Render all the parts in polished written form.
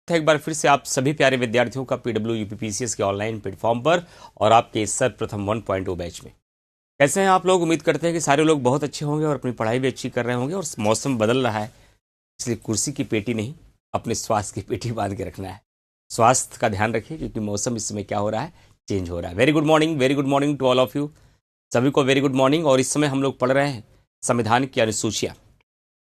एक बार फिर से आप सभी प्यारे विद्यार्थियों का पीडब्ल्यू यूपीपीसीएस के ऑनलाइन प्लेटफॉर्म पर और आपके इस सर्वप्रथम 1.0 बैच में। कैसे हैं आप लोग? उम्मीद करते हैं कि सारे लोग बहुत अच्छे होंगे और अपनी पढ़ाई भी अच्छी कर रहे होंगे। और मौसम बदल रहा है, इसलिए कुर्सी की पेटी नहीं, अपने स्वास्थ्य की पेटी बांध के रखना है। स्वास्थ्य का ध्यान रखिए, क्योंकि मौसम इस समय क्या हो रहा है, चेंज हो रहा है। Very good morning to all of you, सभी को वेरी गुड मॉर्निंग। और इस समय हम लोग पढ़ रहे हैं संविधान की अनुसूचियां,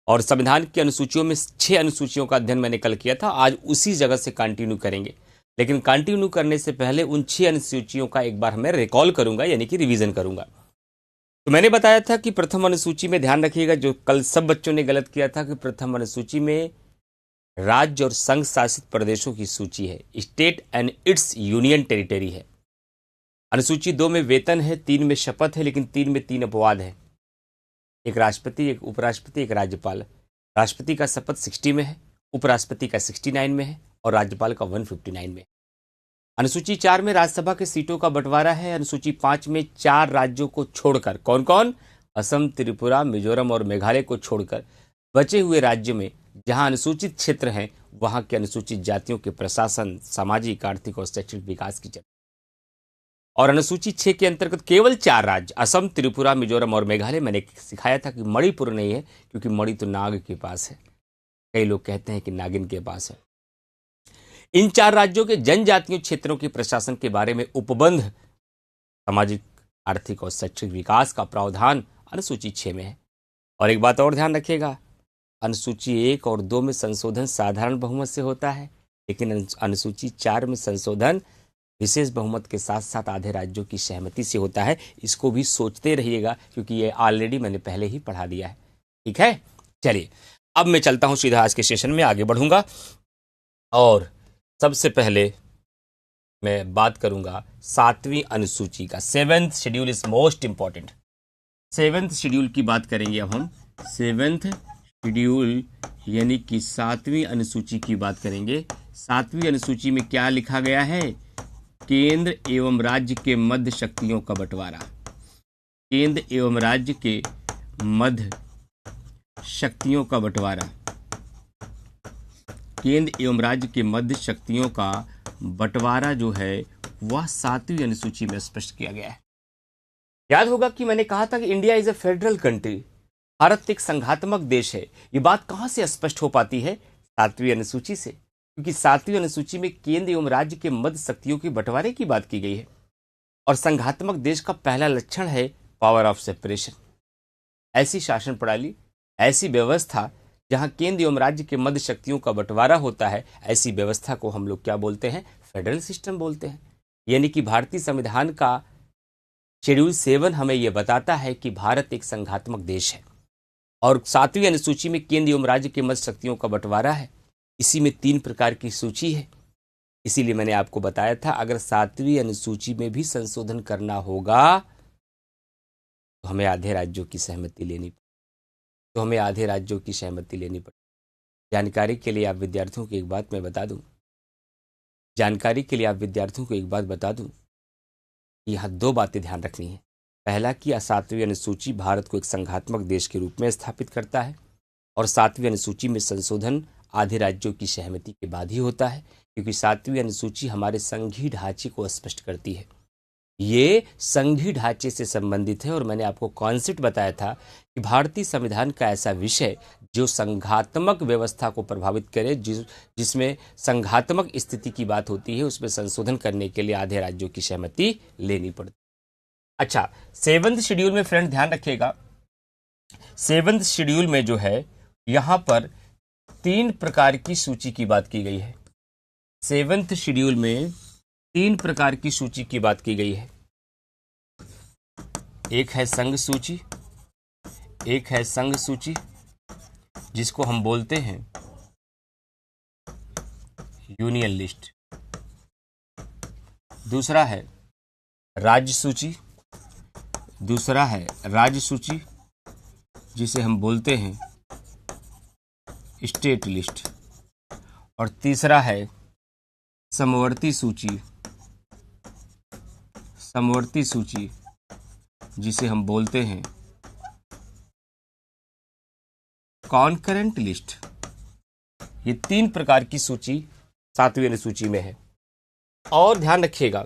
और संविधान की अनुसूचियों में 6 अनुसूचियों का अध्ययन मैंने कल किया था। आज उसी जगह से कंटिन्यू करेंगे, लेकिन कंटिन्यू करने से पहले उन 6 अनुसूचियों का एक बार मैं रिकॉल करूंगा, यानी कि रिवीजन करूंगा। तो मैंने बताया था कि प्रथम अनुसूची में ध्यान रखिएगा, जो कल सब बच्चों ने गलत किया था, कि प्रथम अनुसूची में राज्य और संघ शासित प्रदेशों की सूची है, state and it's union territory है। अनुसूची 2 में वेतन है, 3 में शपथ है, लेकिन 3 में 3 अपवाद है। एक राष्ट्रपति, एक उपराष्ट्रपति, एक राज्यपाल। राष्ट्रपति का शपथ 60 में है, उपराष्ट्रपति का 69 में है और राज्यपाल का 159 में है। अनुसूची 4 में राज्यसभा के सीटों का बंटवारा है। अनुसूची 5 में 4 राज्यों को छोड़कर, कौन कौन? असम, त्रिपुरा, मिजोरम और मेघालय को छोड़कर बचे हुए राज्य में जहां अनुसूचित क्षेत्र हैं, वहां के अनुसूचित जातियों के प्रशासन, सामाजिक, आर्थिक और शैक्षणिक विकास की चर्चा। और अनुसूची 6 के अंतर्गत केवल 4 राज्य, असम, त्रिपुरा, मिजोरम और मेघालय। मैंने सिखाया था कि मणिपुर नहीं है, क्योंकि मणि तो नाग के पास है, कई लोग कहते हैं कि नागिन के पास है। इन 4 राज्यों के जनजातीय क्षेत्रों के प्रशासन के बारे में उपबंध, सामाजिक, आर्थिक और शैक्षणिक विकास का प्रावधान अनुसूची 6 में है। और एक बात और ध्यान रखिएगा, अनुसूची 1 और 2 में संशोधन साधारण बहुमत से होता है, लेकिन अनुसूची 4 में संशोधन विशेष बहुमत के साथ साथ आधे राज्यों की सहमति से होता है। इसको भी सोचते रहिएगा, क्योंकि ये ऑलरेडी मैंने पहले ही पढ़ा दिया है। ठीक है, चलिए अब मैं चलता हूं सीधा आज के सेशन में आगे बढ़ूंगा। और सबसे पहले मैं बात करूंगा 7वीं अनुसूची का। 7th schedule is most important. 7th schedule की बात करेंगे अब हम। 7th शेड्यूल यानी कि 7वीं अनुसूची की बात करेंगे। 7वीं अनुसूची में क्या लिखा गया है? केंद्र एवं राज्य के मध्य शक्तियों का बंटवारा। केंद्र एवं राज्य के मध्य शक्तियों का बंटवारा। केंद्र एवं राज्य के मध्य शक्तियों का बंटवारा जो है वह 7वीं अनुसूची में स्पष्ट किया गया है। याद होगा कि मैंने कहा था कि India is a federal country, Bharat एक संघात्मक देश है। ये बात कहां से स्पष्ट हो पाती है? 7वीं अनुसूची से, क्योंकि 7वीं अनुसूची में केंद्र एवं राज्य के मध्य शक्तियों के बंटवारे की बात की गई है। और संघात्मक देश का पहला लक्षण है पावर ऑफ सेपरेशन। ऐसी शासन प्रणाली, ऐसी व्यवस्था जहां केंद्र एवं राज्य के मध्य शक्तियों का बंटवारा होता है, ऐसी व्यवस्था को हम लोग क्या बोलते हैं? फेडरल सिस्टम बोलते हैं। यानी कि भारतीय संविधान का शेड्यूल 7 हमें यह बताता है कि भारत एक संघात्मक देश है। और 7वीं अनुसूची में केंद्र एवं राज्य के मध्य शक्तियों का बंटवारा है। इसी में 3 प्रकार की सूची है। इसीलिए मैंने आपको बताया था, अगर 7वीं अनुसूची में भी संशोधन करना होगा तो हमें आधे राज्यों की सहमति लेनी पड़ेगी। जानकारी के लिए आप विद्यार्थियों को एक बात बता दूं, कि यहाँ 2 बातें ध्यान रखनी है। पहला कि 7वीं अनुसूची भारत को एक संघात्मक देश के रूप में स्थापित करता है, और 7वीं अनुसूची में संशोधन आधे राज्यों की सहमति के बाद ही होता है, क्योंकि 7वीं अनुसूची हमारे संघीय ढांचे को स्पष्ट करती है। ये संघीय ढांचे से संबंधित है। और मैंने आपको कॉन्सेप्ट बताया था कि भारतीय संविधान का ऐसा विषय जो संघात्मक व्यवस्था को प्रभावित करे, जिसमें संघात्मक स्थिति की बात होती है, उसमें संशोधन करने के लिए आधे राज्यों की सहमति लेनी पड़ती। अच्छा, 7th शेड्यूल में फ्रेंड ध्यान रखिएगा, 7th शेड्यूल में जो है यहां पर 3 प्रकार की सूची की बात की गई है। 7th शेड्यूल में 3 प्रकार की सूची की बात की गई है। एक है संघ सूची, जिसको हम बोलते हैं यूनियन लिस्ट। दूसरा है राज्य सूची, जिसे हम बोलते हैं स्टेट लिस्ट। और तीसरा है समवर्ती सूची, जिसे हम बोलते हैं कॉन्करेंट लिस्ट। ये 3 प्रकार की सूची 7वीं अनुसूची में है। और ध्यान रखिएगा,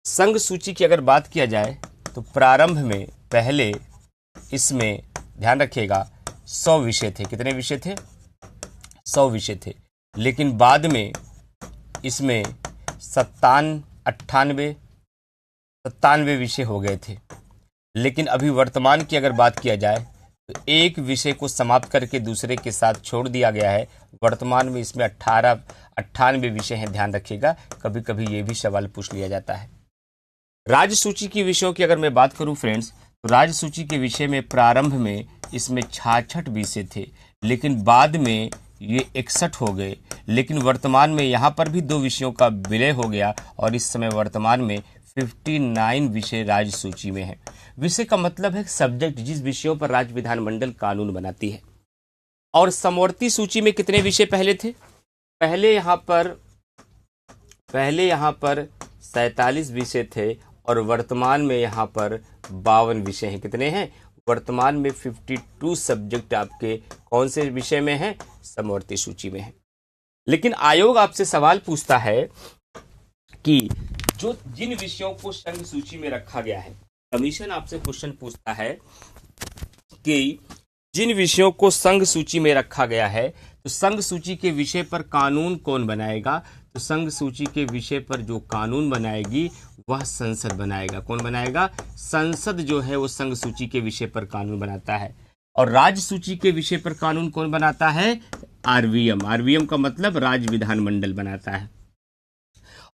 संघ सूची की अगर बात किया जाए तो प्रारंभ में पहले इसमें ध्यान रखिएगा 100 विषय थे। कितने विषय थे? 100 विषय थे। लेकिन बाद में इसमें 97 विषय हो गए थे। लेकिन अभी वर्तमान की अगर बात किया जाए तो एक विषय को समाप्त करके दूसरे के साथ छोड़ दिया गया है। वर्तमान में इसमें 98 विषय हैं। ध्यान रखिएगा, कभी कभी ये भी सवाल पूछ लिया जाता है। राज्य सूची के विषयों की अगर मैं बात करूं फ्रेंड्स, तो राज्य सूची के विषय में प्रारंभ में इसमें 66 विषय थे, लेकिन बाद में ये 61 हो गए। लेकिन वर्तमान में यहाँ पर भी 2 विषयों का विलय हो गया और इस समय वर्तमान में 59 विषय राज्य सूची में है। विषय का मतलब है सब्जेक्ट, जिस विषयों पर राज्य विधानमंडल कानून बनाती है। और समवर्ती सूची में कितने विषय पहले थे? पहले यहाँ पर 47 विषय थे और वर्तमान में यहाँ पर 52 विषय हैं। कितने हैं? वर्तमान में 52 सब्जेक्ट आपके कौन से विषय में हैं? समवर्ती सूची में है। लेकिन आयोग आपसे सवाल पूछता है कि जिन विषयों को संघ सूची में रखा गया है, कमीशन आपसे क्वेश्चन पूछता है कि जिन विषयों को संघ सूची में रखा गया है, तो संघ सूची के विषय पर कानून कौन बनाएगा? तो संघ सूची के विषय पर जो कानून बनाएगी वह संसद बनाएगा। कौन बनाएगा? संसद जो है वो संघ सूची के विषय पर कानून बनाता है। और राज्य सूची के विषय पर कानून कौन बनाता है? आरवीएम। आरवीएम का मतलब राज्य विधानमंडल बनाता है।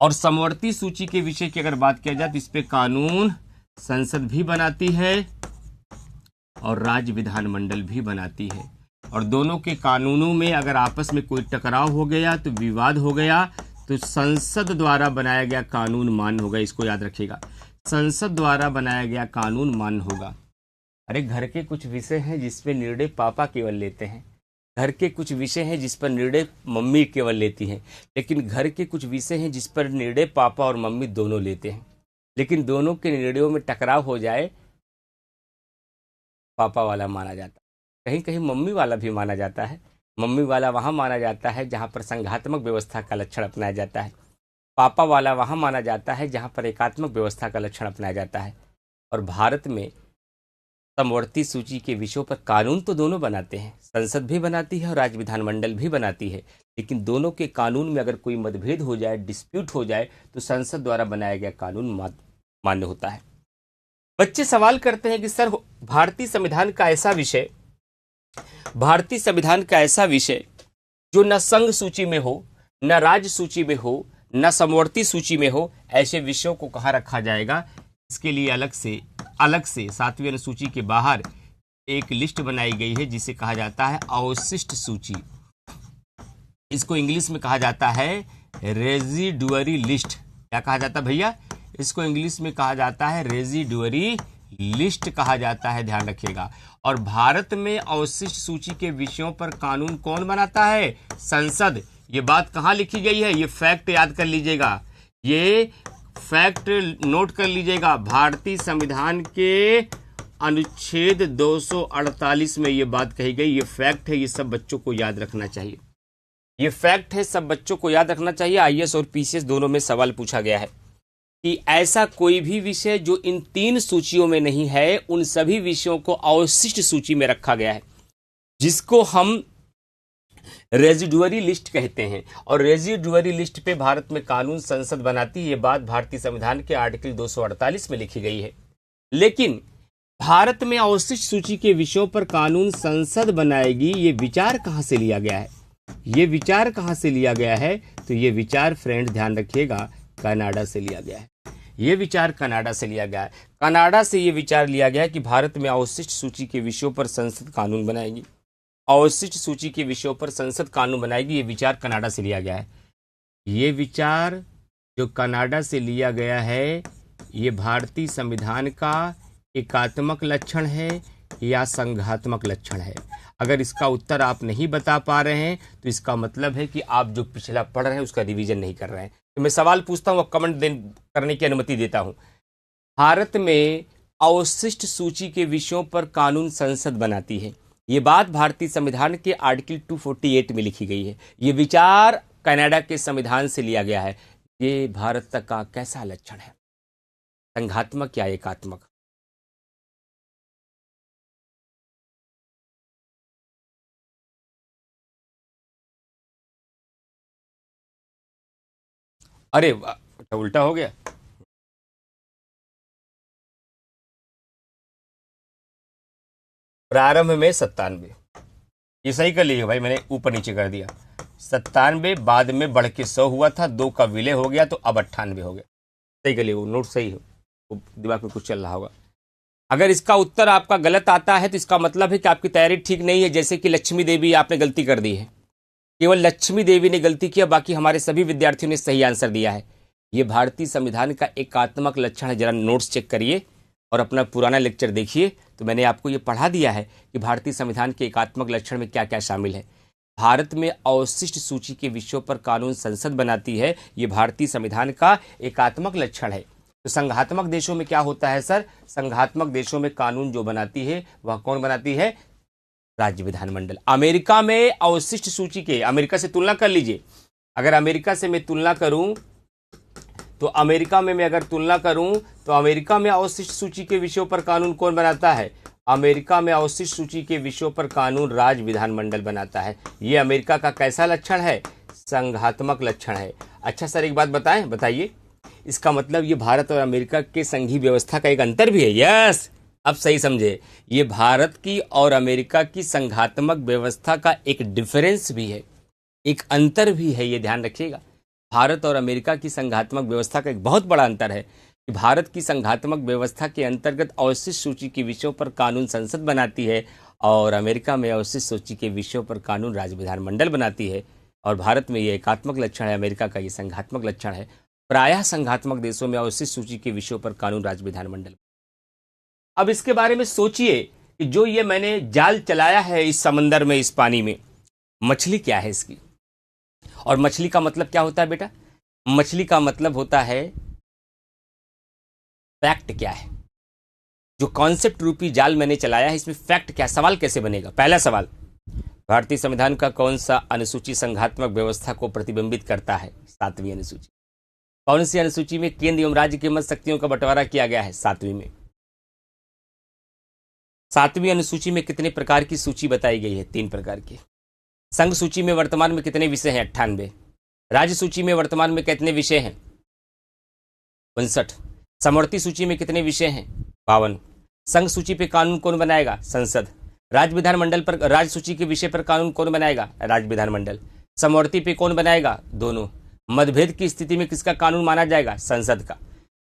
और समवर्ती सूची के विषय की अगर बात किया जाए तो इस पे कानून संसद भी बनाती है और राज्य विधानमंडल भी बनाती है। और दोनों के कानूनों में अगर आपस में कोई टकराव हो गया, तो विवाद हो गया, तो संसद द्वारा बनाया गया कानून मान्य होगा। इसको याद रखिएगा, संसद द्वारा बनाया गया कानून मान्य होगा। अरे घर के कुछ विषय हैं जिस पे निर्णय पापा केवल लेते हैं, घर के कुछ विषय हैं जिस पर निर्णय मम्मी केवल लेती हैं, लेकिन घर के कुछ विषय हैं जिस पर निर्णय पापा और मम्मी दोनों लेते हैं। लेकिन दोनों के निर्णयों में टकराव हो जाए, पापा वाला माना जाता है, कहीं कहीं मम्मी वाला भी माना जाता है। मम्मी वाला वहाँ माना जाता है जहाँ पर संघात्मक व्यवस्था का लक्षण अपनाया जाता है। पापा वाला वहाँ माना जाता है जहाँ पर एकात्मक व्यवस्था का लक्षण अपनाया जाता है। और भारत में समवर्ती सूची के विषयों पर कानून तो दोनों बनाते हैं, संसद भी बनाती है और राज्य विधानमंडल भी बनाती है। लेकिन दोनों के कानून में अगर कोई मतभेद हो जाए, डिस्प्यूट हो जाए, तो संसद द्वारा बनाया गया कानून मान्य होता है। बच्चे सवाल करते हैं कि सर भारतीय संविधान का ऐसा विषय जो न संघ सूची में हो, न राज्य सूची में हो, न समवर्ती सूची में हो, ऐसे विषयों को कहाँ रखा जाएगा? इसके लिए अलग से 7वीं अनुसूची के बाहर एक लिस्ट बनाई गई है जिसे कहा जाता है अवशिष्ट सूची। इसको इंग्लिश में कहा जाता है रेजिडुअरी लिस्ट। क्या कहा जाता है भैया? इसको इंग्लिश में कहा जाता है रेजिडुअरी लिस्ट कहा जाता है। ध्यान रखिएगा। और भारत में अवशिष्ट सूची के विषयों पर कानून कौन बनाता है? संसद। ये बात कहाँ लिखी गई है? ये फैक्ट याद कर लीजिएगा, ये फैक्ट नोट कर लीजिएगा। भारतीय संविधान के अनुच्छेद 248 में ये बात कही गई। ये फैक्ट है, ये सब बच्चों को याद रखना चाहिए। ये फैक्ट है, सब बच्चों को याद रखना चाहिए। आईएएस और पीसीएस दोनों में सवाल पूछा गया है कि ऐसा कोई भी विषय जो इन 3 सूचियों में नहीं है, उन सभी विषयों को अवशिष्ट सूची में रखा गया है, जिसको हम रेजिडुअरी लिस्ट कहते हैं। और रेजिडुअरी लिस्ट पे भारत में कानून संसद बनाती है। ये बात भारतीय संविधान के आर्टिकल 248 में लिखी गई है। लेकिन भारत में अवशिष्ट सूची के विषयों पर कानून संसद बनाएगी, ये विचार कहाँ से लिया गया है? ये विचार कहाँ से लिया गया है? तो ये विचार फ्रेंड ध्यान रखिएगा, कनाडा से लिया गया है। ये विचार कनाडा से लिया गया है। कनाडा से ये विचार लिया गया है कि भारत में अवशिष्ट सूची के विषयों पर संसद कानून बनाएगी। अवशिष्ट सूची के विषयों पर संसद कानून बनाएगी। ये विचार कनाडा से लिया गया है। ये विचार जो कनाडा से लिया गया है, ये भारतीय संविधान का एकात्मक लक्षण है या संघात्मक लक्षण है? अगर इसका उत्तर आप नहीं बता पा रहे हैं तो इसका मतलब है कि आप जो पिछला पढ़ रहे हैं उसका रिवीजन नहीं कर रहे हैं। तो मैं सवाल पूछता हूँ और कमेंट करने की अनुमति देता हूँ। भारत में अवशिष्ट सूची के विषयों पर कानून संसद बनाती है। ये बात भारतीय संविधान के आर्टिकल 248 में लिखी गई है। ये विचार कनाडा के संविधान से लिया गया है। ये भारत का कैसा लक्षण है, संघात्मक या एकात्मक? अरे वाह, अच्छा उल्टा हो गया। प्रारंभ में 97, ये सही कर लीजिए भाई, मैंने ऊपर नीचे कर दिया। 97 बाद में बढ़ के 100 हुआ था, 2 का विलय हो गया तो अब 98 हो गया। सही कर लीजिए, वो नोट सही है, वो दिमाग में कुछ चल रहा होगा। अगर इसका उत्तर आपका गलत आता है तो इसका मतलब है कि आपकी तैयारी ठीक नहीं है। जैसे कि लक्ष्मी देवी, आपने गलती कर दी है, केवल लक्ष्मी देवी ने गलती किया, बाकी हमारे सभी विद्यार्थियों ने सही आंसर दिया है। ये भारतीय संविधान का एकात्मक लक्षण है। जरा नोट्स चेक करिए और अपना पुराना लेक्चर देखिए, तो मैंने आपको ये पढ़ा दिया है कि भारतीय संविधान के एकात्मक लक्षण में क्या क्या शामिल है। भारत में अवशिष्ट सूची के विषयों पर कानून संसद बनाती है, ये भारतीय संविधान का एकात्मक लक्षण है। तो संघात्मक देशों में क्या होता है सर? संघात्मक देशों में कानून जो बनाती है वह कौन बनाती है? राज्य विधानमंडल। अमेरिका में अवशिष्ट सूची के, अमेरिका से तुलना कर लीजिए, अगर अमेरिका से मैं तुलना करूं तो अमेरिका में मैं अगर तुलना करूं तो अमेरिका में अवशिष्ट सूची के विषयों पर कानून कौन बनाता है? अमेरिका में अवशिष्ट सूची के विषयों पर कानून राज्य विधानमंडल बनाता है। यह अमेरिका का कैसा लक्षण है? संघात्मक लक्षण है। अच्छा सर एक बात बताएं, बताइए, इसका मतलब ये भारत और अमेरिका के संघीय व्यवस्था का एक अंतर भी है। यस, अब सही समझे, ये भारत की और अमेरिका की संघात्मक व्यवस्था का एक डिफरेंस भी है, एक अंतर भी है, ये ध्यान रखिएगा। भारत और अमेरिका की संघात्मक व्यवस्था का एक बहुत बड़ा अंतर है कि भारत की संघात्मक व्यवस्था के अंतर्गत अवशिष्ट सूची के विषयों पर कानून संसद बनाती है और अमेरिका में अवशिष्ट सूची के विषयों पर कानून राज्य विधानमंडल बनाती है। और भारत में ये एकात्मक लक्षण है, अमेरिका का ये संघात्मक लक्षण है। प्रायः संघात्मक देशों में अवशिष्ट सूची के विषयों पर कानून राज्य विधानमंडल। अब इसके बारे में सोचिए कि जो ये मैंने जाल चलाया है इस समंदर में, इस पानी में, मछली क्या है इसकी? और मछली का मतलब क्या होता है बेटा? मछली का मतलब होता है फैक्ट क्या है। जो कॉन्सेप्ट रूपी जाल मैंने चलाया है इसमें फैक्ट क्या, सवाल कैसे बनेगा? पहला सवाल, भारतीय संविधान का कौन सा अनुसूची संघात्मक व्यवस्था को प्रतिबिंबित करता है? 7वीं अनुसूची। कौन सी अनुसूची में केंद्र एवं राज्य की मत शक्तियों का बंटवारा किया गया है? 7वीं में। 7वीं अनुसूची में कितने प्रकार की सूची बताई गई है? 3 प्रकार की। संघ सूची में वर्तमान में कितने विषय हैं? 98। राज्य सूची में वर्तमान में कितने विषय हैं? 59। समवर्ती सूची में कितने विषय हैं? 52। संघ सूची पे कानून कौन बनाएगा? संसद। राज्य विधानमंडल पर, राज्य सूची के विषय पर कानून कौन बनाएगा? राज्य विधानमंडल। समवर्ती पे कौन बनाएगा? दोनों। मतभेद की स्थिति में किसका कानून माना जाएगा? संसद का।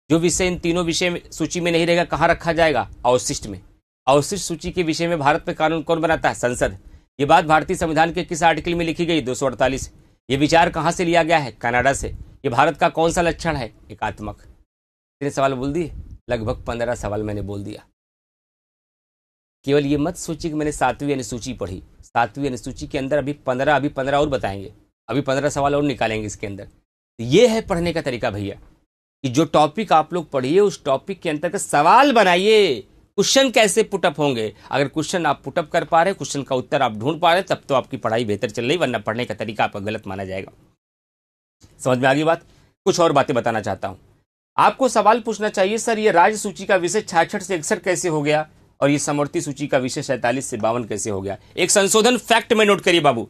जो विषय इन तीनों विषय सूची में नहीं रहेगा कहाँ रखा जाएगा? अवशिष्ट में। अवशिष्ट सूची के विषय में भारत पे कानून कौन बनाता है? संसद। ये बात भारतीय संविधान के किस आर्टिकल में लिखी गई? 248। ये विचार कहाँ से लिया गया है? कनाडा से। ये भारत का कौन सा लक्षण है? एकात्मक। कितने सवाल बोल दिए? लगभग 15 सवाल मैंने बोल दिया। केवल ये मत सोचिए कि मैंने 7वीं अनुसूची पढ़ी। 7वीं अनुसूची के अंदर अभी 15 और बताएंगे, अभी 15 सवाल और निकालेंगे इसके अंदर। ये है पढ़ने का तरीका भैया, कि जो टॉपिक आप लोग पढ़िए उस टॉपिक के अंतर्गत सवाल बनाइए। क्वेश्चन कैसे पुटअप होंगे? अगर क्वेश्चन आप पुटअप कर पा रहे, क्वेश्चन का उत्तर आप ढूंढ पा रहे, तब तो आपकी पढ़ाई बेहतर चल रही, वरना पढ़ने का तरीका आपका गलत माना जाएगा। समझ में आ गई बात? कुछ और बातें बताना चाहता हूं। आपको सवाल पूछना चाहिए, सर ये राज्य सूची का विषय 66 से 61 कैसे हो गया और ये समवर्ती सूची का विषय 47 से 52 कैसे हो गया? एक संशोधन फैक्ट में नोट करिए बाबू,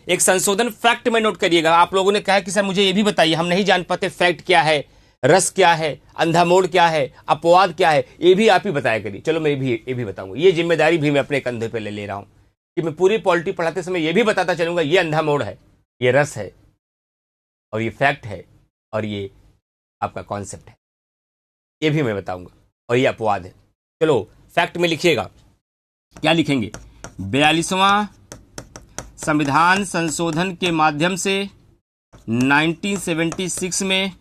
एक संशोधन फैक्ट में नोट करिएगा। आप लोगों ने कहा कि सर मुझे ये भी बताइए, हम नहीं जान पाते फैक्ट क्या है, रस क्या है, अंधा मोड़ क्या है, अपवाद क्या है, ये भी आप ही बताया करिए। चलो मैं ये भी बताऊंगा। ये जिम्मेदारी भी मैं अपने कंधे पे ले रहा हूं कि मैं पूरी पॉलिटी पढ़ाते समय ये भी बताता चलूंगा, ये अंधा मोड़ है, ये रस है, और ये फैक्ट है, और ये आपका कॉन्सेप्ट है, ये भी मैं बताऊंगा, और ये अपवाद है। चलो फैक्ट में लिखिएगा, क्या लिखेंगे? 42वां संविधान संशोधन के माध्यम से 1976 में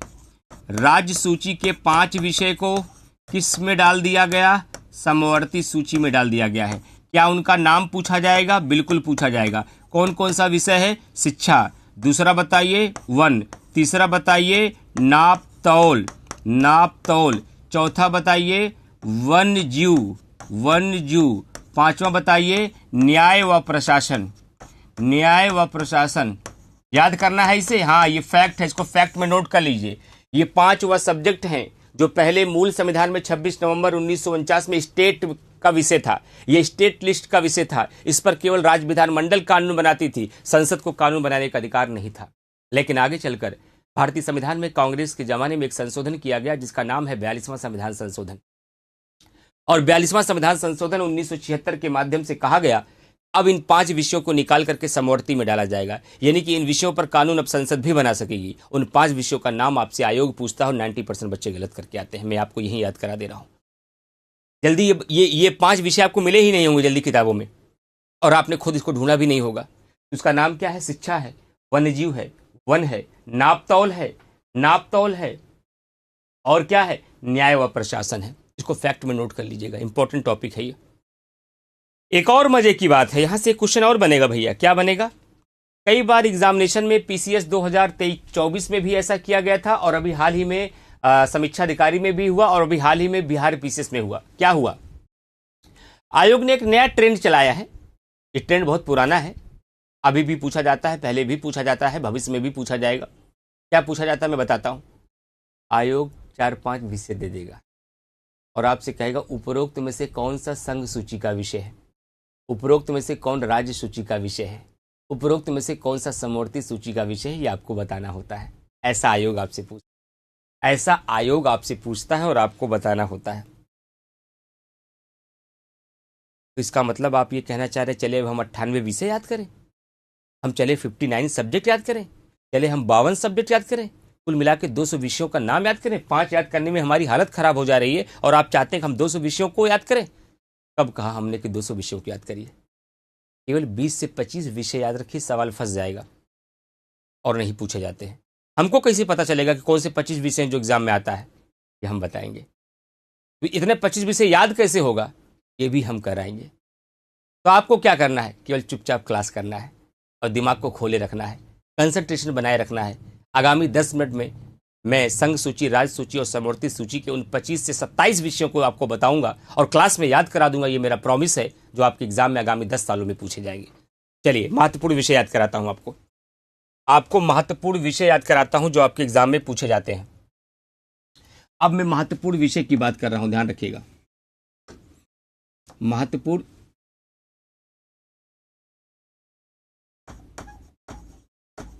राज्य सूची के 5 विषय को किस में डाल दिया गया? समवर्ती सूची में डाल दिया गया है। क्या उनका नाम पूछा जाएगा? बिल्कुल पूछा जाएगा। कौन कौन सा विषय है? शिक्षा। दूसरा बताइए वन। तीसरा बताइए नाप तौल, नाप तौल। चौथा बताइए वन्य जीव, वन्य जीव। पांचवा बताइए न्याय व प्रशासन, न्याय व प्रशासन। याद करना है इसे। हाँ, ये फैक्ट है, इसको फैक्ट में नोट कर लीजिए। ये 5 वह सब्जेक्ट हैं जो पहले मूल संविधान में 26 नवंबर 1949 में स्टेट का विषय था। ये स्टेट लिस्ट का विषय था। इस पर केवल राज्य विधानमंडल कानून बनाती थी, संसद को कानून बनाने का अधिकार नहीं था। लेकिन आगे चलकर भारतीय संविधान में कांग्रेस के जमाने में एक संशोधन किया गया जिसका नाम है 42वां संविधान संशोधन। और 42वां संविधान संशोधन 1976 के माध्यम से कहा गया अब इन 5 विषयों को निकाल करके समवर्ती में डाला जाएगा, यानी कि इन विषयों पर कानून अब संसद भी बना सकेगी। उन 5 विषयों का नाम आपसे आयोग पूछता है और 90% बच्चे गलत करके आते हैं। मैं आपको यही याद करा दे रहा हूं। जल्दी ये 5 विषय आपको मिले ही नहीं होंगे जल्दी किताबों में, और आपने खुद इसको ढूंढा भी नहीं होगा। उसका नाम क्या है? शिक्षा है, वन्यजीव है, वन है, नापतौल है, और क्या है? न्याय व प्रशासन है। इसको फैक्ट में नोट कर लीजिएगा, इंपॉर्टेंट टॉपिक है ये। एक और मजे की बात है, यहां से क्वेश्चन और बनेगा भैया। क्या बनेगा? कई बार एग्जामिनेशन में पीसीएस 2023-24 में भी ऐसा किया गया था, और अभी हाल ही में समीक्षा अधिकारी में भी हुआ, और अभी हाल ही में बिहार पीसीएस में हुआ। क्या हुआ? आयोग ने एक नया ट्रेंड चलाया है। ये ट्रेंड बहुत पुराना है, अभी भी पूछा जाता है, पहले भी पूछा जाता है, भविष्य में भी पूछा जाएगा। क्या पूछा जाता है मैं बताता हूं। आयोग 4-5 विषय दे देगा और आपसे कहेगा उपरोक्त में से कौन सा संघ सूची का विषय है, उपरोक्त में से कौन राज्य सूची का विषय है, उपरोक्त में से कौन सा समवर्ती सूची का विषय है, ये आपको बताना होता है। ऐसा आयोग आपसे पूछता है और आपको बताना होता है। तो इसका मतलब आप ये कहना चाह रहे चले अब हम 98 विषय याद करें, हम चले 59 सब्जेक्ट याद करें, चले हम 52 सब्जेक्ट याद करें, कुल मिला के 200 विषयों का नाम याद करें। 5 याद करने में हमारी हालत खराब हो जा रही है और आप चाहते हैं कि हम 200 विषयों को याद करें। कब कहा हमने कि 200 विषयों को याद करिए? केवल 20 से 25 विषय याद रखिए, सवाल फंस जाएगा और नहीं पूछे जाते हैं। हमको कैसे पता चलेगा कि कौन से 25 विषय जो एग्जाम में आता है? ये हम बताएंगे। तो इतने 25 विषय याद कैसे होगा, ये भी हम कराएंगे। तो आपको क्या करना है? केवल चुपचाप क्लास करना है और दिमाग को खोले रखना है, कंसंट्रेशन बनाए रखना है। आगामी 10 मिनट में मैं संघ सूची, राज्य सूची और समवर्ती सूची के उन 25 से 27 विषयों को आपको बताऊंगा और क्लास में याद करा दूंगा। ये मेरा प्रॉमिस है, जो आपके एग्जाम में आगामी 10 सालों में पूछे जाएंगे। चलिए महत्वपूर्ण विषय याद कराता हूं आपको महत्वपूर्ण विषय याद कराता हूं जो आपके एग्जाम में पूछे जाते हैं। अब मैं महत्वपूर्ण विषय की बात कर रहा हूं, ध्यान रखिएगा।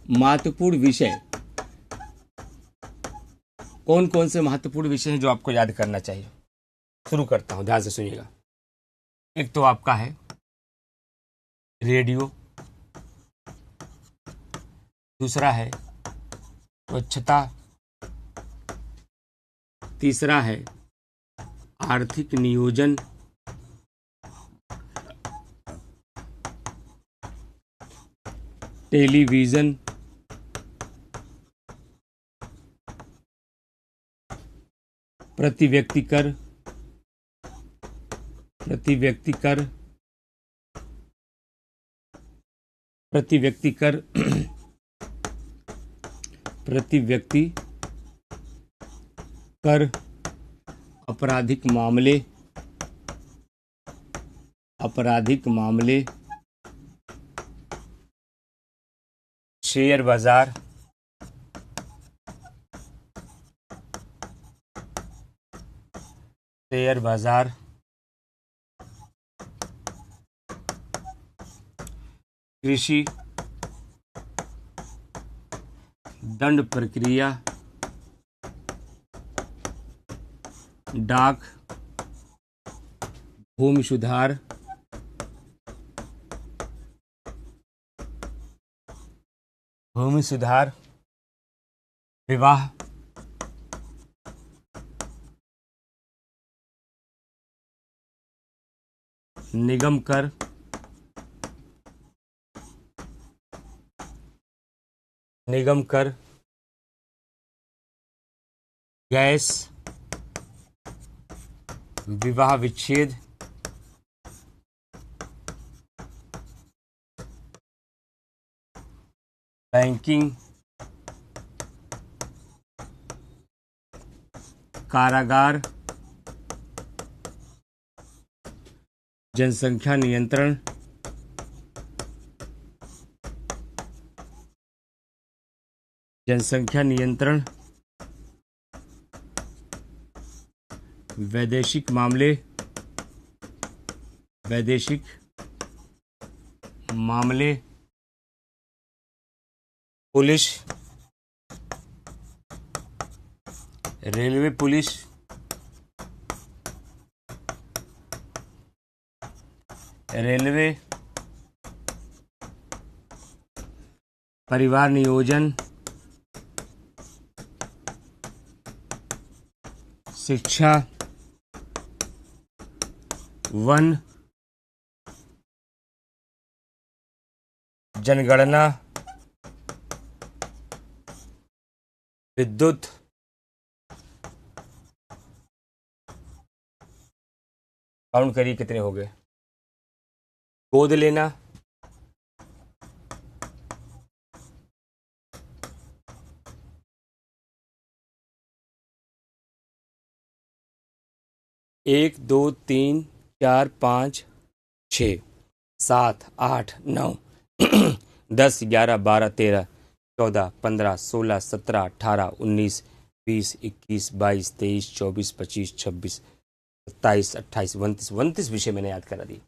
महत्वपूर्ण विषय कौन कौन से महत्वपूर्ण विषय हैं जो आपको याद करना चाहिए? शुरू करता हूं, ध्यान से सुनिएगा। एक तो आपका है रेडियो, दूसरा है स्वच्छता, तीसरा है आर्थिक नियोजन, टेलीविजन, प्रति व्यक्ति कर, प्रति व्यक्ति कर, आपराधिक मामले, शेयर बाजार, कृषि, दंड प्रक्रिया, डाक, भूमि सुधार, विवाह, निगम कर, गैस, विवाह विच्छेद, बैंकिंग, कारागार, जनसंख्या नियंत्रण, जनसंख्या नियंत्रण, वैदेशिक मामले, वैदेशिक मामले, पुलिस, रेलवे पुलिस, रेलवे, परिवार नियोजन, शिक्षा, वन, जनगणना, विद्युत, काउंट करिए कितने हो गए, गोद लेना, एक दो तीन चार पाँच छ, 7 8 9 10 11 12 13 14 15 16 17 18 19 20 21 22 23 24 25 26 27 28 29 विषय मैंने याद करा दिए।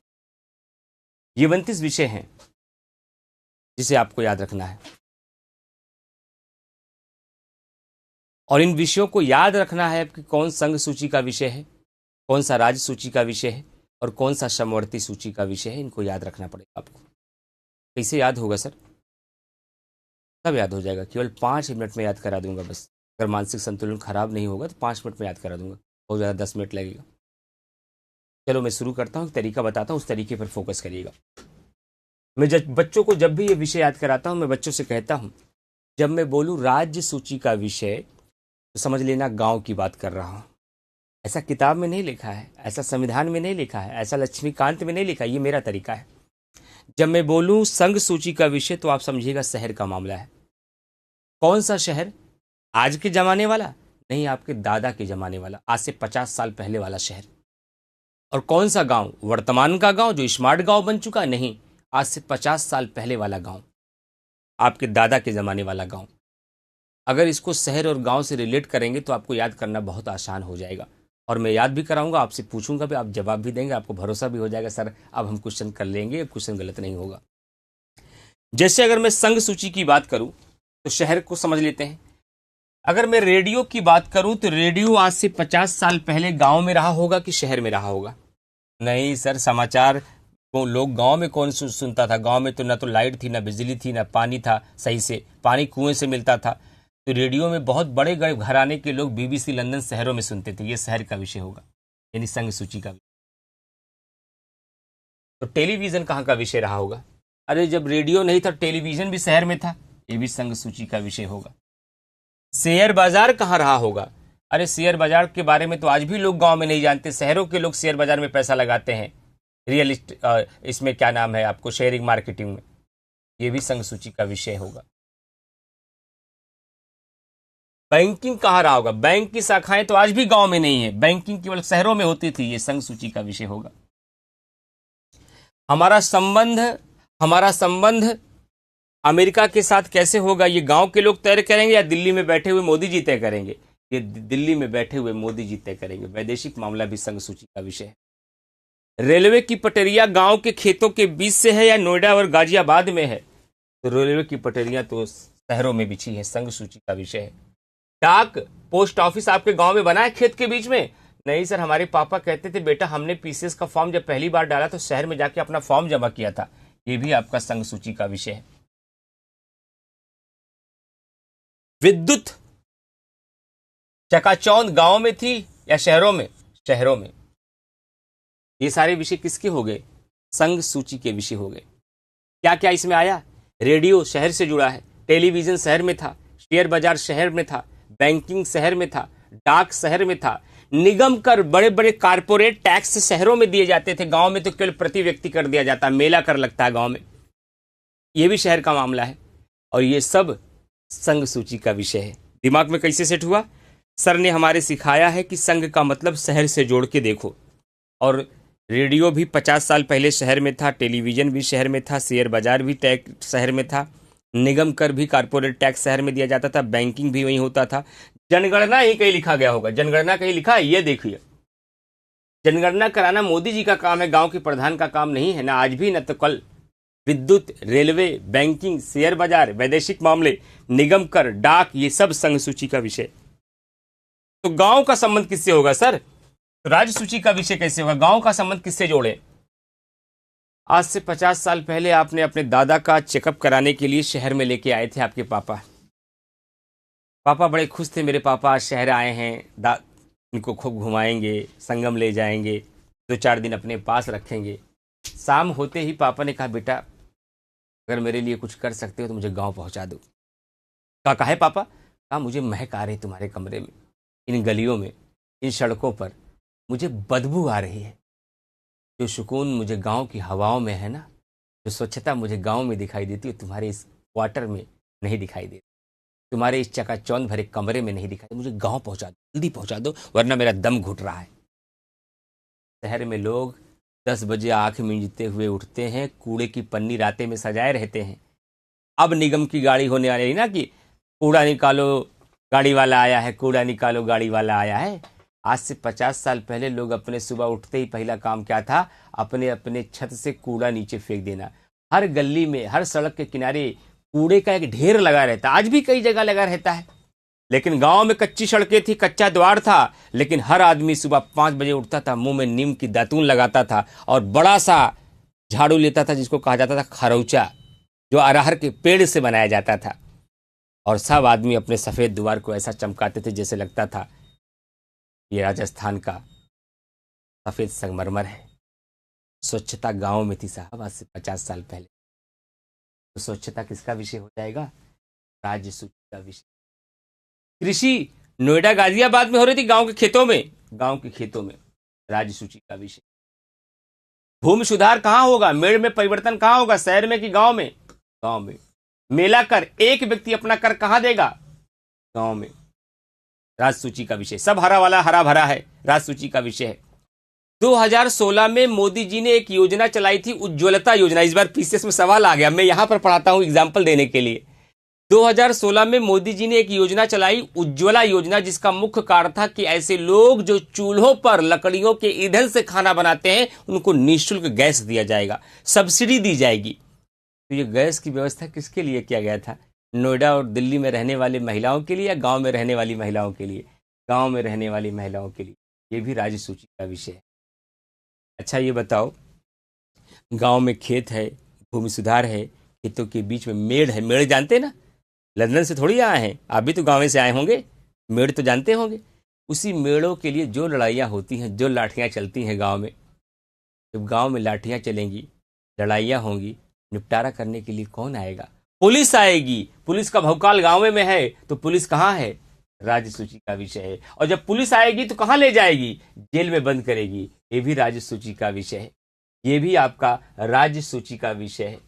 ये 29 विषय हैं जिसे आपको याद रखना है, और इन विषयों को याद रखना है कि कौन संघ सूची का विषय है, कौन सा राज्य सूची का विषय है और कौन सा समवर्ती सूची का विषय है। इनको याद रखना पड़ेगा आपको। कैसे याद होगा सर? सब याद हो जाएगा, केवल 5 मिनट में याद करा दूंगा बस। अगर मानसिक संतुलन खराब नहीं होगा तो 5 मिनट में याद करा दूंगा, बहुत ज़्यादा 10 मिनट लगेगा। चलो मैं शुरू करता हूँ, तरीका बताता हूँ, उस तरीके पर फोकस करिएगा। मैं बच्चों को जब भी ये विषय याद कराता हूँ, मैं बच्चों से कहता हूँ, जब मैं बोलूँ राज्य सूची का विषय तो समझ लेना गांव की बात कर रहा हूँ। ऐसा किताब में नहीं लिखा है, ऐसा संविधान में नहीं लिखा है, ऐसा लक्ष्मीकांत में नहीं लिखा है, ये मेरा तरीका है। जब मैं बोलूँ संघ सूची का विषय तो आप समझिएगा शहर का मामला है। कौन सा शहर? आज के जमाने वाला नहीं, आपके दादा के जमाने वाला, आज से 50 साल पहले वाला शहर। और कौन सा गांव? वर्तमान का गांव जो स्मार्ट गांव बन चुका? नहीं, आज से 50 साल पहले वाला गांव, आपके दादा के जमाने वाला गांव। अगर इसको शहर और गांव से रिलेट करेंगे तो आपको याद करना बहुत आसान हो जाएगा, और मैं याद भी कराऊंगा, आपसे पूछूंगा भी, आप जवाब भी देंगे, आपको भरोसा भी हो जाएगा सर अब हम क्वेश्चन कर लेंगे, क्वेश्चन गलत नहीं होगा। जैसे अगर मैं संघ सूची की बात करूं तो शहर को समझ लेते हैं। अगर मैं रेडियो की बात करूं तो रेडियो आज से 50 साल पहले गांव में रहा होगा कि शहर में रहा होगा? नहीं सर, समाचार को लोग गांव में कौन सुनता था? गांव में तो ना तो लाइट थी, ना बिजली थी, ना पानी था सही से, पानी कुएं से मिलता था। तो रेडियो में बहुत बड़े घराने के लोग बीबीसी लंदन शहरों में सुनते थे। ये शहर का विषय होगा, यानी संघ सूची का। तो टेलीविजन कहाँ का विषय रहा होगा? अरे जब रेडियो नहीं था टेलीविजन भी शहर में था, ये भी संघ सूची का विषय होगा। शेयर बाजार कहाँ रहा होगा? अरे शेयर बाजार के बारे में तो आज भी लोग गांव में नहीं जानते, शहरों के लोग शेयर बाजार में पैसा लगाते हैं, रियल इसमें क्या नाम है आपको, शेयरिंग मार्केटिंग में। ये भी संघ सूची का विषय होगा। बैंकिंग कहाँ रहा होगा? बैंक की शाखाएं तो आज भी गांव में नहीं है, बैंकिंग केवल शहरों में होती थी। ये संघ सूची का विषय होगा। हमारा संबंध अमेरिका के साथ कैसे होगा? ये गांव के लोग तय करेंगे या दिल्ली में बैठे हुए मोदी जी तय करेंगे? ये दिल्ली में बैठे हुए मोदी जी तय करेंगे। वैदेशिक मामला भी संघ सूची का विषय है। रेलवे की पटरियां गांव के खेतों के बीच से है या नोएडा और गाजियाबाद में है? तो रेलवे की पटरियां तो शहरों में बिछी है, संघ सूची का विषय है। डाक पोस्ट ऑफिस आपके गांव में बना है खेत के बीच में? नहीं सर, हमारे पापा कहते थे बेटा हमने पीसीएस का फॉर्म जब पहली बार डाला तो शहर में जाके अपना फॉर्म जमा किया था। ये भी आपका संघ सूची का विषय है। विद्युत चकाचौंध गांव में थी या शहरों में? शहरों में। ये सारे विषय किसके हो गए? संघ सूची के विषय हो गए। क्या क्या इसमें आया? रेडियो शहर से जुड़ा है, टेलीविजन शहर में था, शेयर बाजार शहर में था, बैंकिंग शहर में था, डाक शहर में था, निगम कर बड़े बड़े कारपोरेट टैक्स शहरों में दिए जाते थे, गांव में तो केवल प्रति व्यक्ति कर दिया जाता, मेला कर लगता है गांव में। यह भी शहर का मामला है, और ये सब संघ सूची का विषय है। दिमाग में कैसे सेट हुआ? सर ने हमारे सिखाया है कि संघ का मतलब शहर से जोड़ के देखो। और रेडियो भी 50 साल पहले शहर में था, टेलीविजन भी शहर में था, शेयर बाजार भी शहर में था, निगम कर भी कारपोरेट टैक्स शहर में दिया जाता था, बैंकिंग भी वहीं होता था। जनगणना ही कहीं लिखा गया होगा, जनगणना कहीं लिखा है, ये देखिए। जनगणना कराना मोदी जी का काम है, गांव के प्रधान का काम नहीं है, ना आज भी न तो कल। विद्युत, रेलवे, बैंकिंग, शेयर बाजार, वैदेशिक मामले, निगम कर, डाक, ये सब संघ सूची का विषय। तो गांव का संबंध किससे होगा सर? तो राज्य सूची का विषय कैसे होगा? गांव का संबंध किससे जोड़े? आज से 50 साल पहले आपने अपने दादा का चेकअप कराने के लिए शहर में लेके आए थे आपके पापा। पापा बड़े खुश थे, मेरे पापा आज शहर आए हैं, इनको खूब घुमाएंगे, संगम ले जाएंगे, 2-4 दिन अपने पास रखेंगे। शाम होते ही पापा ने कहा, बेटा अगर मेरे लिए कुछ कर सकते हो तो मुझे गांव पहुंचा दो। कहा है पापा? कहा मुझे महक आ रही तुम्हारे कमरे में, इन गलियों में, इन सड़कों पर मुझे बदबू आ रही है। जो सुकून मुझे गांव की हवाओं में है ना, जो स्वच्छता मुझे गांव में दिखाई देती है, तुम्हारे इस क्वार्टर में नहीं दिखाई देती, तुम्हारे इस चकाचौंध भरे कमरे में नहीं दिखाई। मुझे गांव पहुंचा दो, जल्दी पहुंचा दो, वरना मेरा दम घुट रहा है। शहर में लोग 10 बजे आंख मींजते हुए उठते हैं, कूड़े की पन्नी रातें में सजाए रहते हैं। अब निगम की गाड़ी होने वाली ना कि कूड़ा निकालो गाड़ी वाला आया है, कूड़ा निकालो गाड़ी वाला आया है। आज से 50 साल पहले लोग अपने सुबह उठते ही पहला काम क्या था? अपने अपने छत से कूड़ा नीचे फेंक देना। हर गली में, हर सड़क के किनारे कूड़े का एक ढेर लगा रहता, आज भी कई जगह लगा रहता है। लेकिन गांव में कच्ची सड़कें थी, कच्चा द्वार था, लेकिन हर आदमी सुबह 5 बजे उठता था, मुंह में नीम की दातून लगाता था और बड़ा सा झाड़ू लेता था, जिसको कहा जाता था खरौचा, जो अरहर के पेड़ से बनाया जाता था। और सब आदमी अपने सफेद द्वार को ऐसा चमकाते थे जैसे लगता था ये राजस्थान का सफेद संगमरमर है। स्वच्छता गांव में थी साहब, आज से 50 साल पहले। तो स्वच्छता किसका विषय हो जाएगा? राज्य सूची का विषय। कृषि नोएडा गाजियाबाद में हो रही थी, गांव के खेतों में, गांव के खेतों में राज्य सूची का विषय। भूमि सुधार कहां होगा? मेड़ में परिवर्तन कहां होगा? शहर में कि गांव में? गांव में। मेला कर, एक व्यक्ति अपना कर कहां देगा? गांव में। राज्य सूची का विषय। सब हरा वाला हरा भरा है, राज्य सूची का विषय है। 2016 में मोदी जी ने एक योजना चलाई थी, उज्ज्वलता योजना। इस बार पीसीएस में सवाल आ गया, मैं यहां पर पढ़ाता हूं एग्जाम्पल देने के लिए। 2016 में मोदी जी ने एक योजना चलाई, उज्ज्वला योजना, जिसका मुख्य कारण था कि ऐसे लोग जो चूल्हों पर लकड़ियों के ईंधन से खाना बनाते हैं, उनको निःशुल्क गैस दिया जाएगा, सब्सिडी दी जाएगी। तो ये गैस की व्यवस्था किसके लिए किया गया था? नोएडा और दिल्ली में रहने वाली महिलाओं के लिए या गांव में रहने वाली महिलाओं के लिए? गांव में रहने वाली महिलाओं के लिए। ये भी राज्य सूची का विषय है। अच्छा ये बताओ, गांव में खेत है, भूमि सुधार है, खेतों के बीच में मेड़ है। मेड़ जानते हैं ना, लंदन से थोड़ी आए हैं, आप भी तो गांव से आए होंगे, मेड़ तो जानते होंगे। उसी मेड़ों के लिए जो लड़ाइयाँ होती हैं, जो लाठियाँ चलती हैं गांव में, जब गांव में लाठियाँ चलेंगी, लड़ाइयाँ होंगी, निपटारा करने के लिए कौन आएगा? पुलिस आएगी। पुलिस का भौकाल गांव में है, तो पुलिस कहाँ है? राज्य सूची का विषय है। और जब पुलिस आएगी तो कहाँ ले जाएगी? जेल में बंद करेगी। ये भी राज्य सूची का विषय है। ये भी आपका राज्य सूची का विषय है।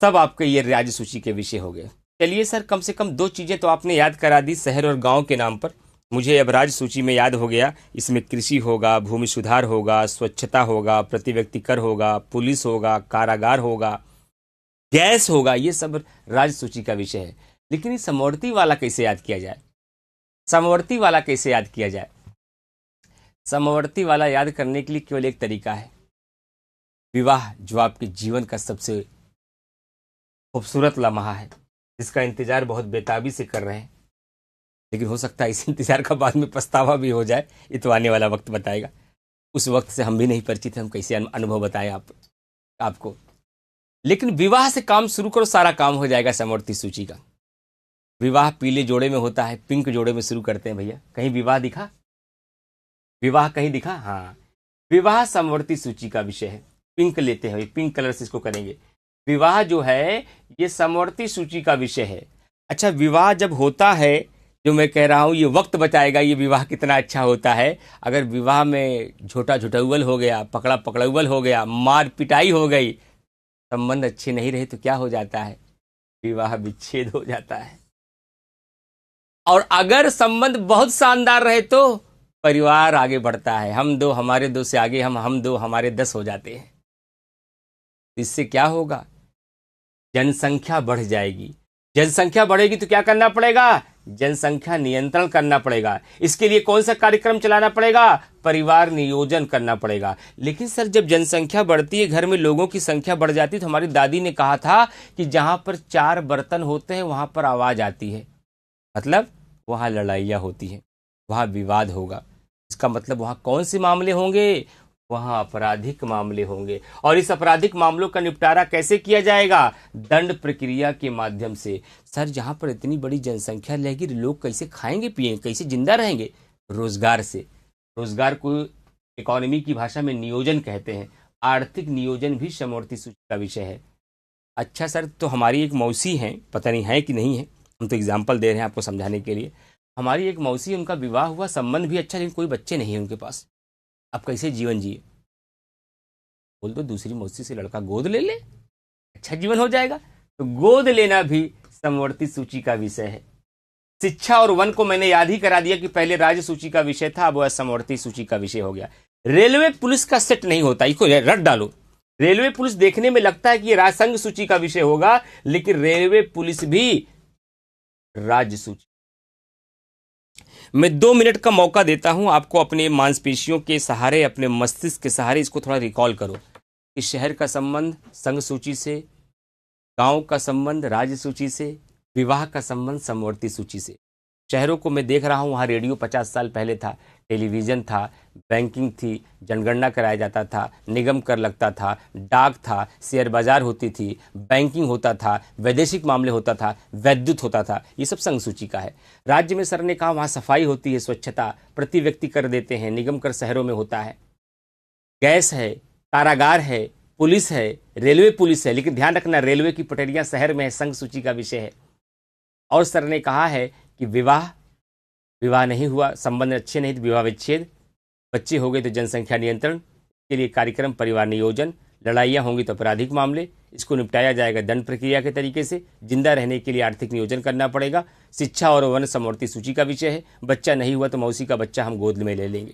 तब आपके ये राज्य सूची के विषय हो गए। चलिए सर, कम से कम 2 चीजें तो आपने याद करा दी शहर और गांव के नाम पर। मुझे अब राज्य सूची में याद हो गया, इसमें कृषि होगा, भूमि सुधार होगा, स्वच्छता होगा, प्रति व्यक्ति कर होगा, पुलिस होगा, कारागार होगा, गैस होगा, ये सब राज्य सूची का विषय है। लेकिन ये समवर्ती वाला कैसे याद किया जाए? समवर्ती वाला कैसे याद किया जाए? समवर्ती वाला याद करने के लिए केवल एक तरीका है, विवाह, जो आपके जीवन का सबसे खूबसूरत लम्हा है, जिसका इंतजार बहुत बेताबी से कर रहे हैं। लेकिन हो सकता है इस इंतजार का बाद में पछतावा भी हो जाए, ये तो आने वाला वक्त बताएगा। उस वक्त से हम भी नहीं परिचित हैं, हम कैसे अनुभव बताएं आपको। लेकिन विवाह से काम शुरू करो, सारा काम हो जाएगा समवर्ती सूची का। विवाह पीले जोड़े में होता है, पिंक जोड़े में शुरू करते हैं भैया। कहीं विवाह दिखा? विवाह कहीं दिखा? हाँ, विवाह समवर्ती सूची का विषय है। पिंक लेते हैं, पिंक कलर से इसको करेंगे। विवाह जो है ये समवर्ती सूची का विषय है। अच्छा, विवाह जब होता है, जो मैं कह रहा हूं, ये वक्त बताएगा ये विवाह कितना अच्छा होता है। अगर विवाह में झोटा झुटौवल हो गया, पकड़ा पकड़ौवल हो गया, मार पिटाई हो गई, संबंध अच्छे नहीं रहे तो क्या हो जाता है? विवाह विच्छेद हो जाता है। और अगर संबंध बहुत शानदार रहे तो परिवार आगे बढ़ता है। हम 2 हमारे 2 से आगे, हम 2 हमारे 10 हो जाते हैं। इससे क्या होगा? जनसंख्या बढ़ जाएगी। जनसंख्या बढ़ेगी तो क्या करना पड़ेगा? जनसंख्या नियंत्रण करना पड़ेगा। इसके लिए कौन सा कार्यक्रम चलाना पड़ेगा? परिवार नियोजन करना पड़ेगा। लेकिन सर, जब जनसंख्या बढ़ती है, घर में लोगों की संख्या बढ़ जाती है, तो हमारी दादी ने कहा था कि जहां पर 4 बर्तन होते हैं वहां पर आवाज आती है, मतलब वहां लड़ाइयाँ होती हैं, वहां विवाद होगा। इसका मतलब वहां कौन से मामले होंगे? वहां आपराधिक मामले होंगे। और इस आपराधिक मामलों का निपटारा कैसे किया जाएगा? दंड प्रक्रिया के माध्यम से। सर, जहां पर इतनी बड़ी जनसंख्या रहेगी, लोग कैसे खाएंगे पिएंगे, कैसे जिंदा रहेंगे? रोजगार से। रोजगार को इकोनॉमी की भाषा में नियोजन कहते हैं। आर्थिक नियोजन भी समवर्ती सूची का विषय है। अच्छा सर, तो हमारी एक मौसी हैं, पता नहीं है कि नहीं है, हम तो एग्जाम्पल दे रहे हैं आपको समझाने के लिए। हमारी एक मौसी, उनका विवाह हुआ, संबंध भी अच्छा, लेकिन कोई बच्चे नहीं है उनके पास। अब कैसे जीवन जिए? बोल दो दूसरी मौसी से लड़का गोद ले ले, अच्छा जीवन हो जाएगा। तो गोद लेना भी समवर्ती सूची का विषय है। शिक्षा और वन को मैंने याद ही करा दिया कि पहले राज्य सूची का विषय था, अब वह समवर्ती सूची का विषय हो गया। रेलवे पुलिस का सेट नहीं होता, इसको रट डालो। रेलवे पुलिस देखने में लगता है कि ये राजसंघ सूची का विषय होगा, लेकिन रेलवे पुलिस भी राज्य सूची। मैं 2 मिनट का मौका देता हूं आपको, अपने मांसपेशियों के सहारे, अपने मस्तिष्क के सहारे इसको थोड़ा रिकॉल करो कि शहर का संबंध संघ सूची से, गांव का संबंध राज्य सूची से, विवाह का संबंध समवर्ती सूची से। शहरों को मैं देख रहा हूं, वहां रेडियो 50 साल पहले था, टेलीविजन था, बैंकिंग थी, जनगणना कराया जाता था, निगम कर लगता था, डाक था, शेयर बाजार होती थी, बैंकिंग होता था, वैदेशिक मामले होता था, वैद्युत होता था। ये सब संघ सूची का है। राज्य में सर ने कहा वहां सफाई होती है, स्वच्छता, प्रति व्यक्ति कर देते हैं, निगम कर शहरों में होता है, गैस है, कारागार है, पुलिस है, रेलवे पुलिस है। लेकिन ध्यान रखना, रेलवे की पटरियां शहर में है, संघ सूची का विषय है। और सर ने कहा है कि विवाह नहीं हुआ, संबंध अच्छे नहीं तो विवाह विच्छेद, बच्चे हो गए तो जनसंख्या नियंत्रण के लिए कार्यक्रम परिवार नियोजन, लड़ाइयाँ होंगी तो आपराधिक मामले, इसको निपटाया जाएगा दंड प्रक्रिया के तरीके से, जिंदा रहने के लिए आर्थिक नियोजन करना पड़ेगा। शिक्षा और वन समवर्ती सूची का विषय है। बच्चा नहीं हुआ तो मौसी का बच्चा हम गोद में ले लेंगे।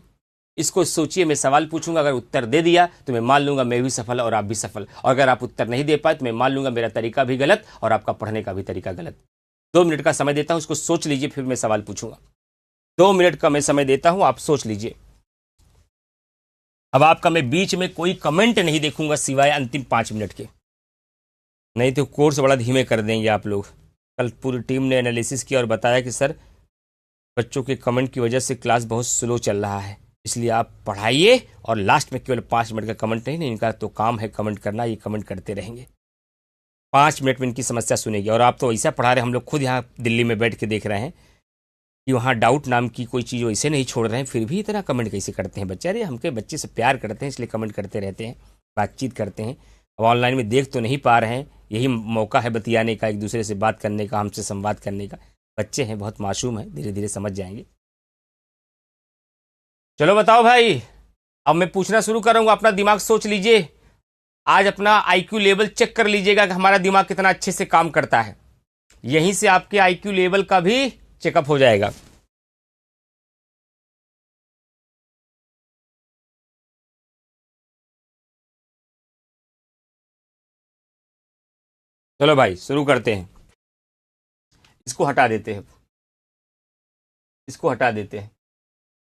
इसको सोचिए, मैं सवाल पूछूंगा, अगर उत्तर दे दिया तो मैं मान लूंगा मैं भी सफल और आप भी सफल, और अगर आप उत्तर नहीं दे पाए तो मैं मान लूंगा मेरा तरीका भी गलत और आपका पढ़ने का भी तरीका गलत। 2 मिनट का समय देता हूं, इसको सोच लीजिए, फिर मैं सवाल पूछूंगा। 2 मिनट का मैं समय देता हूं, आप सोच लीजिए। अब आपका मैं बीच में कोई कमेंट नहीं देखूंगा सिवाय अंतिम 5 मिनट के, नहीं तो कोर्स बड़ा धीमे कर देंगे आप लोग। कल पूरी टीम ने एनालिसिस किया और बताया कि सर, बच्चों के कमेंट की वजह से क्लास बहुत स्लो चल रहा है, इसलिए आप पढ़ाइए और लास्ट में केवल 5 मिनट का कमेंट नहीं, इनका तो काम है कमेंट करना, ये कमेंट करते रहेंगे। 5 मिनट में इनकी समस्या सुनेगी। और आप तो ऐसा पढ़ा रहे, हम लोग खुद यहाँ दिल्ली में बैठ के देख रहे हैं कि वहाँ डाउट नाम की कोई चीज़ वैसे नहीं छोड़ रहे हैं, फिर भी इतना कमेंट कैसे करते हैं बच्चे? अरे हमके बच्चे से प्यार करते हैं इसलिए कमेंट करते रहते हैं, बातचीत करते हैं। अब ऑनलाइन में देख तो नहीं पा रहे हैं, यही मौका है बतियाने का, एक दूसरे से बात करने का, हमसे संवाद करने का। बच्चे हैं, बहुत मासूम है, धीरे धीरे समझ जाएंगे। चलो बताओ भाई, अब मैं पूछना शुरू करूंगा, अपना दिमाग सोच लीजिए। आज अपना आईक्यू लेवल चेक कर लीजिएगा कि हमारा दिमाग कितना अच्छे से काम करता है। यहीं से आपके आईक्यू लेवल का भी चेकअप हो जाएगा। चलो भाई शुरू करते हैं। इसको हटा देते हैं, इसको हटा देते हैं।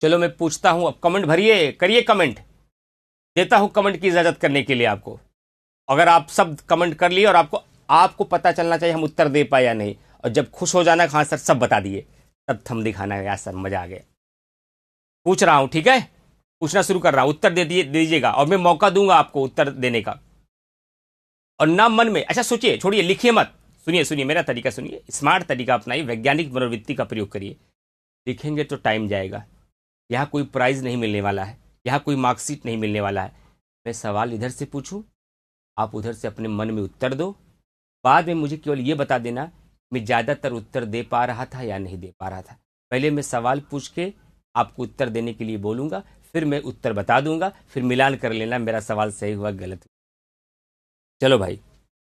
चलो मैं पूछता हूं, अब कमेंट भरिए, करिए कमेंट, देता हूं कमेंट की इजाजत करने के लिए आपको। अगर आप सब कमेंट कर लिए और आपको पता चलना चाहिए हम उत्तर दे पाए या नहीं, और जब खुश हो जाना हाँ सर सब बता दिए, तब थम दिखाना है यार सर मजा आ गया। पूछ रहा हूं, ठीक है, पूछना शुरू कर रहा हूं, उत्तर दे दीजिएगा और मैं मौका दूंगा आपको उत्तर देने का। और ना मन में, अच्छा सोचिए, छोड़िए, लिखिए मत, सुनिए सुनिए मेरा तरीका सुनिए, स्मार्ट तरीका अपनाइए, वैज्ञानिक मनोवृत्ति का प्रयोग करिए। लिखेंगे तो टाइम जाएगा, यहाँ कोई प्राइज नहीं मिलने वाला है, यहाँ कोई मार्कशीट नहीं मिलने वाला है। मैं सवाल इधर से पूछूं, आप उधर से अपने मन में उत्तर दो, बाद में मुझे केवल ये बता देना मैं ज़्यादातर उत्तर दे पा रहा था या नहीं दे पा रहा था। पहले मैं सवाल पूछ के आपको उत्तर देने के लिए बोलूँगा, फिर मैं उत्तर बता दूंगा, फिर मिलान कर लेना मेरा सवाल सही हुआ गलत। चलो भाई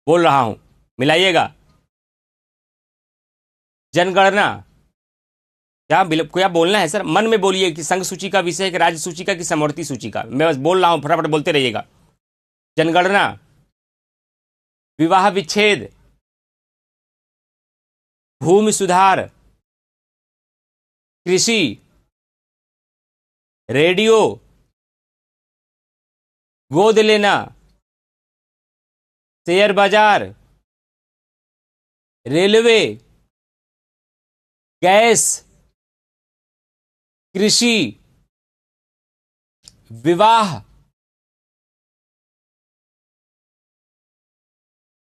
बोल रहा हूँ, मिलाइएगा। जनगणना, क्या बोलना है सर? मन में बोलिए कि संघ सूची का विषय है कि राज्य सूची का कि समवर्ती सूची का। मैं बस बोल रहा हूं, फटाफट बोलते रहिएगा। जनगणना, विवाह विच्छेद, भूमि सुधार, कृषि, रेडियो, गोद लेना, शेयर बाजार, रेलवे, गैस, कृषि, विवाह,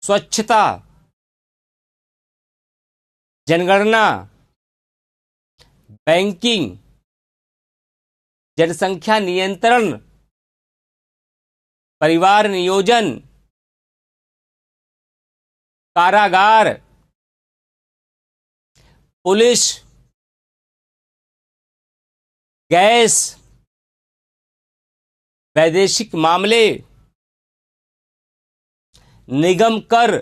स्वच्छता, जनगणना, बैंकिंग, जनसंख्या नियंत्रण, परिवार नियोजन, कारागार, पुलिस, गैस, वैदेशिक मामले, निगम कर,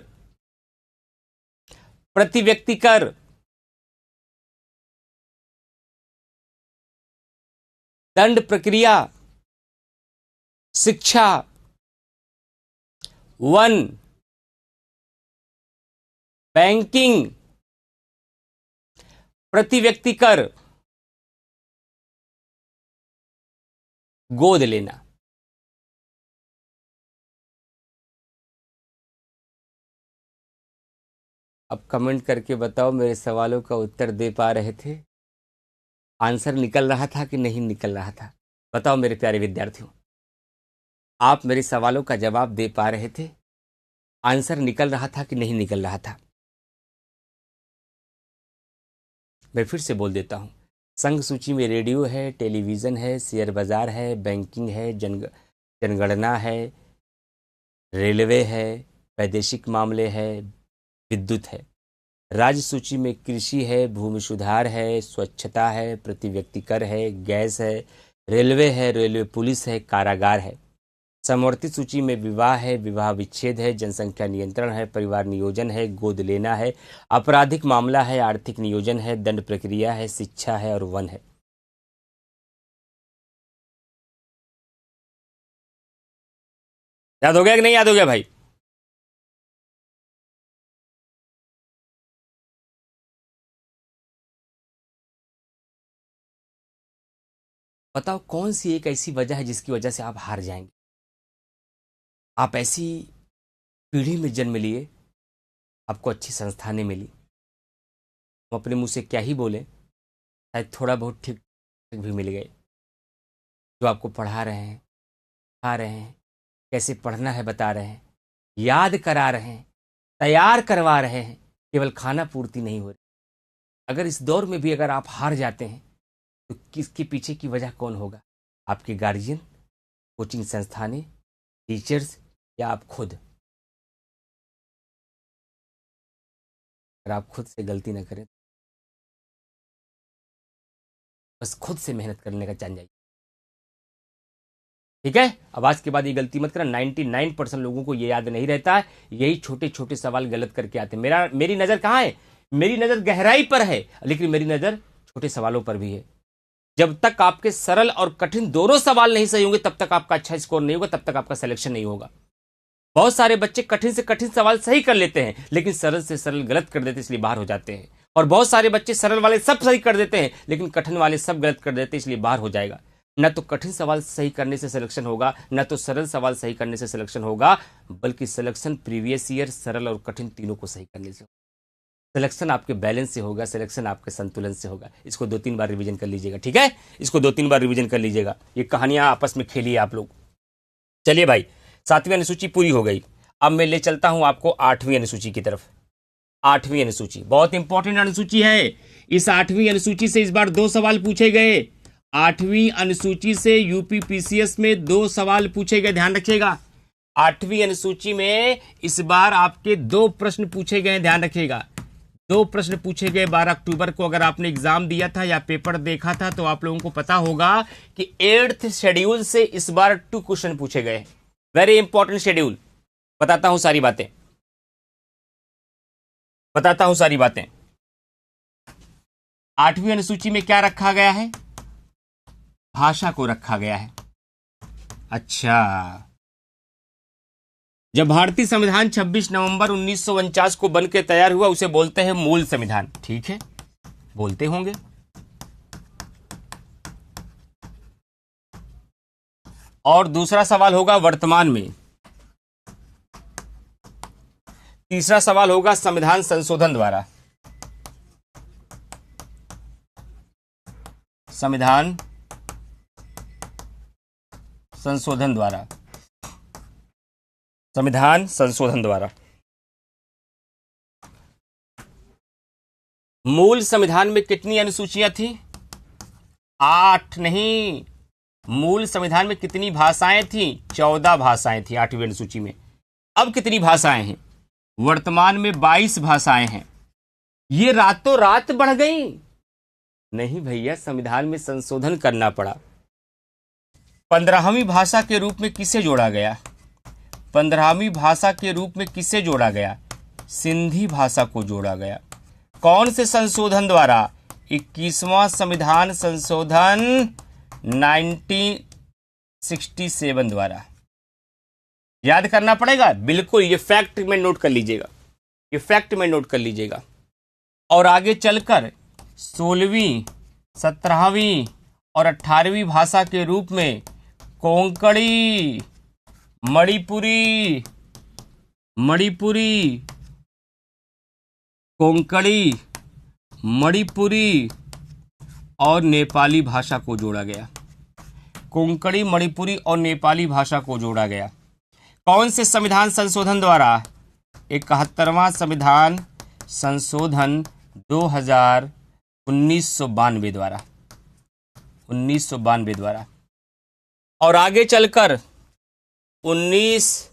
प्रति व्यक्ति कर, दंड प्रक्रिया, शिक्षा, वन, बैंकिंग, प्रति व्यक्ति कर, गोद लेना। अब कमेंट करके बताओ, मेरे सवालों का उत्तर दे पा रहे थे? आंसर निकल रहा था कि नहीं निकल रहा था? बताओ मेरे प्यारे विद्यार्थियों, आप मेरे सवालों का जवाब दे पा रहे थे? आंसर निकल रहा था कि नहीं निकल रहा था? मैं फिर से बोल देता हूं, संघ सूची में रेडियो है, टेलीविजन है, शेयर बाजार है, बैंकिंग है, जनगणना है, रेलवे है, वैदेशिक मामले है, विद्युत है। राज्य सूची में कृषि है, भूमि सुधार है, स्वच्छता है, प्रति व्यक्ति कर है, गैस है, रेलवे है, रेलवे पुलिस है, कारागार है। समवर्ती सूची में विवाह है, विवाह विच्छेद है, जनसंख्या नियंत्रण है, परिवार नियोजन है, गोद लेना है, आपराधिक मामला है, आर्थिक नियोजन है, दंड प्रक्रिया है, शिक्षा है और वन है। याद हो गया कि नहीं याद हो गया भाई? बताओ कौन सी एक ऐसी वजह है जिसकी वजह से आप हार जाएंगे? आप ऐसी पीढ़ी में जन्म लिए, आपको अच्छी संस्थानें मिली, हम अपने मुंह से क्या ही बोले, शायद थोड़ा बहुत ठीक ठीक भी मिल गए, जो आपको पढ़ा रहे हैं, सिखा रहे हैं, कैसे पढ़ना है बता रहे हैं, याद करा रहे हैं, तैयार करवा रहे हैं, केवल खाना पूर्ति नहीं हो रही। अगर इस दौर में भी अगर आप हार जाते हैं तो किसके पीछे की वजह कौन होगा? आपके गार्जियन, कोचिंग संस्थानें, टीचर्स या आप खुद? अगर आप खुद से गलती ना करें, बस खुद से मेहनत करने का जान जाइए, ठीक है? अब आज के बाद ये गलती मत करना। 99% लोगों को ये याद नहीं रहता है, यही छोटे छोटे सवाल गलत करके आते हैं। मेरी नजर कहाँ है? मेरी नजर गहराई पर है, लेकिन मेरी नजर छोटे सवालों पर भी है। जब तक आपके सरल और कठिन दोनों सवाल नहीं सही होंगे, तब तक आपका अच्छा स्कोर नहीं होगा, तब तक आपका सिलेक्शन नहीं होगा। बहुत सारे बच्चे कठिन से कठिन सवाल सही कर लेते हैं, लेकिन सरल से सरल गलत कर देते, इसलिए बाहर हो जाते हैं। और बहुत सारे बच्चे सरल वाले सब सही कर देते हैं, लेकिन कठिन वाले सब गलत कर देते हैं, इसलिए बाहर हो जाएगा। न तो कठिन सवाल सही करने से सिलेक्शन होगा, न तो सरल सवाल सही करने से सिलेक्शन होगा, बल्कि सिलेक्शन प्रीवियस ईयर सरल और कठिन तीनों को सही करने से। सिलेक्शन आपके बैलेंस से होगा, सिलेक्शन आपके संतुलन से होगा। इसको 2-3 बार रिवीजन कर लीजिएगा, ठीक है? इसको 2-3 बार रिवीजन कर लीजिएगा। ये कहानियां आपस में खेलिए आप लोग। चलिए भाई, 7वीं अनुसूची पूरी हो गई। अब मैं ले चलता हूं आपको 8वीं अनुसूची की तरफ। 8वीं अनुसूची बहुत इंपॉर्टेंट अनुसूची है। इस 8वीं अनुसूची से इस बार 2 सवाल पूछे गए। 8वीं अनुसूची से यूपी पीसीएस में 2 सवाल पूछे गए, ध्यान रखिएगा। 8वीं अनुसूची में इस बार आपके 2 प्रश्न पूछे गए, ध्यान रखिएगा। 2 प्रश्न पूछे गए 12 अक्टूबर को। अगर आपने एग्जाम दिया था या पेपर देखा था तो आप लोगों को पता होगा कि 8th शेड्यूल से इस बार 2 क्वेश्चन पूछे गए। Very important schedule. बताता हूं सारी बातें, बताता हूं सारी बातें। 8वीं अनुसूची में क्या रखा गया है? भाषा को रखा गया है। अच्छा, जब भारतीय संविधान 26 नवंबर 1949 को बन के तैयार हुआ उसे बोलते हैं मूल संविधान। ठीक है, बोलते होंगे। और दूसरा सवाल होगा वर्तमान में। तीसरा सवाल होगा संविधान संशोधन द्वारा। संविधान संशोधन द्वारा। संविधान संशोधन द्वारा। मूल संविधान में कितनी अनुसूचियां थी? 8 नहीं, मूल संविधान में कितनी भाषाएं थी? 14 भाषाएं थी 8वीं अनुसूची में। अब कितनी भाषाएं हैं? वर्तमान में 22 भाषाएं हैं। ये रातों रात बढ़ गई? नहीं भैया, संविधान में संशोधन करना पड़ा। 15वीं भाषा के रूप में किसे जोड़ा गया? 15वीं भाषा के रूप में किसे जोड़ा गया? सिंधी भाषा को जोड़ा गया। कौन से संशोधन द्वारा? 21वां संविधान संशोधन 1967 द्वारा। याद करना पड़ेगा, बिल्कुल। ये फैक्ट में नोट कर लीजिएगा, ये फैक्ट में नोट कर लीजिएगा। और आगे चलकर 16वीं, 17वीं और 18वीं भाषा के रूप में कोंकणी, मणिपुरी, कोंकणी, मणिपुरी और नेपाली भाषा को जोड़ा गया। कोंकणी, मणिपुरी और नेपाली भाषा को जोड़ा गया। कौन से संविधान संशोधन द्वारा? 71वां संविधान संशोधन 2000 1992 द्वारा। 1992 द्वारा। और आगे चलकर 19,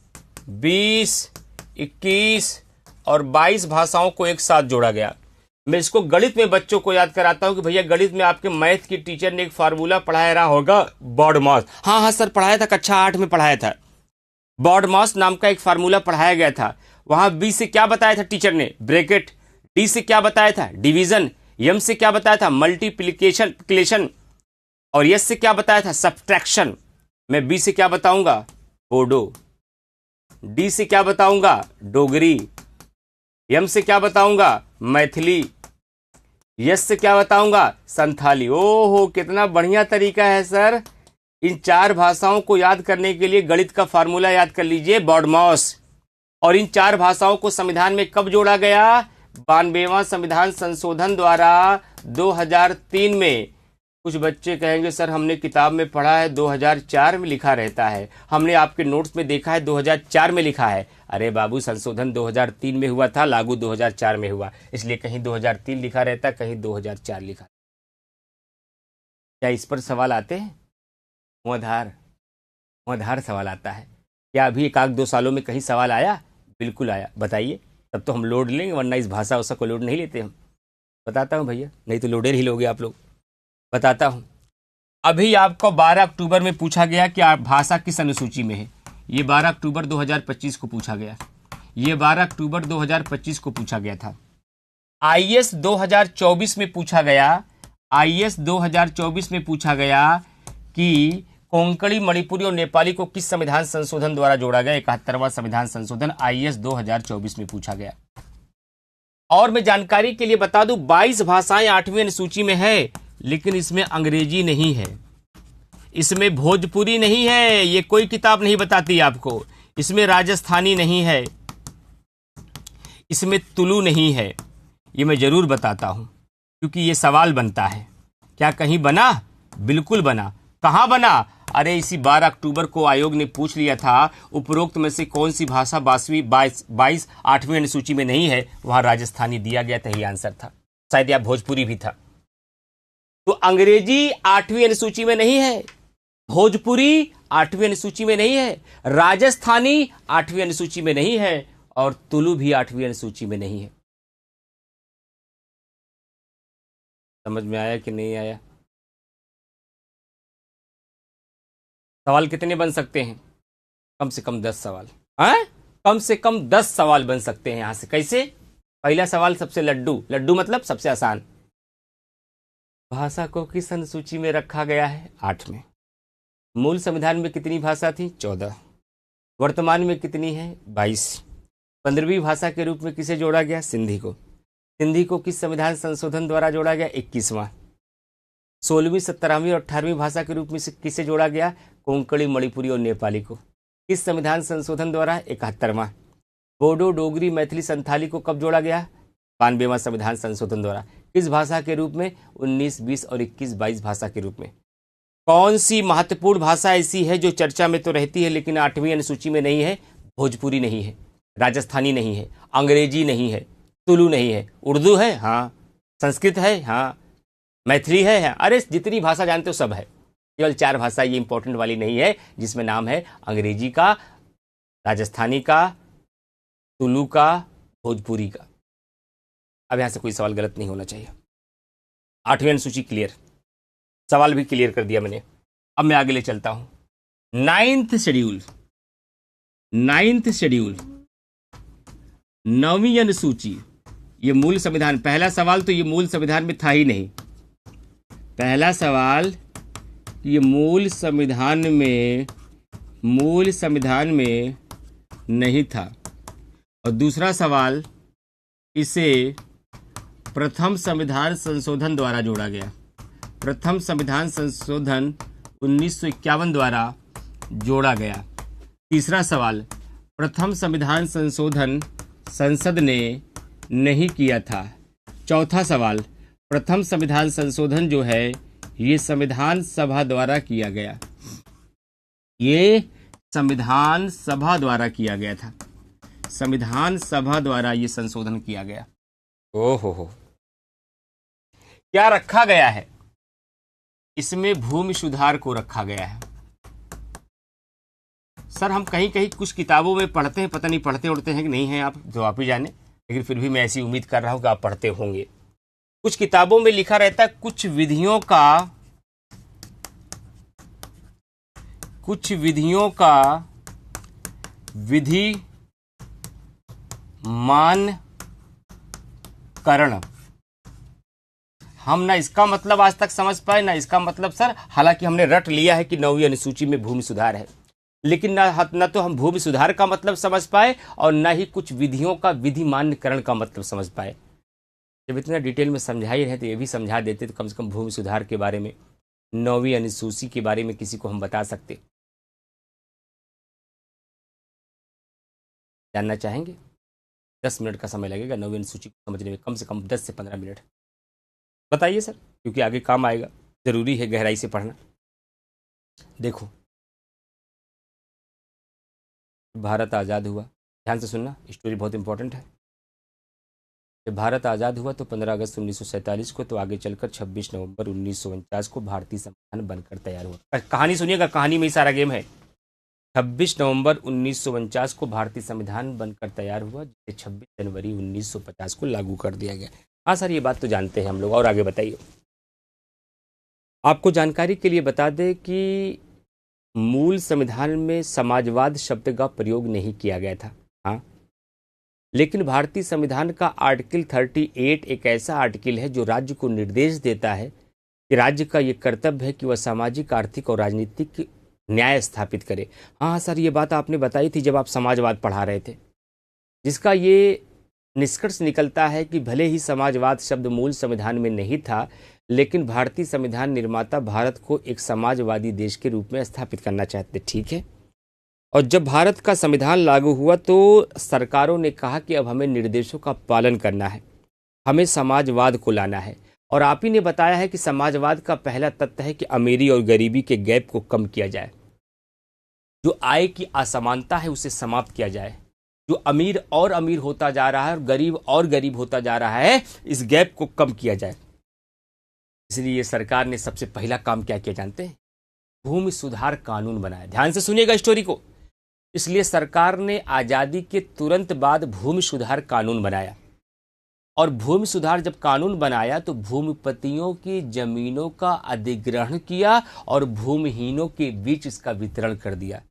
20, 21 और 22 भाषाओं को एक साथ जोड़ा गया। मैं इसको गणित में बच्चों को याद कराता हूं कि भैया गणित में आपके मैथ की टीचर ने एक फार्मूला पढ़ाया रहा होगा, बॉडमास। हाँ सर, पढ़ाया था, कक्षा 8 में पढ़ाया था। बॉडमास नाम का एक फार्मूला पढ़ाया गया था। वहां बी से क्या बताया था टीचर ने? ब्रैकेट। डी से क्या बताया था? डिवीजन। एम से क्या बताया था? मल्टीप्लिकेशन। और एस से क्या बताया था? सब्ट्रैक्शन। मैं बी से क्या बताऊंगा? बोडो। डी से क्या बताऊंगा? डोगरी। एम से क्या बताऊंगा? मैथिली। एस से क्या बताऊंगा? संथाली। ओहो, कितना बढ़िया तरीका है सर। इन 4 भाषाओं को याद करने के लिए गणित का फार्मूला याद कर लीजिए, बॉडमास। और इन 4 भाषाओं को संविधान में कब जोड़ा गया? 92वां संविधान संशोधन द्वारा 2003 में। कुछ बच्चे कहेंगे सर हमने किताब में पढ़ा है 2004 में लिखा रहता है, हमने आपके नोट्स में देखा है 2004 में लिखा है। अरे बाबू, संशोधन 2003 में हुआ था, लागू 2004 में हुआ, इसलिए कहीं 2003 लिखा रहता, कहीं 2004 लिखा। क्या इस पर सवाल आते हैं? धुआंधार सवाल आता है। क्या अभी 1-2 सालों में कहीं सवाल आया? बिल्कुल आया। बताइए, तब तो हम लोड लेंगे, वरना इस भाषा उसा को लोड नहीं लेते हम। बताता हूँ भैया, नहीं तो लोडर ही लोगे आप लोग। बताता हूँ। अभी आपको 12 अक्टूबर में पूछा गया कि आप भाषा किस अनुसूची में है। ये 12 अक्टूबर 2025 को पूछा गया। ये 12 अक्टूबर 2025 को पूछा गया था। आईएएस 2024 में पूछा गया। आईएएस 2024 में पूछा गया कि कोंकणी, मणिपुरी और नेपाली को किस संविधान संशोधन द्वारा जोड़ा गया? 71वां संविधान संशोधन आईएएस 2024 में पूछा गया। और मैं जानकारी के लिए बता दूं, 22 भाषाएं 8वीं अनुसूची में है, लेकिन इसमें अंग्रेजी नहीं है, इसमें भोजपुरी नहीं है, ये कोई किताब नहीं बताती आपको। इसमें राजस्थानी नहीं है, इसमें तुलु नहीं है, ये मैं जरूर बताता हूं, क्योंकि ये सवाल बनता है। क्या कहीं बना? बिल्कुल बना। कहां बना? अरे इसी 12 अक्टूबर को आयोग ने पूछ लिया था, उपरोक्त में से कौन सी भाषा 22 8वीं अनुसूची में नहीं है? वहां राजस्थानी दिया गया था, यही आंसर था। शायद या भोजपुरी भी था। तो अंग्रेजी 8वीं अनुसूची में नहीं है, भोजपुरी 8वीं अनुसूची में नहीं है, राजस्थानी 8वीं अनुसूची में नहीं है, और तुलु भी 8वीं अनुसूची में नहीं है। समझ में आया कि नहीं आया? सवाल कितने बन सकते हैं? कम से कम 10 सवाल। हाँ, कम से कम 10 सवाल बन सकते हैं यहां से। कैसे? पहला सवाल सबसे लड्डू मतलब सबसे आसान। भाषा को किस अनुसूची में रखा गया है? 8 में। मूल संविधान में कितनी भाषा थी? 14। वर्तमान में कितनी है? 22। 15वीं भाषा के रूप में किसे जोड़ा गया? सिंधी को। सिंधी को किस संविधान संशोधन द्वारा जोड़ा गया? 21वां। 16वीं, 17वीं और 18वीं भाषा के रूप में किसे जोड़ा गया? कोंकणी, मणिपुरी और नेपाली को। किस संविधान संशोधन द्वारा? 71वां। बोडो, डोगरी, मैथिली, संथाली को कब जोड़ा गया? 92वां संविधान संशोधन द्वारा। किस भाषा के रूप में? 19, 20 और 21, 22 भाषा के रूप में। कौन सी महत्वपूर्ण भाषा ऐसी है जो चर्चा में तो रहती है लेकिन 8वीं अनुसूची में नहीं है? भोजपुरी नहीं है, राजस्थानी नहीं है, अंग्रेजी नहीं है, तुलु नहीं है, उर्दू है, हाँ, संस्कृत है, हाँ, मैथिली है, हाँ। अरे जितनी भाषा जानते हो सब है, केवल 4 भाषा ये इंपॉर्टेंट वाली नहीं है जिसमें नाम है अंग्रेजी का, राजस्थानी का, तुलु का, भोजपुरी का। अब यहां से कोई सवाल गलत नहीं होना चाहिए। 8वीं अनुसूची क्लियर, सवाल भी क्लियर कर दिया मैंने। अब मैं आगे ले चलता हूं। 9th शेड्यूल, 9वीं अनुसूची, ये मूल संविधान। पहला सवाल तो ये मूल संविधान में था ही नहीं। पहला सवाल ये मूल संविधान में नहीं था। और दूसरा सवाल इसे प्रथम संविधान संशोधन द्वारा जोड़ा गया। प्रथम संविधान संशोधन 1951 द्वारा जोड़ा गया। तीसरा सवाल, प्रथम संविधान संशोधन संसद ने नहीं किया था। चौथा सवाल, प्रथम संविधान संशोधन जो है ये संविधान सभा द्वारा किया गया। ये संविधान सभा द्वारा किया गया था। संविधान सभा द्वारा ये संशोधन किया गया। ओहो, क्या रखा गया है इसमें? भूमि सुधार को रखा गया है। सर हम कहीं कहीं कुछ किताबों में पढ़ते हैं, पता नहीं पढ़ते उड़ते हैं कि नहीं है, आप जो आप ही जाने, लेकिन फिर भी मैं ऐसी उम्मीद कर रहा हूं कि आप पढ़ते होंगे। कुछ किताबों में लिखा रहता है कुछ विधियों का विधि मानकरण। हम ना इसका मतलब आज तक समझ पाए ना इसका मतलब सर, हालांकि हमने रट लिया है कि 9वीं अनुसूची में भूमि सुधार है, लेकिन ना तो हम भूमि सुधार का मतलब समझ पाए और ना ही कुछ विधियों का विधि मान्यकरण का मतलब समझ पाए। जब इतना डिटेल में समझा ही रहे तो ये भी समझा देते तो कम से कम भूमि सुधार के बारे में, 9वीं अनुसूची के बारे में किसी को हम बता सकते। जानना चाहेंगे? 10 मिनट का समय लगेगा 9वीं अनुसूची को समझने में, कम से कम 10 से 15 मिनट। बताइए सर, क्योंकि आगे काम आएगा, जरूरी है गहराई से पढ़ना। देखो, भारत आज़ाद हुआ, ध्यान से सुनना, स्टोरी बहुत इंपॉर्टेंट है। जब भारत आज़ाद हुआ तो 15 अगस्त 1947 को, तो आगे चलकर 26 नवंबर 1949 को भारतीय संविधान बनकर तैयार हुआ। कहानी सुनिएगा, कहानी में ही सारा गेम है। 26 नवंबर 1949 को भारतीय संविधान बनकर तैयार हुआ, जिसे 26 जनवरी 1950 को लागू कर दिया गया। हाँ सर, ये बात तो जानते हैं हम लोग। और आगे बताइए। आपको जानकारी के लिए बता दें कि मूल संविधान में समाजवाद शब्द का प्रयोग नहीं किया गया था। हाँ, लेकिन भारतीय संविधान का आर्टिकल 38 एक ऐसा आर्टिकल है जो राज्य को निर्देश देता है कि राज्य का ये कर्तव्य है कि वह सामाजिक, आर्थिक और राजनीतिक न्याय स्थापित करे। हाँ सर, ये बात आपने बताई थी जब आप समाजवाद पढ़ा रहे थे, जिसका ये निष्कर्ष निकलता है कि भले ही समाजवाद शब्द मूल संविधान में नहीं था, लेकिन भारतीय संविधान निर्माता भारत को एक समाजवादी देश के रूप में स्थापित करना चाहते। ठीक है। और जब भारत का संविधान लागू हुआ तो सरकारों ने कहा कि अब हमें निर्देशों का पालन करना है, हमें समाजवाद को लाना है। और आप ही ने बताया है कि समाजवाद का पहला तत्व है कि अमीरी और गरीबी के गैप को कम किया जाए, जो आय की असमानता है उसे समाप्त किया जाए। जो अमीर और अमीर होता जा रहा है और गरीब होता जा रहा है, इस गैप को कम किया जाए। इसलिए सरकार ने सबसे पहला काम क्या किया जानते हैं? भूमि सुधार कानून बनाया। ध्यान से सुनिएगा स्टोरी को। इसलिए सरकार ने आजादी के तुरंत बाद भूमि सुधार कानून बनाया। और भूमि सुधार जब कानून बनाया तो भूमिपतियों की जमीनों का अधिग्रहण किया और भूमिहीनों के बीच इसका वितरण कर दिया।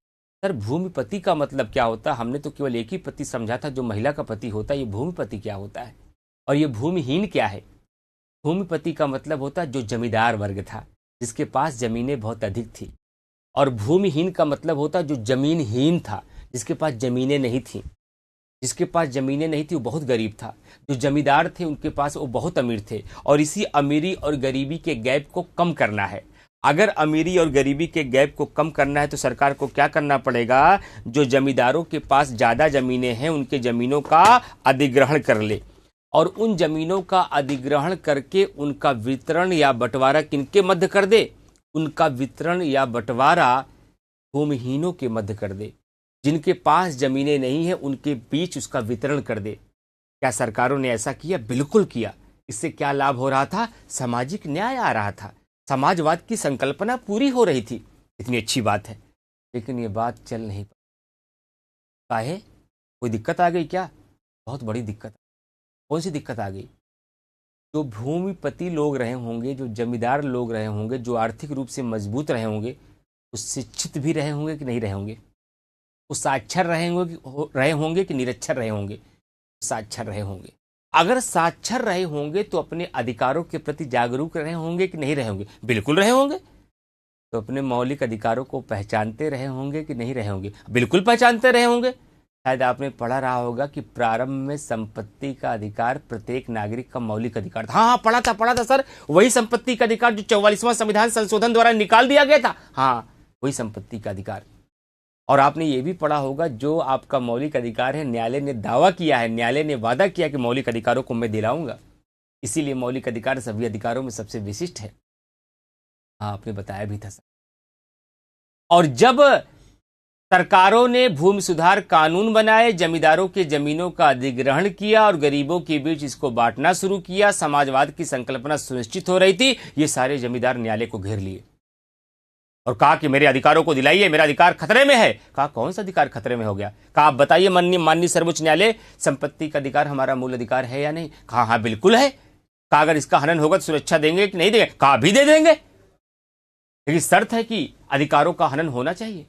सर, भूमिपति का मतलब क्या होता है? हमने तो केवल एक ही पति समझा था, जो महिला का पति होता है। ये भूमिपति क्या होता है? और ये भूमिहीन क्या है? भूमिपति का मतलब होता है जो जमींदार वर्ग था, जिसके पास जमीनें बहुत अधिक थी। और भूमिहीन का मतलब होता है जो जमीनहीन था, जिसके पास ज़मीनें नहीं थीं, जिसके पास ज़मीनें नहीं थी वो बहुत गरीब था, जो जमींदार थे उनके पास वो बहुत अमीर थे। और इसी अमीरी और गरीबी के गैप को कम करना है। अगर अमीरी और गरीबी के गैप को कम करना है तो सरकार को क्या करना पड़ेगा? जो जमींदारों के पास ज़्यादा ज़मीनें हैं उनके ज़मीनों का अधिग्रहण कर ले, और उन ज़मीनों का अधिग्रहण करके उनका वितरण या बंटवारा किनके मध्य कर दे? उनका वितरण या बंटवारा भूमिहीनों के मध्य कर दे। जिनके पास ज़मीनें नहीं हैं उनके बीच उसका वितरण कर दे। क्या सरकारों ने ऐसा किया? बिल्कुल किया। इससे क्या लाभ हो रहा था? सामाजिक न्याय आ रहा था, समाजवाद की संकल्पना पूरी हो रही थी। इतनी अच्छी बात है, लेकिन ये बात चल नहीं पाई। काहे? कोई दिक्कत आ गई क्या? बहुत बड़ी दिक्कत। कौन सी दिक्कत आ गई? जो भूमिपति लोग रहे होंगे, जो जमींदार लोग रहे होंगे, जो आर्थिक रूप से मजबूत रहे होंगे, वो शिक्षित भी रहे होंगे कि नहीं रहे होंगे? वो साक्षर रहे होंगे कि निरक्षर रहे होंगे? साक्षर रहे होंगे। अगर साक्षर रहे होंगे तो अपने अधिकारों के प्रति जागरूक रहे होंगे कि नहीं रहे होंगे? बिल्कुल रहे होंगे। तो अपने मौलिक अधिकारों को पहचानते रहे होंगे कि नहीं रहे होंगे? बिल्कुल पहचानते रहे होंगे। शायद आपने पढ़ा रहा होगा कि प्रारंभ में संपत्ति का अधिकार प्रत्येक नागरिक का मौलिक अधिकार था। हाँ, पढ़ा था सर। वही संपत्ति का अधिकार जो 44वां संविधान संशोधन द्वारा निकाल दिया गया था। हाँ, वही संपत्ति का अधिकार। और आपने ये भी पढ़ा होगा, जो आपका मौलिक अधिकार है, न्यायालय ने दावा किया है, न्यायालय ने वादा किया कि मौलिक अधिकारों को मैं दिलाऊंगा। इसीलिए मौलिक अधिकार सभी अधिकारों में सबसे विशिष्ट है। हाँ, आपने बताया भी था सर। और जब सरकारों ने भूमि सुधार कानून बनाए, जमींदारों के जमीनों का अधिग्रहण किया और गरीबों के बीच इसको बांटना शुरू किया, समाजवाद की संकल्पना सुनिश्चित हो रही थी, ये सारे जमींदार न्यायालय को घेर लिए और कहा कि मेरे अधिकारों को दिलाइए, मेरा अधिकार खतरे में है। कहा कौन सा अधिकार खतरे में हो गया? कहा आप बताइए माननीय सर्वोच्च न्यायालय, संपत्ति का अधिकार हमारा मूल अधिकार है या नहीं? कहा हाँ बिल्कुल है। कहा अगर इसका हनन होगा तो सुरक्षा देंगे कि नहीं देंगे? कहा भी दे देंगे, लेकिन शर्त है कि अधिकारों का हनन होना चाहिए।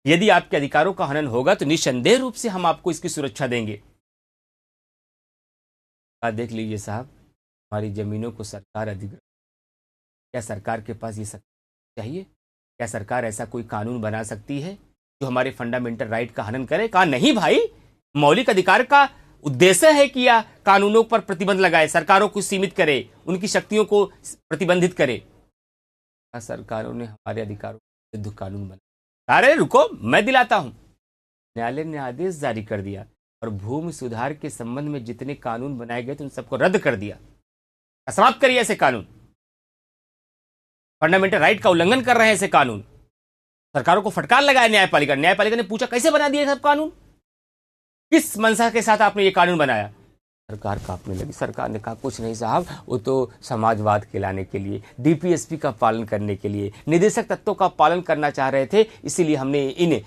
यदि आपके अधिकारों का हनन होगा तो निसंदेह रूप से हम आपको इसकी सुरक्षा देंगे। देख लीजिए साहब, हमारी जमीनों को सरकार अधिग्रहण, क्या सरकार के पास ये शक्ति चाहिए? क्या सरकार ऐसा कोई कानून बना सकती है जो हमारे फंडामेंटल राइट का हनन करे? कहा नहीं भाई, मौलिक अधिकार का उद्देश्य है कि या कानूनों पर प्रतिबंध लगाए, सरकारों को सीमित करे, उनकी शक्तियों को प्रतिबंधित करे। सरकारों ने हमारे अधिकारों के विरुद्ध कानून बना। अरे रुको, मैं दिलाता हूं। न्यायालय ने आदेश जारी कर दिया और भूमि सुधार के संबंध में जितने कानून बनाए गए थे उन सबको रद्द कर दिया। समाप्त करिए ऐसे कानून। फंडामेंटल राइट का उल्लंघन कर रहे हैं ऐसे कानून। सरकारों को फटकार लगाया न्यायपालिका ने पूछा कैसे बना दिए सब कानून, किस मंशा के साथ आपने ये कानून बनाया? सरकार कांपने लगी। सरकार ने कहा कुछ नहीं साहब, वो तो समाजवाद खिलाने के लिए, डीपीएसपी का पालन करने के लिए, निदेशक तत्वों का पालन करना चाह रहे थे, इसीलिए हमने इन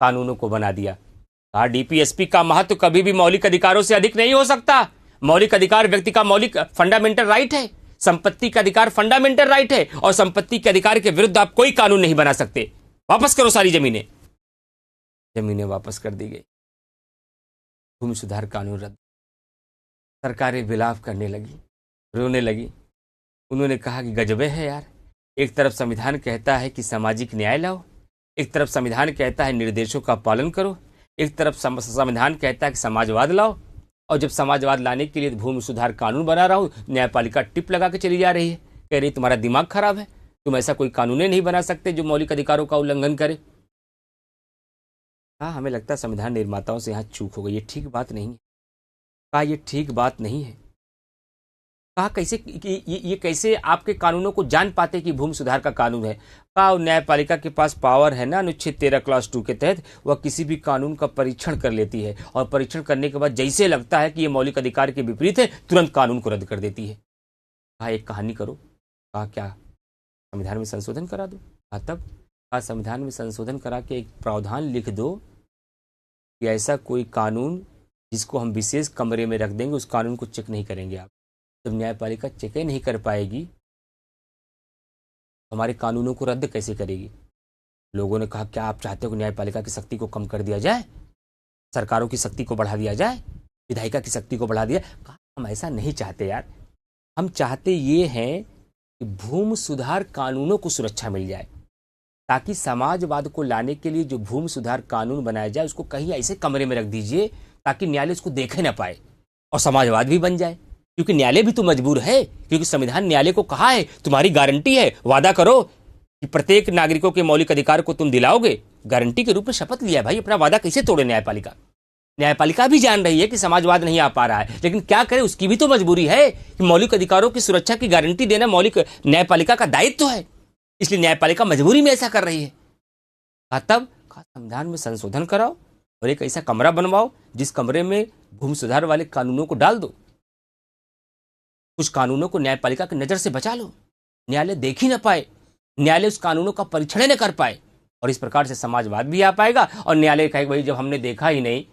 कानूनों को बना दिया। कहा डीपीएसपी का महत्व कभी भी मौलिक अधिकारों से अधिक नहीं हो सकता। मौलिक अधिकार व्यक्ति का मौलिक फंडामेंटल राइट है। संपत्ति का अधिकार फंडामेंटल राइट है और संपत्ति के अधिकार के विरुद्ध आप कोई कानून नहीं बना सकते। वापस करो सारी जमीनें। जमीनें वापस कर दी गई। भूमि सुधार कानून रद्द। सरकारें विलाप करने लगी, रोने लगी। उन्होंने कहा कि गजबे है यार, एक तरफ संविधान कहता है कि सामाजिक न्याय लाओ, एक तरफ संविधान कहता है निर्देशों का पालन करो, एक तरफ संविधान कहता है कि समाजवाद लाओ, और जब समाजवाद लाने के लिए भूमि सुधार कानून बना रहा हूं, न्यायपालिका टिप लगा के चली जा रही है, कह रही तुम्हारा दिमाग खराब है, तुम ऐसा कोई कानून नहीं बना सकते जो मौलिक अधिकारों का उल्लंघन करे। हाँ, हमें लगता है संविधान निर्माताओं से यहाँ चूक हो गई, ये ठीक बात नहीं है। कहा ये ठीक बात नहीं है। कहा कैसे ये कैसे आपके कानूनों को जान पाते कि भूमि सुधार का कानून है? कहा न्यायपालिका के पास पावर है ना, अनुच्छेद 13 क्लास 2 के तहत वह किसी भी कानून का परीक्षण कर लेती है और परीक्षण करने के बाद जैसे लगता है कि ये मौलिक अधिकार के विपरीत है, तुरंत कानून को रद्द कर देती है। कहा एक कहानी करो। कहा क्या? संविधान में संशोधन करा दो। कहा तब? कहा संविधान में संशोधन करा के एक प्रावधान लिख दो कि ऐसा कोई कानून जिसको हम विशेष कमरे में रख देंगे, उस कानून को चेक नहीं करेंगे आप। जब न्यायपालिका चेक ही नहीं कर पाएगी, हमारे कानूनों को रद्द कैसे करेगी? लोगों ने कहा क्या आप चाहते हो कि न्यायपालिका की शक्ति को कम कर दिया जाए, सरकारों की शक्ति को बढ़ा दिया जाए, विधायिका की शक्ति को बढ़ा दिया? कहा हम ऐसा नहीं चाहते यार, हम चाहते ये हैं कि भूमि सुधार कानूनों को सुरक्षा मिल जाए। ताकि समाजवाद को लाने के लिए जो भूमि सुधार कानून बनाया जाए उसको कहीं ऐसे कमरे में रख दीजिए ताकि न्यायालय उसको देखे ना पाए और समाजवाद भी बन जाए। क्योंकि न्यायालय भी तो मजबूर है, क्योंकि संविधान न्यायालय को कहा है तुम्हारी गारंटी है, वादा करो कि प्रत्येक नागरिकों के मौलिक अधिकार को तुम दिलाओगे। गारंटी के रूप में शपथ लिया भाई, अपना वादा कैसे तोड़े न्यायपालिका। न्यायपालिका भी जान रही है कि समाजवाद नहीं आ पा रहा है, लेकिन क्या करे, उसकी भी तो मजबूरी है कि मौलिक अधिकारों की सुरक्षा की गारंटी देना मौलिक न्यायपालिका का दायित्व है। इसलिए न्यायपालिका मजबूरी में ऐसा कर रही है। तब संविधान में संशोधन कराओ और एक ऐसा कमरा बनवाओ जिस कमरे में भूमि सुधार वाले कानूनों को डाल दो। कुछ कानूनों को न्यायपालिका की नजर से बचा लो, न्यायालय देख ही ना पाए, न्यायालय उस कानूनों का परीक्षण न कर पाए, और इस प्रकार से समाजवाद भी आ पाएगा। और न्यायालय कहेगा भाई जब हमने देखा ही नहीं,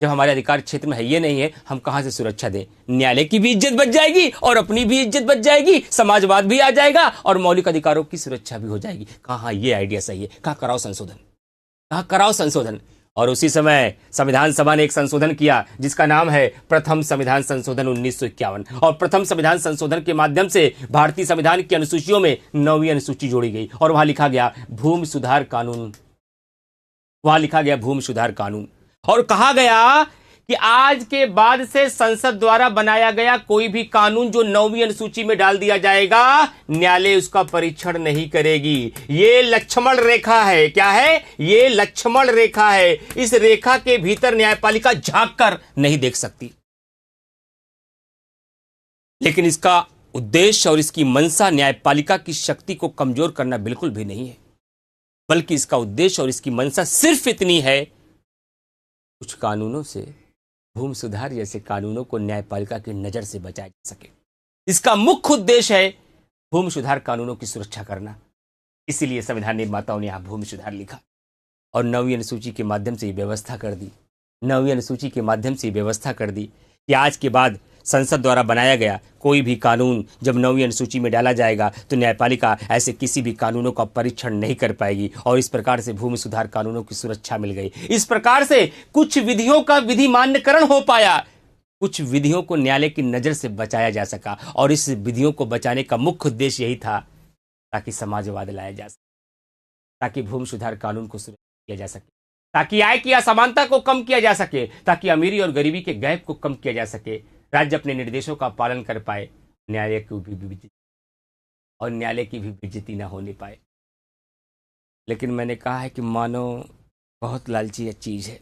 जब हमारे अधिकार क्षेत्र में है ये नहीं है, हम कहां से सुरक्षा दें। न्यायालय की भी इज्जत बच जाएगी और अपनी भी इज्जत बच जाएगी, समाजवाद भी आ जाएगा और मौलिक अधिकारों की सुरक्षा भी हो जाएगी। कहां ये आइडिया सही है, कहां कराओ संशोधन, कहां कराओ संशोधन। और उसी समय संविधान सभा ने एक संशोधन किया जिसका नाम है प्रथम संविधान संशोधन 1951। और प्रथम संविधान संशोधन के माध्यम से भारतीय संविधान की अनुसूचियों में 9वीं अनुसूची जोड़ी गई और वहां लिखा गया भूमि सुधार कानून, वहां लिखा गया भूमि सुधार कानून। और कहा गया कि आज के बाद से संसद द्वारा बनाया गया कोई भी कानून जो 9वीं अनुसूची में डाल दिया जाएगा, न्यायालय उसका परीक्षण नहीं करेगी। ये लक्ष्मण रेखा है। क्या है ये? लक्ष्मण रेखा है। इस रेखा के भीतर न्यायपालिका झांक कर नहीं देख सकती। लेकिन इसका उद्देश्य और इसकी मंशा न्यायपालिका की शक्ति को कमजोर करना बिल्कुल भी नहीं है, बल्कि इसका उद्देश्य और इसकी मंशा सिर्फ इतनी है, कुछ कानूनों से, भूमि सुधार जैसे कानूनों को न्यायपालिका की नजर से बचाया जा सके। इसका मुख्य उद्देश्य है भूमि सुधार कानूनों की सुरक्षा करना। इसीलिए संविधान निर्माताओं ने यहां भूमि सुधार लिखा और 9वीं अनुसूची के माध्यम से व्यवस्था कर दी। 9वीं अनुसूची के माध्यम से व्यवस्था कर दी कि आज के बाद संसद द्वारा बनाया गया कोई भी कानून जब 9वीं अनुसूची में डाला जाएगा तो न्यायपालिका ऐसे किसी भी कानूनों का परीक्षण नहीं कर पाएगी। और इस प्रकार से भूमि सुधार कानूनों की सुरक्षा मिल गई। इस प्रकार से कुछ विधियों का विधि मान्यकरण हो पाया, कुछ विधियों को न्यायालय की नजर से बचाया जा सका। और इस विधियों को बचाने का मुख्य उद्देश्य यही था ताकि समाजवाद लाया जा सके, ताकि भूमि सुधार कानून को सुरक्षित किया जा सके, ताकि आय की असमानता को कम किया जा सके, ताकि अमीरी और गरीबी के गैप को कम किया जा सके, राज्य अपने निर्देशों का पालन कर पाए, न्यायालय की भी बेइज्जती और न्यायालय की भी बेइज्जती ना होने पाए। लेकिन मैंने कहा है कि मानव बहुत लालची चीज है।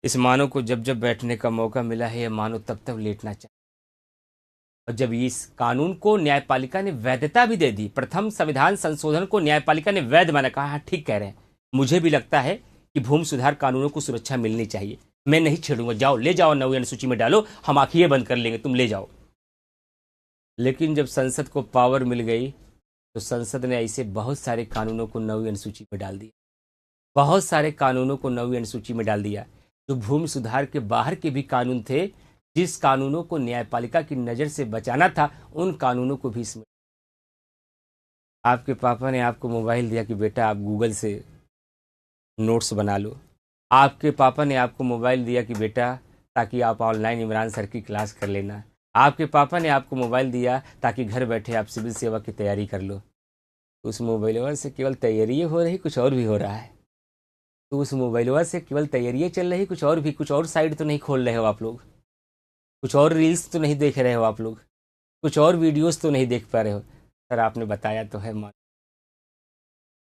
इस मानव को जब जब बैठने का मौका मिला है, यह मानव तब तब लेटना चाहिए। और जब इस कानून को न्यायपालिका ने वैधता भी दे दी, प्रथम संविधान संशोधन को न्यायपालिका ने वैध माना, कहा हाँ ठीक कह रहे हैं, मुझे भी लगता है कि भूमि सुधार कानूनों को सुरक्षा मिलनी चाहिए, मैं नहीं छेड़ूंगा, जाओ ले जाओ 9वीं अनुसूची में डालो, हम आंखें बंद कर लेंगे, तुम ले जाओ। लेकिन जब संसद को पावर मिल गई तो संसद ने ऐसे बहुत सारे कानूनों को 9वीं अनुसूची में डाल दिया, बहुत सारे कानूनों को 9वीं अनुसूची में डाल दिया जो भूमि सुधार के बाहर के भी कानून थे। जिस कानूनों को न्यायपालिका की नजर से बचाना था उन कानूनों को भी इसमें। आपके पापा ने आपको मोबाइल दिया कि बेटा आप गूगल से नोट्स बना लो, आपके पापा ने आपको मोबाइल दिया कि बेटा ताकि आप ऑनलाइन इमरान सर की क्लास कर लेना, आपके पापा ने आपको मोबाइल दिया ताकि घर बैठे आप सिविल सेवा की तैयारी कर लो। तो उस मोबाइल से केवल तैयारी हो रही, कुछ और भी हो रहा है। तो उस मोबाइल से केवल तैयारी चल रही, कुछ और साइड तो नहीं खोल रहे हो आप लोग, कुछ और रील्स तो नहीं देख रहे हो आप लोग, कुछ और वीडियोस तो नहीं देख पा रहे हो। सर आपने बताया तो है, मान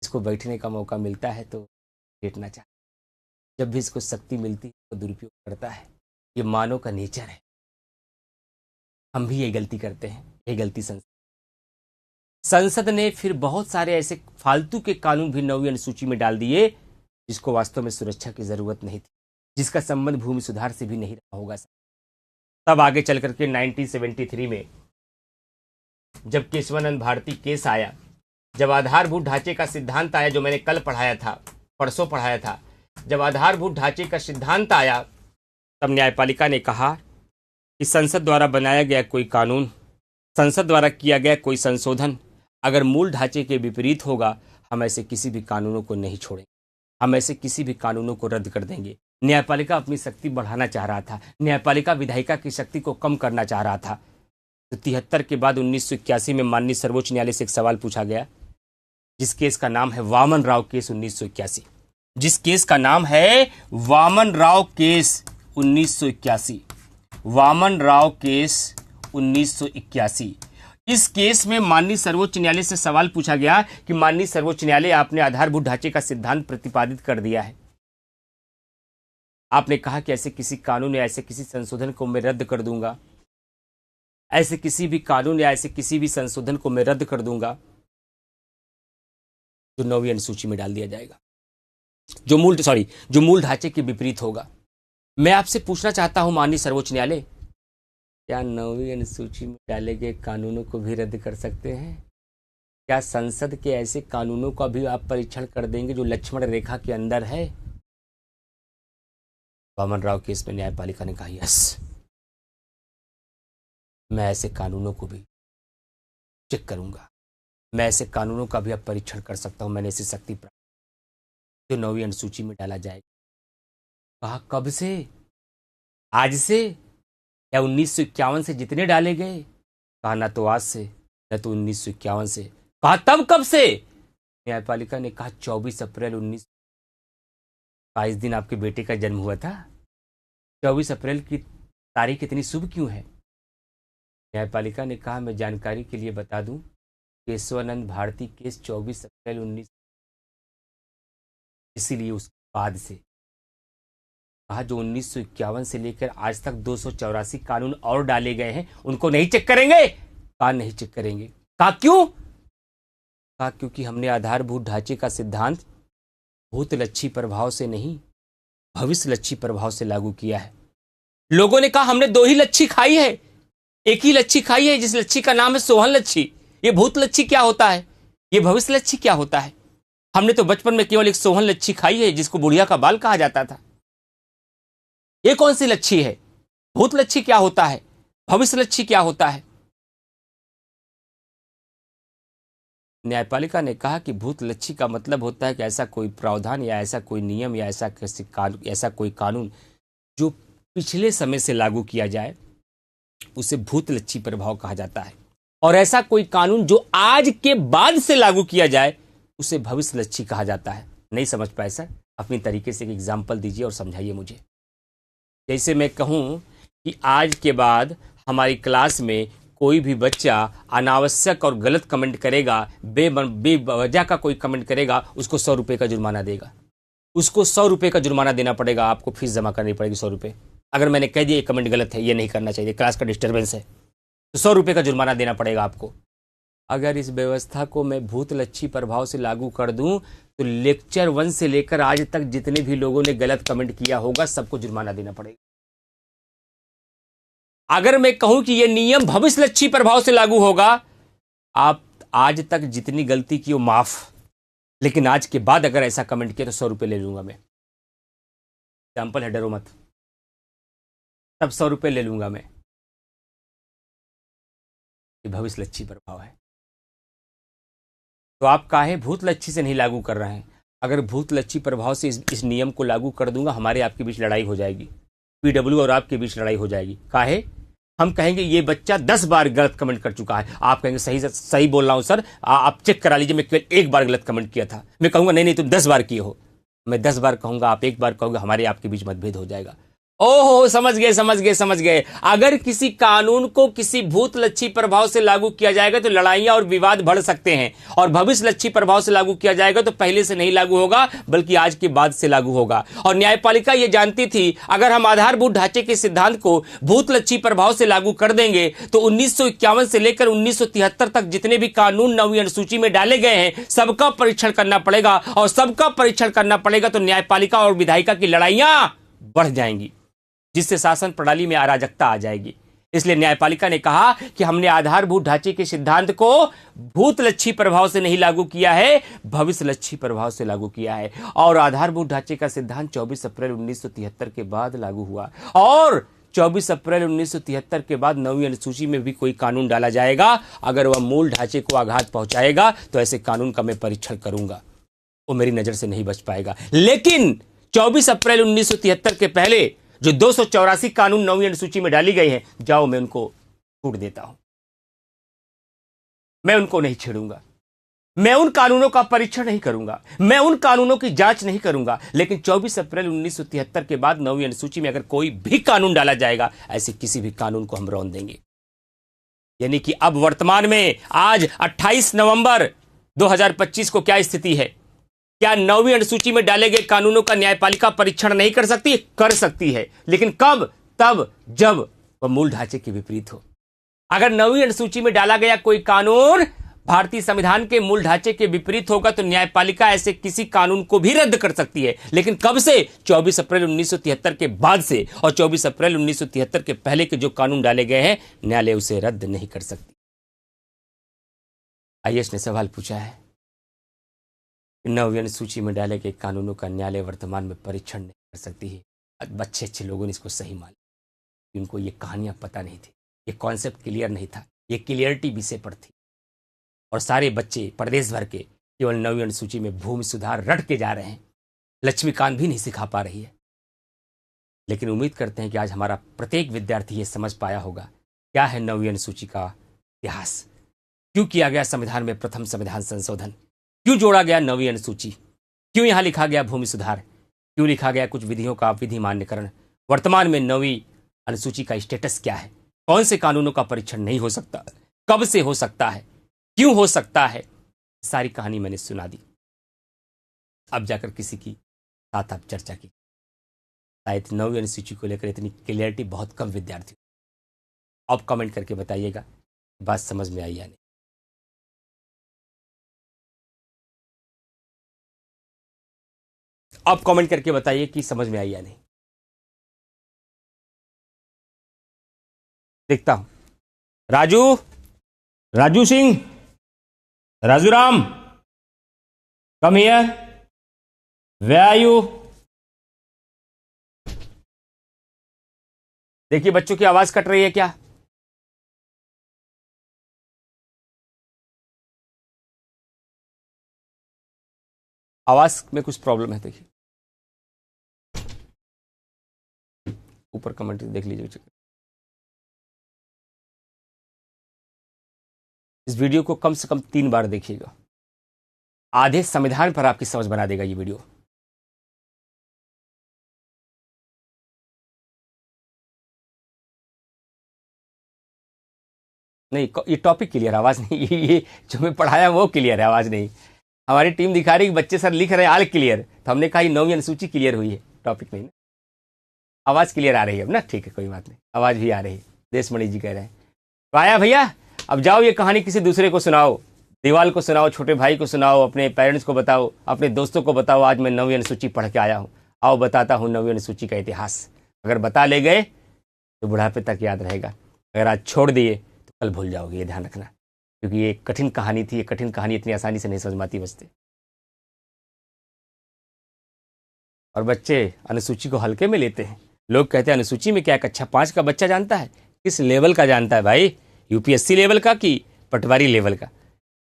इसको बैठने का मौका मिलता है तो लेटना चाहिए, जब भी इसको शक्ति मिलती है तो दुरुपयोग करता है। ये मानव का नेचर है, हम भी ये गलती करते हैं, ये गलती संसद ने फिर बहुत सारे ऐसे फालतू के कानून भी 9वीं अनुसूची में डाल दिए जिसको वास्तव में सुरक्षा की जरूरत नहीं थी, जिसका संबंध भूमि सुधार से भी नहीं रहा होगा। तब आगे चल करके 1973 में जब केशवानंद भारती केस आया, जब आधारभूत ढांचे का सिद्धांत आया, जो मैंने कल पढ़ाया था, परसों पढ़ाया था, जब आधारभूत ढांचे का सिद्धांत आया तब न्यायपालिका ने कहा कि संसद द्वारा बनाया गया कोई कानून, संसद द्वारा किया गया कोई संशोधन अगर मूल ढांचे के विपरीत होगा, हम ऐसे किसी भी कानूनों को नहीं छोड़ेंगे, हम ऐसे किसी भी कानूनों को रद्द कर देंगे। न्यायपालिका अपनी शक्ति बढ़ाना चाह रहा था, न्यायपालिका विधायिका की शक्ति को कम करना चाह रहा था। तो 73 के बाद 1981 में माननीय सर्वोच्च न्यायालय से एक सवाल पूछा गया जिस केस का नाम है वामन राव केस 1981, जिस केस का नाम है वामन राव केस 1981, वामन राव केस 1981। इस केस में माननीय सर्वोच्च न्यायालय से सवाल पूछा गया कि माननीय सर्वोच्च न्यायालय, आपने आधारभूत ढांचे का सिद्धांत प्रतिपादित कर दिया है। आपने कहा कि ऐसे किसी कानून या ऐसे किसी संशोधन को मैं रद्द कर दूंगा, ऐसे किसी भी कानून या ऐसे किसी भी संशोधन को मैं रद्द कर दूंगा जो 9वीं अनुसूची में डाल दिया जाएगा, जो मूल ढांचे के विपरीत होगा। मैं आपसे पूछना चाहता हूं माननीय सर्वोच्च न्यायालय, क्या 9वीं अनुसूची में डाले गए कानूनों को भी रद्द कर सकते हैं? क्या संसद के ऐसे कानूनों का भी आप परीक्षण कर देंगे जो लक्ष्मण रेखा के अंदर है? वामन राव केस में न्यायपालिका ने कहा यस, मैं ऐसे कानूनों को भी चेक करूंगा, मैं ऐसे कानूनों का भी अब परीक्षण कर सकता हूं, मैंने ऐसी शक्ति प्राप्त जो 9वीं अनुसूची में डाला जाएगा। कहा कब से? आज से या 1951 से जितने डाले गए? कहा ना तो आज से न तो 1951 से। कहा तब कब से? न्यायपालिका ने कहा 24 अप्रैल 19। इस दिन आपके बेटे का जन्म हुआ था। 24 अप्रैल की तारीख इतनी शुभ क्यों है? न्यायपालिका ने कहा मैं जानकारी के लिए बता दूं, केशवानंद भारती केस 24 अप्रैल 19, इसीलिए उसके बाद से कहा जो 1951 से लेकर आज तक 284 कानून और डाले गए हैं उनको नहीं चेक करेंगे? कहा नहीं चेक करेंगे। कहा क्यों? कहा क्योंकि हमने आधारभूत ढांचे का सिद्धांत भूतलक्षी प्रभाव से नहीं, भविष्य लक्षी प्रभाव से लागू किया है। लोगों ने कहा हमने दो ही लच्छी खाई है, एक ही लच्छी खाई है जिस लच्छी का नाम है सोहन लच्छी। ये भूत लच्छी क्या होता है? ये भविष्य लच्छी क्या होता है? हमने तो बचपन में केवल एक सोहन लच्छी खाई है जिसको बुढ़िया का बाल कहा जाता था। ये कौन सी लच्छी है? भूत लच्छी क्या होता है? भविष्य लच्छी क्या होता है? न्यायपालिका ने कहा कि भूत लच्छी का मतलब होता है कि ऐसा कोई प्रावधान या ऐसा कोई नियम या ऐसा कोई कानून जो पिछले समय से लागू किया जाए उसे भूत लच्छी प्रभाव कहा जाता है, और ऐसा कोई कानून जो आज के बाद से लागू किया जाए उसे भविष्य लच्छी कहा जाता है। नहीं समझ पाए सर? अपनी तरीके से एक एग्जाम्पल दीजिए और समझाइए मुझे। जैसे मैं कहूं कि आज के बाद हमारी क्लास में कोई भी बच्चा अनावश्यक और गलत कमेंट करेगा, बेवजह का कोई कमेंट करेगा, उसको 100 रुपये का जुर्माना देगा। उसको 100 रुपये का जुर्माना देना पड़ेगा, आपको फीस जमा करनी पड़ेगी 100 रुपये। अगर मैंने कह दिया ये कमेंट गलत है, ये नहीं करना चाहिए, क्लास का डिस्टर्बेंस है, तो 100 रुपये का जुर्माना देना पड़ेगा आपको। अगर इस व्यवस्था को मैं भूत लच्छी प्रभाव से लागू कर दूं तो लेक्चर 1 से लेकर आज तक जितने भी लोगों ने गलत कमेंट किया होगा सबको जुर्माना देना पड़ेगा। अगर मैं कहूं कि यह नियम भविष्य लच्छी प्रभाव से लागू होगा, आप आज तक जितनी गलती की वो माफ, लेकिन आज के बाद अगर ऐसा कमेंट किया तो 100 रुपये ले लूंगा मैं। एग्जाम्पल है, डरो मत, तब 100 रुपये ले लूंगा मैं। ये भविष्य लच्छी प्रभाव है। तो आप काहे भूत लच्छी से नहीं लागू कर रहे हैं? अगर भूत लच्छी प्रभाव से इस नियम को लागू कर दूंगा, हमारे आपके बीच लड़ाई हो जाएगी, पीडब्ल्यू और आपके बीच लड़ाई हो जाएगी। काहे? हम कहेंगे ये बच्चा 10 बार गलत कमेंट कर चुका है, आप कहेंगे सही बोल रहा हूं सर, आप चेक करा लीजिए, मैं केवल 1 बार गलत कमेंट किया था। मैं कहूंगा नहीं तुम 10 बार किए हो। मैं 10 बार कहूंगा, आप 1 बार कहोगे, हमारे आपके बीच मतभेद हो जाएगा। ओहो, समझ गए। अगर किसी कानून को किसी भूत लच्छी प्रभाव से लागू किया जाएगा तो लड़ाइयां और विवाद बढ़ सकते हैं, और भविष्य लच्छी प्रभाव से लागू किया जाएगा तो पहले से नहीं लागू होगा बल्कि आज के बाद से लागू होगा। और न्यायपालिका यह जानती थी अगर हम आधारभूत ढांचे के सिद्धांत को भूत लच्छी प्रभाव से लागू कर देंगे तो 1951 से लेकर 1973 तक जितने भी कानून 9वीं अनुसूची में डाले गए हैं सबका परीक्षण करना पड़ेगा, और सबका परीक्षण करना पड़ेगा तो न्यायपालिका और विधायिका की लड़ाइयां बढ़ जाएंगी, जिससे शासन प्रणाली में अराजकता आ जाएगी। इसलिए न्यायपालिका ने कहा कि हमने आधारभूत ढांचे के सिद्धांत को भूत लच्छी प्रभाव से नहीं लागू किया है, भविष्य लच्छी प्रभाव से लागू किया है। और आधारभूत ढांचे का सिद्धांत 24 अप्रैल 1973 के बाद लागू हुआ, और 24 अप्रैल 1973 के बाद 9वीं अनुसूची में भी कोई कानून डाला जाएगा, अगर वह मूल ढांचे को आघात पहुंचाएगा तो ऐसे कानून का मैं परीक्षण करूंगा, वो मेरी नजर से नहीं बच पाएगा। लेकिन 24 अप्रैल 1973 के पहले जो 284 कानून 9वीं अनुसूची में डाली गई हैं, जाओ मैं उनको छूट देता हूं, मैं उनको नहीं छेड़ूंगा, मैं उन कानूनों का परीक्षण नहीं करूंगा, मैं उन कानूनों की जांच नहीं करूंगा, लेकिन 24 अप्रैल 1973 के बाद 9वीं अनुसूची में अगर कोई भी कानून डाला जाएगा, ऐसे किसी भी कानून को हम रौंद देंगे। यानी कि अब वर्तमान में आज 28 नवंबर 2025 को क्या स्थिति है? क्या 9वीं अनुसूची में डाले गए कानूनों का न्यायपालिका परीक्षण नहीं कर सकती? कर सकती है, लेकिन कब? तब जब वह मूल ढांचे के विपरीत हो। अगर 9वीं अनुसूची में डाला गया कोई कानून भारतीय संविधान के मूल ढांचे के विपरीत होगा तो न्यायपालिका ऐसे किसी कानून को भी रद्द कर सकती है, लेकिन कब से? 24 अप्रैल 1973 के बाद से। और 24 अप्रैल 1973 के पहले के जो कानून डाले गए हैं, न्यायालय उसे रद्द नहीं कर सकती। आईएएस ने सवाल पूछा है, 9वीं अनुसूची में डाले गए कानूनों का न्यायालय वर्तमान में परीक्षण नहीं कर सकती है। अच्छे अच्छे लोगों ने इसको सही मान लिया, उनको ये कहानियां पता नहीं थी, ये कॉन्सेप्ट क्लियर नहीं था, ये क्लियरिटी विषय पर थी। और सारे बच्चे प्रदेश भर के केवल 9वीं अनुसूची में भूमि सुधार रट के जा रहे हैं। लक्ष्मीकांत भी नहीं सिखा पा रही है। लेकिन उम्मीद करते हैं कि आज हमारा प्रत्येक विद्यार्थी ये समझ पाया होगा क्या है 9वीं अनुसूची का इतिहास, क्यों किया गया संविधान में प्रथम संविधान संशोधन, क्यों जोड़ा गया 9वीं अनुसूची, क्यों यहां लिखा गया भूमि सुधार, क्यों लिखा गया कुछ विधियों का विधि मान्यकरण, वर्तमान में 9वीं अनुसूची का स्टेटस क्या है, कौन से कानूनों का परीक्षण नहीं हो सकता, कब से हो सकता है, क्यों हो सकता है। सारी कहानी मैंने सुना दी। अब जाकर किसी की साथ आप चर्चा की। शायद 9वीं अनुसूची को लेकर इतनी क्लियरिटी बहुत कम विद्यार्थी। अब कमेंट करके बताइएगा बात समझ में आई या नहीं। अब कमेंट करके बताइए कि समझ में आई या नहीं। देखता हूं। Raju Singh, Raju Ram, come here, where are you? देखिए बच्चों की आवाज कट रही है क्या? आवाज में कुछ प्रॉब्लम है। देखिए ऊपर कमेंट देख लीजिए। इस वीडियो को कम से कम 3 बार देखिएगा। आधे संविधान पर आपकी समझ बना देगा ये वीडियो। नहीं, ये टॉपिक क्लियर, आवाज नहीं। ये जो मैं पढ़ाया वो क्लियर है, आवाज नहीं। हमारी टीम दिखा रही है बच्चे सर लिख रहे हैं आल क्लियर, तो हमने कहा 9वीं अनुसूची क्लियर हुई है, टॉपिक नहीं ना। आवाज क्लियर आ रही है अब ना? ठीक है, कोई बात नहीं, आवाज भी आ रही है। देशमणि जी कह रहे हैं तो आया भैया, अब जाओ ये कहानी किसी दूसरे को सुनाओ, दीवाल को सुनाओ, छोटे भाई को सुनाओ, अपने पेरेंट्स को बताओ, अपने दोस्तों को बताओ, आज मैं 9वीं अनुसूची पढ़ के आया हूँ। आओ बताता हूँ 9वीं अनुसूची का इतिहास। अगर बता ले गए तो बुढ़ापे तक याद रहेगा, अगर आज छोड़ दिए तो कल भूल जाओगे, ये ध्यान रखना, क्योंकि ये कठिन कहानी थी। ये कठिन कहानी इतनी आसानी से नहीं समझ में आती बचते। और बच्चे अनुसूची को हल्के में लेते हैं। लोग कहते हैं अनुसूची में क्या, कक्षा 5 का बच्चा जानता है? किस लेवल का जानता है भाई? यूपीएससी लेवल का कि पटवारी लेवल का?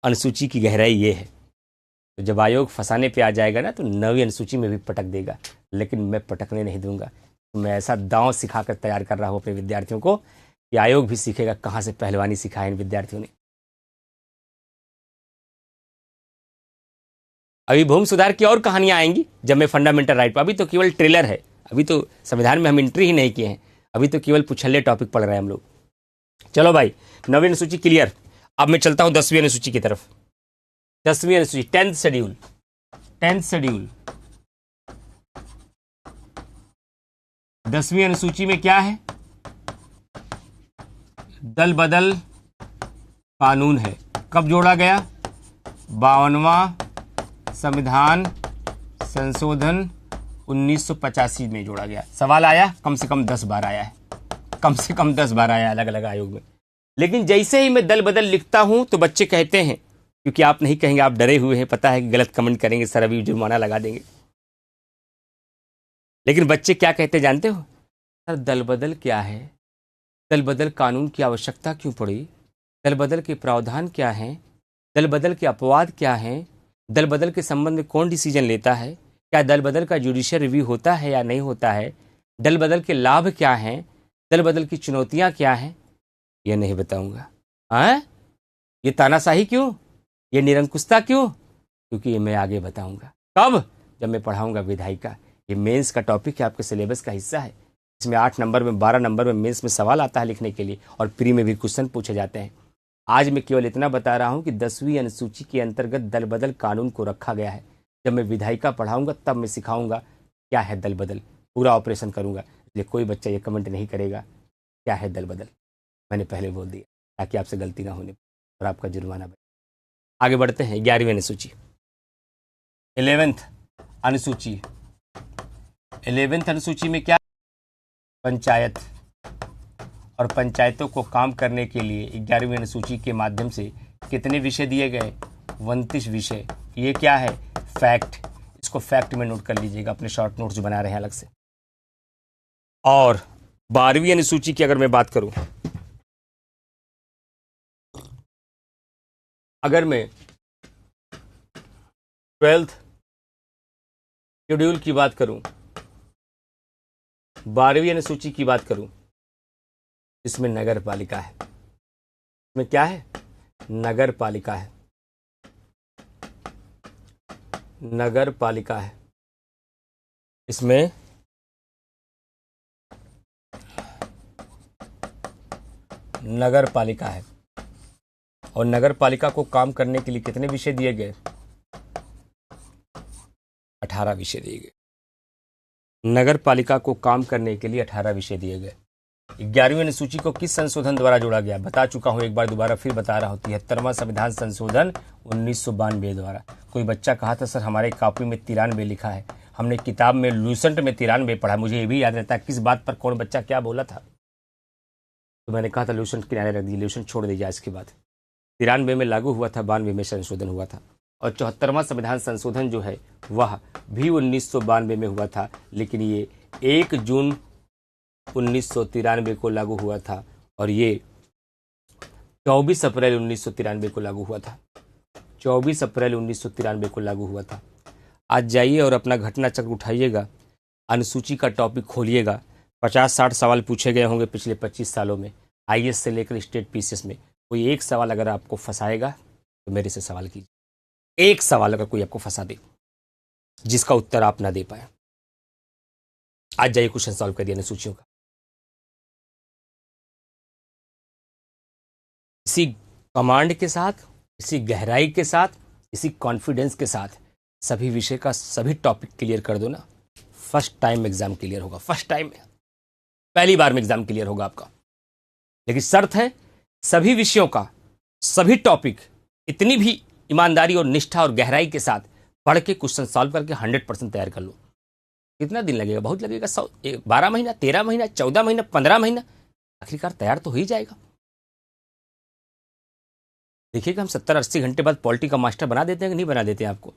अनुसूची की गहराई ये है। तो जब आयोग फंसाने पे आ जाएगा ना तो 9वीं अनुसूची में भी पटक देगा, लेकिन मैं पटकने नहीं दूंगा। तो मैं ऐसा दांव सिखाकर तैयार कर रहा हूं अपने विद्यार्थियों को कि आयोग भी सीखेगा कहां से पहलवानी सिखाई इन विद्यार्थियों ने। अभी भूमि सुधार की और कहानियां आएंगी जब मैं फंडामेंटल राइट पर। अभी तो केवल ट्रेलर है, अभी तो संविधान में हम एंट्री ही नहीं किए हैं, अभी तो केवल पुछल्ले टॉपिक पढ़ रहे हैं हम लोग। चलो भाई, 9वीं अनुसूची क्लियर। अब मैं चलता हूं 10वीं अनुसूची की तरफ। 10वीं अनुसूची, 10th शेड्यूल। 10वीं अनुसूची में क्या है? दल बदल कानून है। कब जोड़ा गया? 52वां संविधान संशोधन 1985 में जोड़ा गया। सवाल आया, कम से कम 10 बार आया है, कम से कम 10 बार आया अलग अलग आयोग में। लेकिन जैसे ही मैं दल बदल लिखता हूं तो बच्चे कहते हैं, क्योंकि आप नहीं कहेंगे, आप डरे हुए हैं, पता है कि गलत कमेंट करेंगे सर अभी जुर्माना लगा देंगे। लेकिन बच्चे क्या कहते जानते हो? सर दल बदल क्या है? दल बदल कानून की आवश्यकता क्यों पड़ी? दल बदल के प्रावधान क्या हैं? दल बदल के अपवाद क्या हैं? दल बदल के संबंध में कौन डिसीजन लेता है? क्या दल बदल का जुडिशियल रिव्यू होता है या नहीं होता है? दल बदल के लाभ क्या हैं? दल बदल की चुनौतियां क्या हैं? ये नहीं बताऊंगा। हाँ, ये तानाशाही क्यों? ये निरंकुशता क्यों? क्योंकि ये मैं आगे बताऊंगा। कब? जब मैं पढ़ाऊंगा विधायिका। ये मेंस का टॉपिक है, आपके सिलेबस का हिस्सा है। इसमें 8 नंबर में 12 नंबर में मेंस में सवाल आता है लिखने के लिए, और प्री में भी क्वेश्चन पूछे जाते हैं। आज मैं केवल इतना बता रहा हूं कि 10वीं अनुसूची के अंतर्गत दल बदल कानून को रखा गया है। जब मैं विधायिका पढ़ाऊंगा तब मैं सिखाऊंगा क्या है दल बदल, पूरा ऑपरेशन करूंगा। इसलिए कोई बच्चा ये कमेंट नहीं करेगा क्या है दल बदल, मैंने पहले बोल दिया ताकि आपसे गलती ना होने और आपका जुर्माना बचे। आगे बढ़ते हैं। 11वीं अनुसूची, 11th अनुसूची। 11th अनुसूची में क्या? पंचायत। और पंचायतों को काम करने के लिए 11वीं अनुसूची के माध्यम से कितने विषय दिए गए? 29 विषय। ये क्या है? फैक्ट। इसको फैक्ट में नोट कर लीजिएगा, अपने शॉर्ट नोट्स जो बना रहे हैं अलग से। और 12वीं अनुसूची की अगर मैं बात करूं, अगर मैं 12th शेड्यूल की बात करूं, 12वीं अनुसूची की बात करूं, इसमें नगर पालिका है। इसमें क्या है? नगर पालिका है। नगर पालिका है। इसमें नगर पालिका है। और नगर पालिका को काम करने के लिए कितने विषय दिए गए? 18 विषय दिए गए। नगर पालिका को काम करने के लिए 18 विषय दिए गए। 11वीं अनुसूची को किस संशोधन द्वारा जोड़ा गया? बता चुका हूं, एक बार दोबारा फिर बता रहा हूं। 73वां संविधान संशोधन 1992 द्वारा। कोई बच्चा कहा था सर हमारे कॉपी में 93 लिखा है, हमने किताब में लूसेंट में 93 पढ़ा। मुझे ये भी याद रहता है किस बात पर कौन बच्चा क्या बोला था, तो मैंने कहा था लूसेंट किनारे रख दीजिए, लूसेंट छोड़ दीजिए। इसके बाद 93 में लागू हुआ था, 92 में संशोधन हुआ था। और 74वां संविधान संशोधन जो है वह भी 1992 में हुआ था, लेकिन ये 1 जून 1993 को लागू हुआ था, और ये 24 अप्रैल 1993 को लागू हुआ था। 24 अप्रैल 1993 को लागू हुआ था। आज जाइए और अपना घटना चक्र उठाइएगा, अनुसूची का टॉपिक खोलिएगा। 50-60 सवाल पूछे गए होंगे पिछले 25 सालों में, आईएएस से लेकर स्टेट पीसीएस में। कोई एक सवाल अगर आपको फंसाएगा तो मेरे से सवाल कीजिए। एक सवाल अगर कोई आपको फंसा दे जिसका उत्तर आप ना दे पाए, आज जाइए क्वेश्चन सॉल्व कर दिया अनुसूचियों का। इसी कमांड के साथ, इसी गहराई के साथ, इसी कॉन्फिडेंस के साथ सभी विषय का सभी टॉपिक क्लियर कर दो ना, फर्स्ट टाइम एग्जाम क्लियर होगा। फर्स्ट टाइम में, पहली बार में एग्जाम क्लियर होगा आपका। लेकिन शर्त है सभी विषयों का, सभी टॉपिक इतनी भी ईमानदारी और निष्ठा और गहराई के साथ पढ़ के क्वेश्चन सॉल्व करके 100% तैयार कर लो। कितना दिन लगेगा? बहुत लगेगा। 12 महीना, 13 महीना, 14 महीना, 15 महीना, आखिरकार तैयार तो हो ही जाएगा। देखिएगा हम 70-80 घंटे बाद पॉलिटी का मास्टर बना देते हैं कि नहीं बना देते हैं आपको?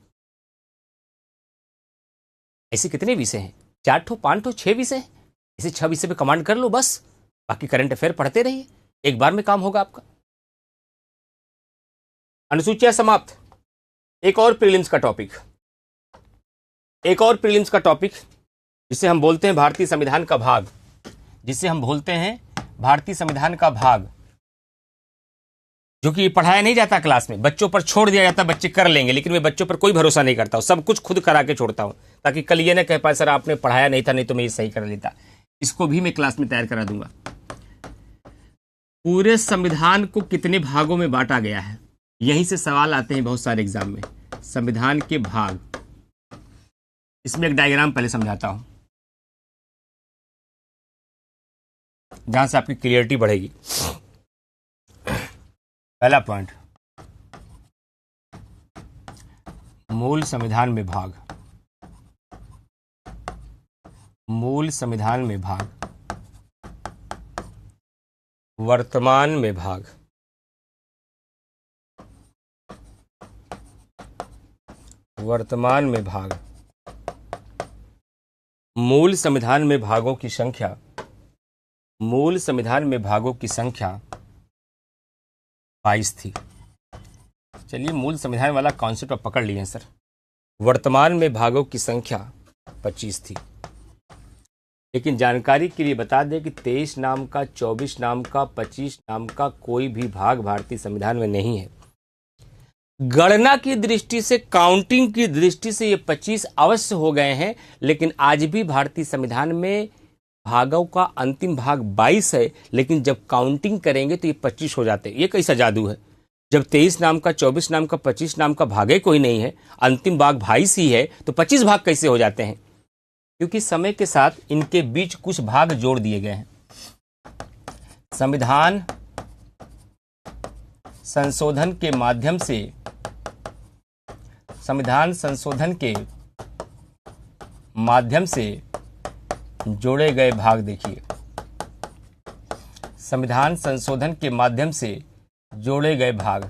ऐसे कितने विषय हैं? 4 ठो 5 ठो 6 विषय हैं। इसे 6 विषय पे कमांड कर लो बस, बाकी करंट अफेयर पढ़ते रहिए, एक बार में काम होगा आपका। अनुसूचियां समाप्त। एक और प्रीलिम्स का टॉपिक, एक और प्रीलिम्स का टॉपिक जिसे हम बोलते हैं भारतीय संविधान का भाग, जिसे हम बोलते हैं भारतीय संविधान का भाग, जो कि पढ़ाया नहीं जाता क्लास में, बच्चों पर छोड़ दिया जाता, बच्चे कर लेंगे। लेकिन मैं बच्चों पर कोई भरोसा नहीं करता हूं, सब कुछ खुद करा के छोड़ता हूं, ताकि कल ये ना कह पाए सर आपने पढ़ाया नहीं था, नहीं तो मैं ये सही कर लेता। इसको भी मैं क्लास में तैयार करा दूंगा। पूरे संविधान को कितने भागों में बांटा गया है? यहीं से सवाल आते हैं बहुत सारे एग्जाम में। संविधान के भाग, इसमें एक डायग्राम पहले समझाता हूं जहां से आपकी क्लियरिटी बढ़ेगी। पहला पॉइंट, मूल संविधान में भाग। मूल संविधान में भाग, वर्तमान में भाग, वर्तमान में भाग। मूल संविधान में भागों की संख्या, मूल संविधान में भागों की संख्या 22 थी। चलिए मूल संविधान वाला कॉन्सेप्ट आप पकड़ लिए सर। वर्तमान में भागों की संख्या 25 थी। लेकिन जानकारी के लिए बता दें कि 23 नाम का, 24 नाम का, 25 नाम का कोई भी भाग भारतीय संविधान में नहीं है। गणना की दृष्टि से, काउंटिंग की दृष्टि से ये 25 अवश्य हो गए हैं, लेकिन आज भी भारतीय संविधान में भागों का अंतिम भाग 22 है, लेकिन जब काउंटिंग करेंगे तो ये 25 हो जाते हैं। ये कैसा जादू है? जब 23 नाम का, 24 नाम का, 25 नाम का भागे कोई नहीं है, अंतिम भाग 22 ही है, तो 25 भाग कैसे हो जाते हैं? क्योंकि समय के साथ इनके बीच कुछ भाग जोड़ दिए गए हैं। संविधान संशोधन के माध्यम से, संविधान संशोधन के माध्यम से जोड़े गए भाग देखिए, संविधान संशोधन के माध्यम से जोड़े गए भाग,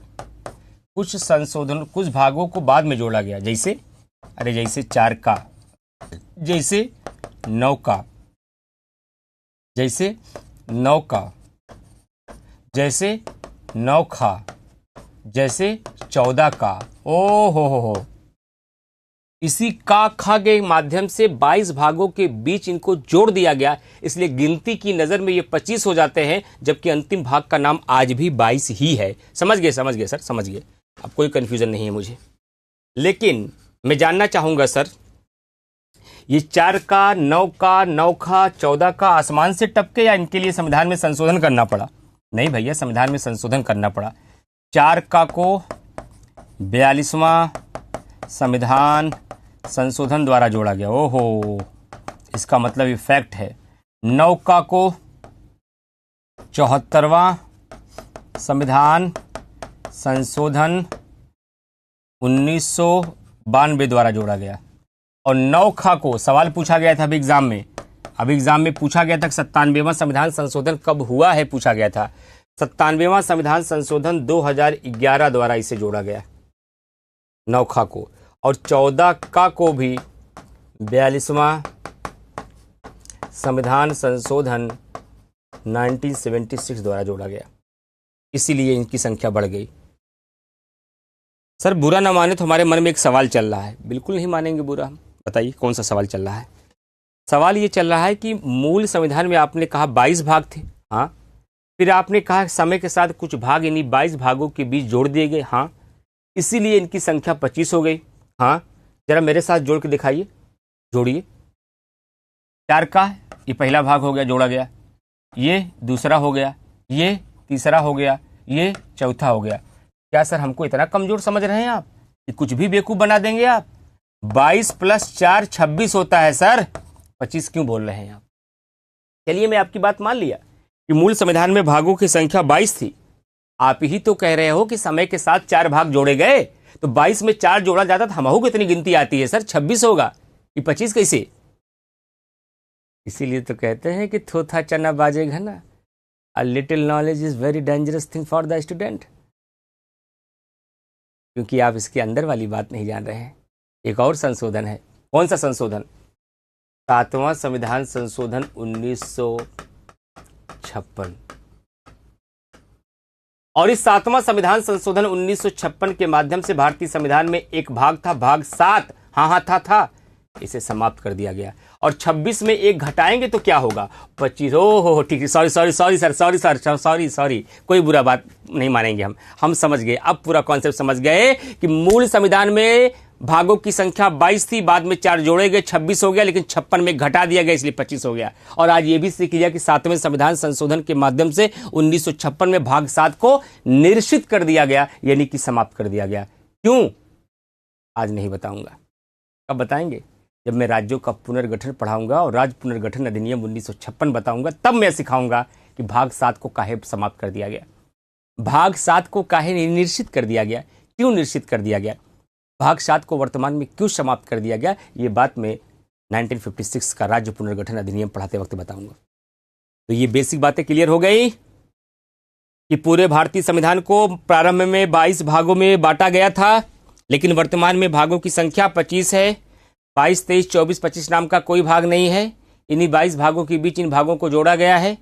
कुछ संशोधन, कुछ भागों को बाद में जोड़ा गया, जैसे जैसे 4 का, जैसे 9 का, जैसे 9 का, जैसे 9 खा, जैसे 14 का। ओ हो, इसी का खा के माध्यम से 22 भागों के बीच इनको जोड़ दिया गया, इसलिए गिनती की नजर में ये 25 हो जाते हैं, जबकि अंतिम भाग का नाम आज भी 22 ही है। समझ गए सर, समझ गए। अब कोई कंफ्यूजन नहीं है मुझे, लेकिन मैं जानना चाहूंगा सर, ये 4 का, 9 का, 9 खा, 14 का आसमान से टपके या इनके लिए संविधान में संशोधन करना पड़ा? नहीं भैया, संविधान में संशोधन करना पड़ा। 4 का को 42वां संविधान संशोधन द्वारा जोड़ा गया। ओहो, इसका मतलब ये फैक्ट है। 9 का को 74वां संविधान संशोधन 1992 द्वारा जोड़ा गया। और 9 खा को सवाल पूछा गया था अभी एग्जाम में पूछा गया था 97वां संविधान संशोधन कब हुआ है, पूछा गया था। 97वां संविधान संशोधन 2011 द्वारा इसे जोड़ा गया, 9 खा को। और 14 का को भी 42वां संविधान संशोधन 1976 द्वारा जोड़ा गया, इसीलिए इनकी संख्या बढ़ गई। सर बुरा ना माने तो हमारे मन में एक सवाल चल रहा है। बिल्कुल नहीं मानेंगे बुरा हम। बताइए कौन सा सवाल चल रहा है? सवाल ये चल रहा है कि मूल संविधान में आपने कहा 22 भाग थे, हाँ, फिर आपने कहा समय के साथ कुछ भाग इन्हीं 22 भागों के बीच जोड़ दिए गए, हाँ, इसीलिए इनकी संख्या 25 हो गई, हाँ। जरा मेरे साथ जोड़ के दिखाइए, जोड़िए। 4 का ये पहला भाग हो गया, जोड़ा गया, ये दूसरा हो गया, ये तीसरा हो गया, ये चौथा हो गया। क्या सर हमको इतना कमजोर समझ रहे हैं आप कि कुछ भी बेवकूफ बना देंगे आप? 22 + 4 26 होता है सर, 25 क्यों बोल रहे हैं आप? चलिए मैं आपकी बात मान लिया कि मूल संविधान में भागों की संख्या 22 थी। आप ही तो कह रहे हो कि समय के साथ 4 भाग जोड़े गए, तो 22 में 4 जोड़ा जाता तो हमहू को इतनी गिनती आती है सर, 26 होगा कि 25 कैसे? इसीलिए तो कहते हैं कि थोथा चना बाजे घना, a little knowledge is very dangerous thing for the student. क्योंकि आप इसके अंदर वाली बात नहीं जान रहे हैं। एक और संशोधन है। कौन सा संशोधन? 7वां संविधान संशोधन 1956। और इस 7वां संविधान संशोधन 1956 के माध्यम से भारतीय संविधान में एक भाग था, भाग 7, हाँ था, इसे समाप्त कर दिया गया। और 26 में एक घटाएंगे तो क्या होगा? 25। हो ठीक है, सॉरी, कोई बुरा बात नहीं मानेंगे हम समझ गए। अब पूरा कॉन्सेप्ट समझ गए कि मूल संविधान में भागों की संख्या 22 थी, बाद में 4 जोड़े गए, 26 हो गया, लेकिन 56 में घटा दिया गया, इसलिए 25 हो गया। और आज ये भी सीख लिया कि 7वें संविधान संशोधन के माध्यम से 1956 में भाग 7 को निरसित कर दिया गया, यानी कि समाप्त कर दिया गया। क्यों? आज नहीं बताऊंगा। कब बताएंगे? जब मैं राज्यों का पुनर्गठन पढ़ाऊंगा और राज्य पुनर्गठन अधिनियम 1956 बताऊंगा, तब मैं सिखाऊंगा कि भाग 7 को काहे समाप्त कर दिया गया, भाग 7 को काहे निरसित कर दिया गया, क्यों निरसित कर दिया गया, भाग 7 को वर्तमान में क्यों समाप्त कर दिया गया। ये बात मैं 1956 का राज्य पुनर्गठन अधिनियम पढ़ाते वक्त बताऊंगा। तो ये बेसिक बातें क्लियर हो गई कि पूरे भारतीय संविधान को प्रारंभ में 22 भागों में बांटा गया था, लेकिन वर्तमान में भागों की संख्या 25 है। 22, 23, 24, 25 नाम का कोई भाग नहीं है। इन्हीं 22 भागों के बीच इन भागों को जोड़ा गया है।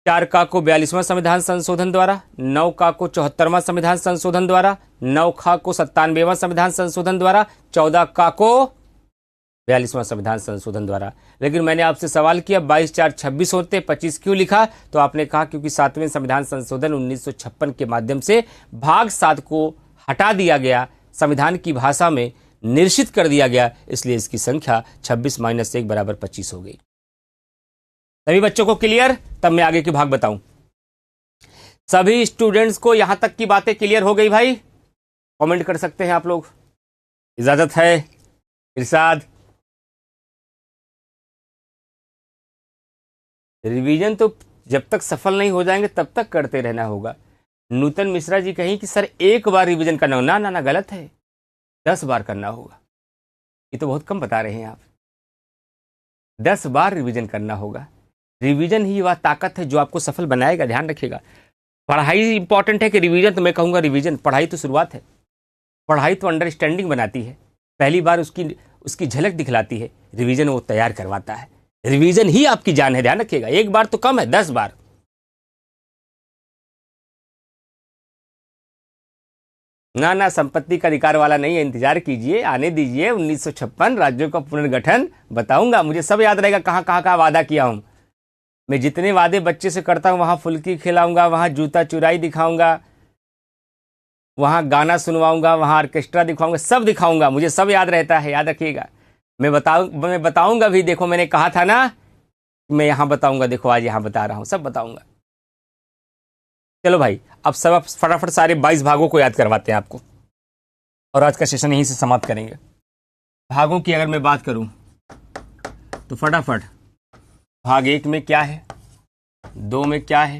4 का को 42वां संविधान संशोधन द्वारा, 9 का को 74वां संविधान संशोधन द्वारा, 9 खा को 97वां संविधान संशोधन द्वारा, 14 का को 42वां संविधान संशोधन द्वारा। लेकिन मैंने आपसे सवाल किया 22, 4, 26 होते, 25 क्यों लिखा? तो आपने कहा क्योंकि 7वें संविधान संशोधन 1956 के माध्यम से भाग 7 को हटा दिया गया, संविधान की भाषा में निश्चित कर दिया गया, इसलिए इसकी संख्या 26 - 1 बराबर 25 हो गई। सभी बच्चों को क्लियर? तब मैं आगे के भाग बताऊं। सभी स्टूडेंट्स को यहां तक की बातें क्लियर हो गई भाई? कमेंट कर सकते हैं आप लोग, इजाजत है? इरशाद, रिवीजन तो जब तक सफल नहीं हो जाएंगे तब तक करते रहना होगा। नूतन मिश्रा जी कहीं कि सर एक बार रिवीजन करना हो, ना ना ना, गलत है, 10 बार करना होगा। ये तो बहुत कम बता रहे हैं आप। 10 बार रिवीजन करना होगा। रिवीजन ही वह ताकत है जो आपको सफल बनाएगा, ध्यान रखिएगा। पढ़ाई इंपॉर्टेंट है कि रिवीजन? तो मैं कहूँगा रिवीजन, पढ़ाई तो शुरुआत है, पढ़ाई तो अंडरस्टैंडिंग बनाती है, पहली बार उसकी झलक दिखलाती है, रिवीजन वो तैयार करवाता है। रिवीजन ही आपकी जान है, ध्यान रखिएगा। एक बार तो कम है, 10 बार। ना ना, संपत्ति का अधिकार वाला नहीं है, इंतजार कीजिए, आने दीजिए। 1956 राज्यों का पुनर्गठन बताऊंगा, मुझे सब याद रहेगा कहाँ कहाँ का वादा किया हूं मैं। जितने वादे बच्चे से करता हूं, वहां फुल्की खिलाऊंगा, वहां जूता चुराई दिखाऊंगा, वहां गाना सुनवाऊंगा, वहां ऑर्केस्ट्रा दिखाऊंगा, सब दिखाऊंगा, मुझे सब याद रहता है, याद रखिएगा। मैं बताऊंगा भी। देखो मैंने कहा था ना मैं यहां बताऊंगा, देखो आज यहां बता रहा हूं, सब बताऊंगा। चलो भाई, अब सब फटाफट सारे 22 भागों को याद करवाते हैं आपको, और आज का सेशन यहीं से समाप्त करेंगे। भागों की अगर मैं बात करूं तो फटाफट भाग 1 में क्या है, 2 में क्या है,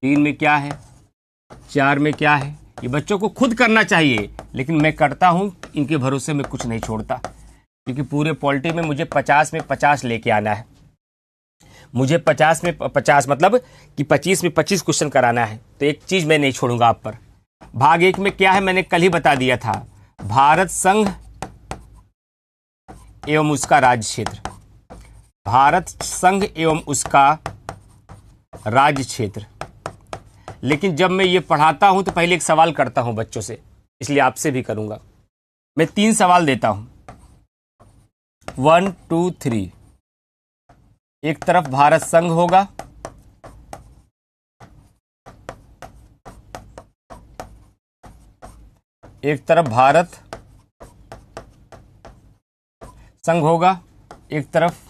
3 में क्या है, 4 में क्या है, ये बच्चों को खुद करना चाहिए, लेकिन मैं करता हूं, इनके भरोसे में कुछ नहीं छोड़ता, क्योंकि पूरे पॉलिटी में मुझे 50 में 50 लेके आना है। मुझे 50 में 50 मतलब कि 25 में 25 क्वेश्चन कराना है, तो एक चीज मैं नहीं छोड़ूंगा आप पर। भाग 1 में क्या है मैंने कल ही बता दिया था, भारत संघ एवं उसका राज्य क्षेत्र। भारत संघ एवं उसका राज्य क्षेत्र। लेकिन जब मैं ये पढ़ाता हूं तो पहले एक सवाल करता हूं बच्चों से, इसलिए आपसे भी करूंगा। मैं 3 सवाल देता हूं, 1 2 3। एक तरफ भारत संघ होगा, एक तरफ भारत संघ होगा, एक तरफ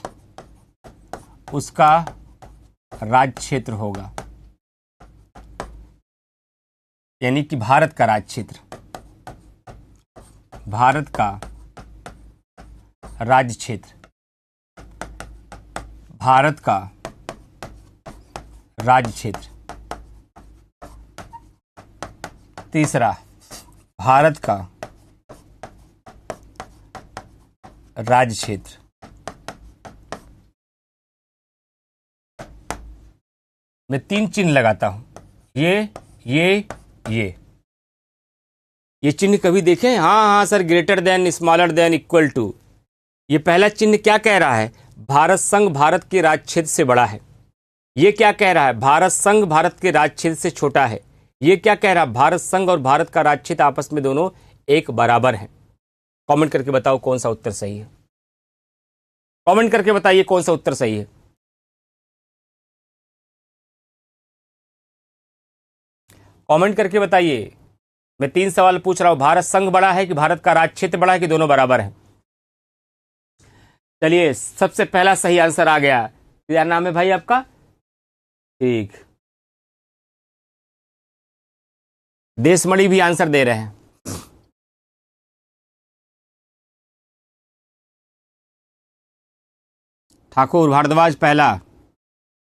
उसका राज्य क्षेत्र होगा, यानी कि भारत का राज्य क्षेत्र, भारत का राज्य क्षेत्र, भारत का राज्य क्षेत्र। तीसरा, भारत का राज्य क्षेत्र। मैं 3 चिन्ह लगाता हूं, ये चिन्ह कभी देखें? हाँ sir, greater than, smaller than, equal to. ये पहला चिन्ह क्या कह रहा है? भारत संघ भारत के राज्य क्षेत्र से बड़ा है। ये क्या कह रहा है? भारत संघ भारत के राज्य क्षेत्र से छोटा है। ये क्या कह रहा है? भारत संघ और भारत का राज्य क्षेत्र आपस में दोनों एक बराबर हैं। कमेंट करके बताओ कौन सा उत्तर सही है। कमेंट करके बताइए कौन सा उत्तर सही है। कमेंट करके बताइए। मैं 3 सवाल पूछ रहा हूं, भारत संघ बड़ा है कि भारत का राज्य क्षेत्र बड़ा है कि दोनों बराबर हैं? चलिए, सबसे पहला सही आंसर आ गया। क्या नाम है भाई आपका? ठीक, देशमणि भी आंसर दे रहे हैं। ठाकुर भारद्वाज पहला,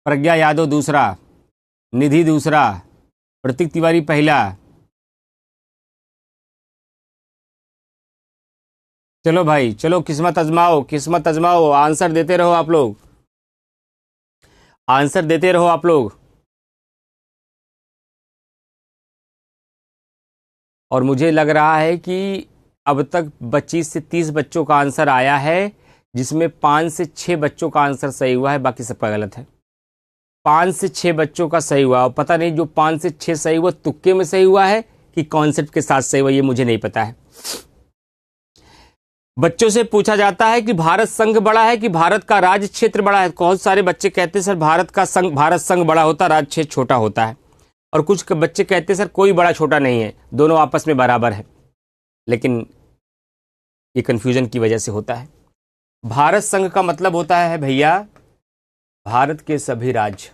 प्रज्ञा यादव दूसरा, निधि दूसरा, प्रतीक तिवारी पहला। चलो भाई चलो, किस्मत आजमाओ, किस्मत आजमाओ, आंसर देते रहो आप लोग, आंसर देते रहो आप लोग। और मुझे लग रहा है कि अब तक 25 से 30 बच्चों का आंसर आया है, जिसमें 5 से 6 बच्चों का आंसर सही हुआ है, बाकी सबका गलत है। 5 से 6 बच्चों का सही हुआ, और पता नहीं जो 5 से 6 सही हुआ तुक्के में सही हुआ है कि कॉन्सेप्ट के साथ सही हुआ, ये मुझे नहीं पता है। बच्चों से पूछा जाता है कि भारत संघ बड़ा है कि भारत का राज्य क्षेत्र बड़ा है। बहुत सारे बच्चे कहते हैं सर भारत संघ बड़ा होता, राज्य क्षेत्र छोटा होता है। और कुछ बच्चे कहते हैं सर कोई बड़ा छोटा नहीं है, दोनों आपस में बराबर है, लेकिन ये कंफ्यूजन की वजह से होता है। भारत संघ का मतलब होता है भैया भारत के सभी राज्य,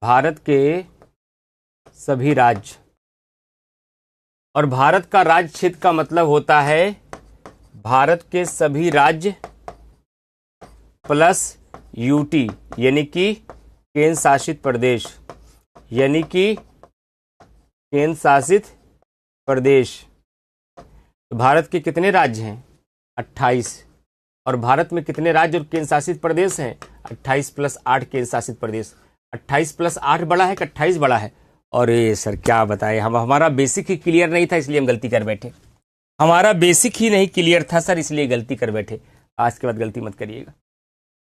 भारत के सभी राज्य, और भारत का राज्य क्षेत्र का मतलब होता है भारत के सभी राज्य प्लस यूटी यानी कि केंद्र शासित प्रदेश, यानी कि केंद्र शासित प्रदेश। तो भारत के कितने राज्य हैं? 28। और भारत में कितने राज्य और केंद्र शासित प्रदेश हैं? 28 + 8 केंद्र शासित प्रदेश। 28 + 8 बड़ा है कि 28 बड़ा है? और ये सर क्या बताएं, हमारा बेसिक ही क्लियर नहीं था इसलिए हम गलती कर बैठे। हमारा बेसिक ही नहीं क्लियर था सर, इसलिए गलती कर बैठे। आज के बाद गलती मत करिएगा।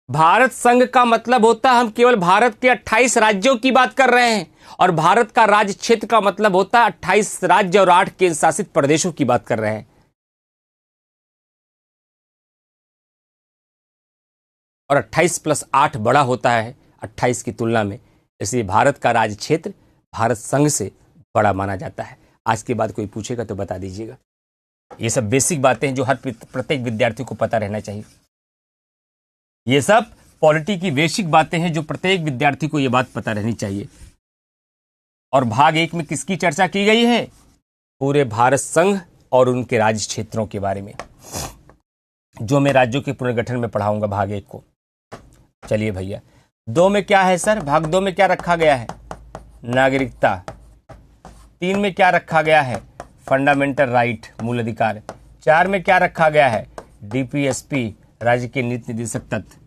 भारत संघ का मतलब होता है हम केवल भारत के 28 राज्यों की बात कर रहे हैं, और भारत का राज्य क्षेत्र का मतलब होता है 28 राज्य और 8 केंद्र शासित प्रदेशों की बात कर रहे हैं। और 28 + 8 बड़ा होता है 28 की तुलना में, इसलिए भारत का राज्य क्षेत्र भारत संघ से बड़ा माना जाता है। आज के बाद कोई पूछेगा तो बता दीजिएगा। ये सब बेसिक बातें हैं जो हर प्रत्येक विद्यार्थी को पता रहना चाहिए। ये सब पॉलिटी की बेसिक बातें हैं जो प्रत्येक विद्यार्थी को ये बात पता रहनी चाहिए। और भाग 1 में किसकी चर्चा की गई है? पूरे भारत संघ और उनके राज्य क्षेत्रों के बारे में, जो मैं राज्यों के पुनर्गठन में पढ़ाऊंगा भाग 1 को। चलिए भैया, 2 में क्या है सर? भाग 2 में क्या रखा गया है? नागरिकता। 3 में क्या रखा गया है? फंडामेंटल राइट, मूल अधिकार। 4 में क्या रखा गया है? डीपीएसपी, राज्य के नीति निर्देशक तत्व।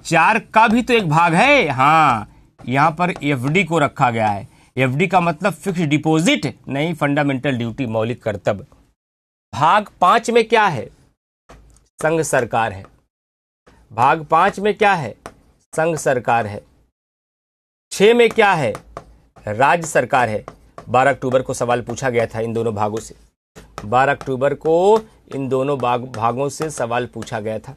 4 का भी तो एक भाग है। हाँ, यहां पर एफडी को रखा गया है। एफडी का मतलब फिक्स डिपॉजिट नहीं, फंडामेंटल ड्यूटी, मौलिक कर्तव्य। भाग 5 में क्या है? संघ सरकार है। भाग 5 में क्या है? संघ सरकार है। 6 में क्या है? राज्य सरकार है। 12 अक्टूबर को सवाल पूछा गया था इन दोनों भागों से। 12 अक्टूबर को इन दोनों भागों से सवाल पूछा गया था।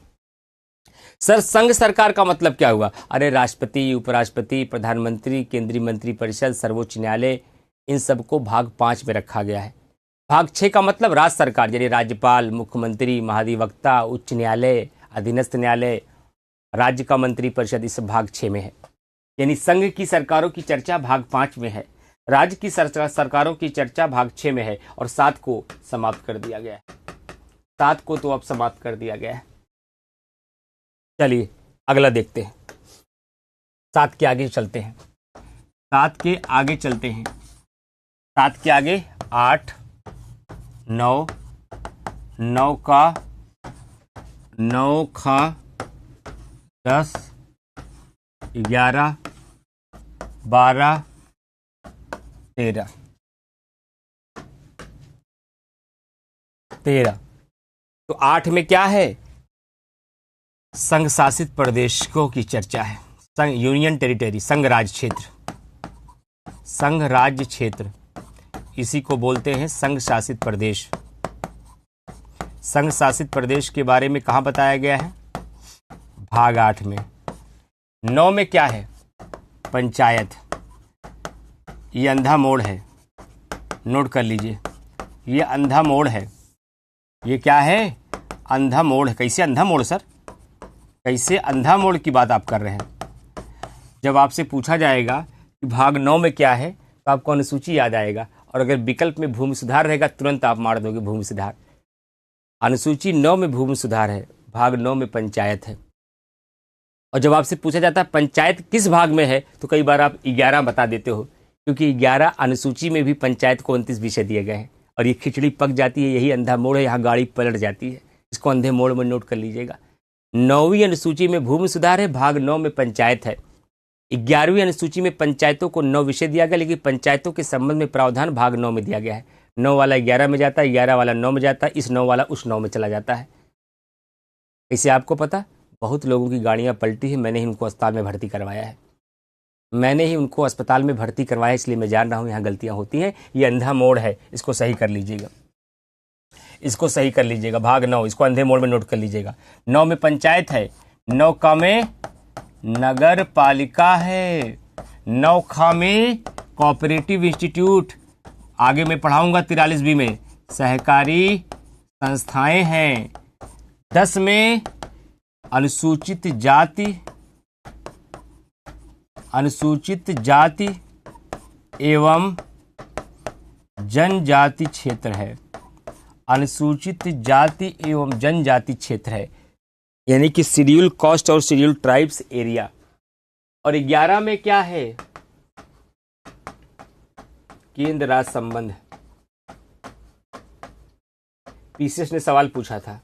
सर संघ सरकार का मतलब क्या हुआ? अरे राष्ट्रपति, उपराष्ट्रपति, प्रधानमंत्री, केंद्रीय मंत्रिपरिषद, सर्वोच्च न्यायालय, इन सबको भाग 5 में रखा गया है। भाग 6 का मतलब राज्य सरकार, यानी राज्यपाल, मुख्यमंत्री, महाधिवक्ता, उच्च न्यायालय, अधीनस्थ न्यायालय, राज्य का मंत्रिपरिषद, इस भाग 6 में है। यानी संघ की सरकारों की चर्चा भाग 5 में है, राज्य की सरकारों की चर्चा भाग 6 में है, और 7 को समाप्त कर दिया गया है। 7 को तो अब समाप्त कर दिया गया है। चलिए अगला देखते हैं। 7 के आगे चलते हैं। 7 के आगे चलते हैं। 7 के आगे 8, 9, 9 का 10, 11, 12, 13। तो 8 में क्या है? संघ शासित प्रदेशों की चर्चा है। संघ, यूनियन टेरिटरी, संघ राज्य क्षेत्र। संघ राज्य क्षेत्र, इसी को बोलते हैं संघ शासित प्रदेश। संघ शासित प्रदेश के बारे में कहाँ बताया गया है? भाग 8 में। 9 में क्या है? पंचायत। ये अंधा मोड़ है, नोट कर लीजिए। ये अंधा मोड़ है। ये क्या है? अंधा मोड़ है। कैसे अंधा मोड़ सर? कैसे अंधा मोड़ की बात आप कर रहे हैं? जब आपसे पूछा जाएगा कि भाग 9 में क्या है, तो आपको अनुसूची याद आएगा, और अगर विकल्प में भूमि सुधार रहेगा तुरंत आप मार दोगे भूमि सुधार। अनुसूची 9 में भूमि सुधार है, भाग 9 में पंचायत है। और जब आपसे पूछा जाता है पंचायत किस भाग में है, तो कई बार आप 11 बता देते हो, क्योंकि 11 अनुसूची में भी पंचायत को 29 विषय दिए गए हैं। और ये खिचड़ी पक जाती है, यही अंधा मोड़ है, यहाँ गाड़ी पलट जाती है। इसको अंधे मोड़ में नोट कर लीजिएगा। 9वीं अनुसूची में भूमि सुधार है, भाग 9 में पंचायत है। 11वीं अनुसूची में पंचायतों को 9 विषय दिया गया, लेकिन पंचायतों के संबंध में प्रावधान भाग 9 में दिया गया है। 9 वाला 11 में जाता है, 11 वाला 9 में जाता है, इस 9 वाला उस 9 में चला जाता है। इसे आपको पता, बहुत लोगों की गाड़ियां पलटी है, मैंने ही उनको अस्पताल में भर्ती करवाया है। इसलिए मैं जान रहा हूं यहाँ गलतियां होती हैं। ये अंधा मोड़ है, इसको सही कर लीजिएगा। इसको सही कर लीजिएगा। भाग 9, इसको अंधे मोड़ में नोट कर लीजिएगा। 9 में पंचायत है, 9 का में नगर पालिका है, 9 खा में कोऑपरेटिव इंस्टीट्यूट, आगे मैं पढ़ाऊंगा 43 में सहकारी संस्थाएं हैं। 10 में अनुसूचित जाति एवं जनजाति क्षेत्र है। अनुसूचित जाति एवं जनजाति क्षेत्र है, यानी कि शेड्यूल कास्ट और शेड्यूल ट्राइब्स एरिया। और 11 में क्या है? केंद्र राज्य संबंध। पीसीएस ने सवाल पूछा था।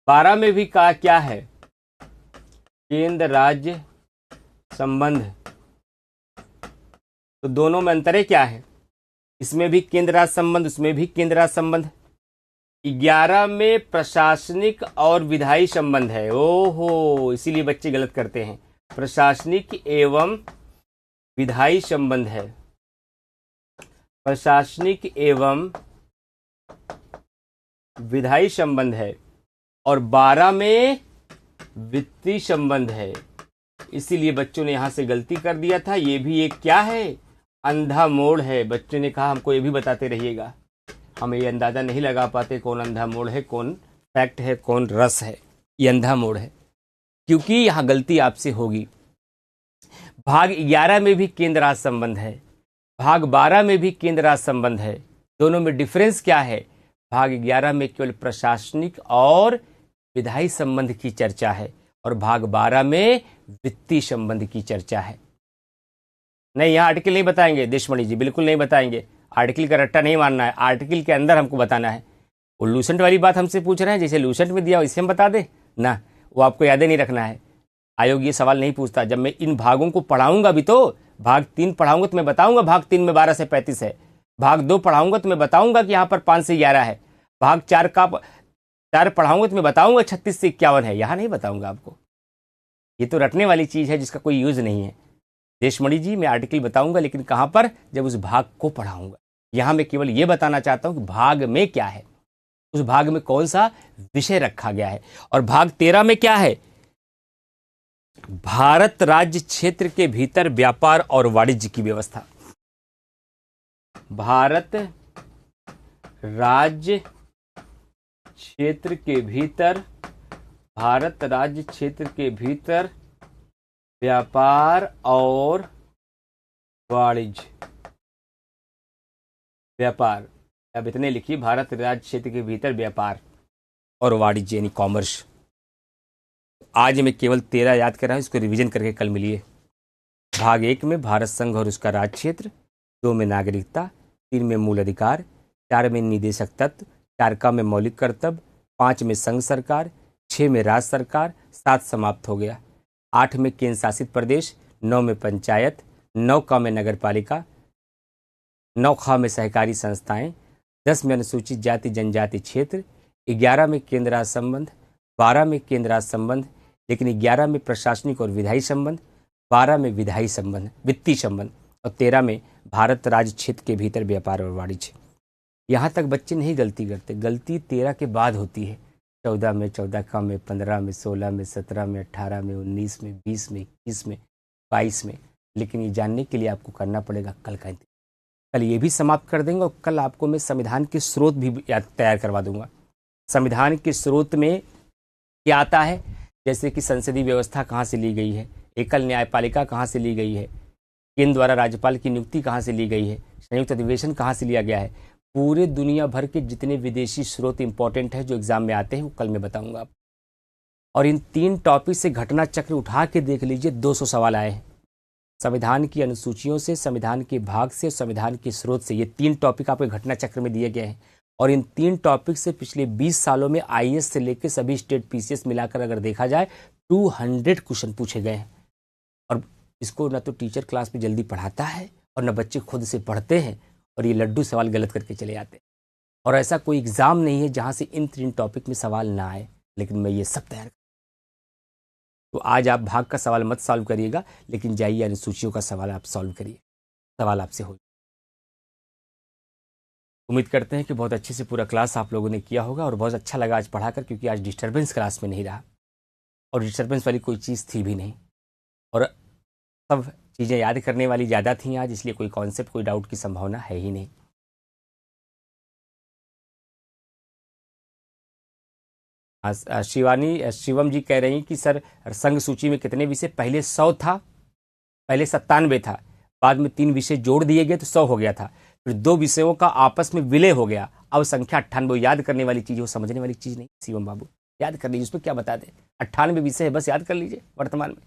12 में भी कहा क्या है? केंद्र राज्य संबंध। तो दोनों में अंतर क्या है? इसमें भी केंद्र राज्य संबंध, उसमें भी केंद्र राज्य संबंध। 11 में प्रशासनिक और विधायी संबंध है। ओहो, इसीलिए बच्चे गलत करते हैं। प्रशासनिक एवं विधायी संबंध है। प्रशासनिक एवं विधायी संबंध है। और 12 में वित्तीय संबंध है। इसीलिए बच्चों ने यहां से गलती कर दिया था। ये भी एक क्या है? अंधा मोड़ है। बच्चों ने कहा हमको ये भी बताते रहिएगा, हम ये अंदाजा नहीं लगा पाते कौन अंधा मोड़ है, कौन फैक्ट है, कौन रस है। ये अंधा मोड़ है, क्योंकि यहां गलती आपसे होगी। भाग 11 में भी केंद्र राज्य संबंध है, भाग 12 में भी केंद्र राज्य संबंध है। दोनों में डिफरेंस क्या है? भाग 11 में केवल प्रशासनिक और विधायी संबंध की चर्चा है और भाग 12 में वित्तीय संबंध की चर्चा है। नहीं, यहां आर्टिकल नहीं बताएंगे देशमणि जी, बिल्कुल नहीं बताएंगे। आर्टिकल का रट्टा नहीं मानना है, आर्टिकल के अंदर हमको बताना है। वो लूसेंट वाली बात हमसे पूछ रहे हैं, जैसे लूसेंट में दिया इसे हम बता दें ना, वो आपको याद नहीं रखना है। आयोग ये सवाल नहीं पूछता। जब मैं इन भागों को पढ़ाऊंगा भी, तो भाग 3 पढ़ाऊंगा तो मैं बताऊंगा भाग 3 में 12 से 35 है। भाग 2 पढ़ाऊंगा तो मैं बताऊंगा कि यहाँ पर 5 से 11 है। भाग 4 पढ़ाऊंगा तो मैं बताऊंगा 36 से 51 है। यहाँ नहीं बताऊंगा आपको। ये तो रटने वाली चीज है जिसका कोई यूज नहीं है। देशमणि जी, मैं आर्टिकल बताऊंगा, लेकिन कहां पर? जब उस भाग को पढ़ाऊंगा। यहां मैं केवल यह बताना चाहता हूं कि भाग में क्या है, उस भाग में कौन सा विषय रखा गया है। और भाग 13 में क्या है? भारत राज्य क्षेत्र के भीतर व्यापार और वाणिज्य की व्यवस्था। भारत राज्य क्षेत्र के भीतर, भारत राज्य क्षेत्र के भीतर व्यापार और वाणिज्य। व्यापार, अब इतने लिखिए, भारत राज्य क्षेत्र के भीतर व्यापार और वाणिज्य यानी कॉमर्स। आज मैं केवल 13 याद कर रहा हूं, इसको रिवीजन करके कल मिलिए। भाग 1 में भारत संघ और उसका राज्य क्षेत्र, 2 में नागरिकता, 3 में मूल अधिकार, 4 में निदेशक तत्व, 4 का में मौलिक कर्तव्य, 5 में संघ सरकार, 6 में राज्य सरकार, 7 समाप्त हो गया। 8 में केंद्र शासित प्रदेश, 9 में पंचायत, 9 का में नगर पालिका, 9 खा में सहकारी संस्थाएं, 10 में अनुसूचित जाति जनजाति क्षेत्र, 11 में केंद्र राज्य संबंध, 12 में केंद्र राज्य संबंध, लेकिन 11 में प्रशासनिक और विधायी संबंध, 12 में विधायी संबंध वित्तीय संबंध, और 13 में भारत राज्य क्षेत्र के भीतर व्यापार और वाणिज्य। यहाँ तक बच्चे नहीं गलती करते, गलती 13 के बाद होती है। 14 में, 14 का में, 15 में, 16 में, 17 में, 18 में, 19 में, 20 में, 21 में, 22 में। लेकिन ये जानने के लिए आपको करना पड़ेगा कल का इंतजार। कल ये भी समाप्त कर देंगे और कल आपको मैं संविधान के स्रोत भी तैयार करवा दूंगा। संविधान के स्रोत में क्या आता है, जैसे कि संसदीय व्यवस्था कहाँ से ली गई है, एकल न्यायपालिका कहाँ से ली गई है, केंद्र द्वारा राज्यपाल की नियुक्ति कहाँ से ली गई है, संयुक्त अधिवेशन कहाँ से लिया गया है। पूरे दुनिया भर के जितने विदेशी स्रोत इंपॉर्टेंट है जो एग्जाम में आते हैं वो कल मैं बताऊंगा आप। और इन 3 टॉपिक से घटना चक्र उठा के देख लीजिए, 200 सवाल आए हैं संविधान की अनुसूचियों से, संविधान के भाग से, संविधान के स्रोत से। ये 3 टॉपिक आपके घटना चक्र में दिए गए हैं और इन 3 टॉपिक से पिछले 20 सालों में आईएएस से लेकर सभी स्टेट पीसीएस मिलाकर अगर देखा जाए 200 क्वेश्चन पूछे गए हैं। और इसको न तो टीचर क्लास में जल्दी पढ़ाता है और न बच्चे खुद से पढ़ते हैं, और ये लड्डू सवाल गलत करके चले जाते हैं। और ऐसा कोई एग्जाम नहीं है जहां से इन 3 टॉपिक में सवाल ना आए, लेकिन मैं ये सब तैयार। तो आज आप भाग का सवाल मत सॉल्व करिएगा, लेकिन जाइए अनुसूचियों का सवाल आप सॉल्व करिए, सवाल आपसे हो। उम्मीद करते हैं कि बहुत अच्छे से पूरा क्लास आप लोगों ने किया होगा और बहुत अच्छा लगा आज पढ़ाकर, क्योंकि आज डिस्टर्बेंस क्लास में नहीं रहा और डिस्टर्बेंस वाली कोई चीज़ थी भी नहीं, और सब चीज़ें याद करने वाली ज़्यादा थी आज, इसलिए कोई कॉन्सेप्ट, कोई डाउट की संभावना है ही नहीं। शिवम जी कह रही कि सर संघ सूची में कितने विषय, पहले 100 था, पहले 97 था, बाद में 3 विषय जोड़ दिए गए तो 100 हो गया था, फिर 2 विषयों का आपस में विलय हो गया, अब संख्या 98। याद करने वाली चीज़, वो समझने वाली चीज़ नहीं। शिवम बाबू याद कर लीजिए, उसमें क्या बता दें, 98 विषय है, बस याद कर लीजिए वर्तमान में,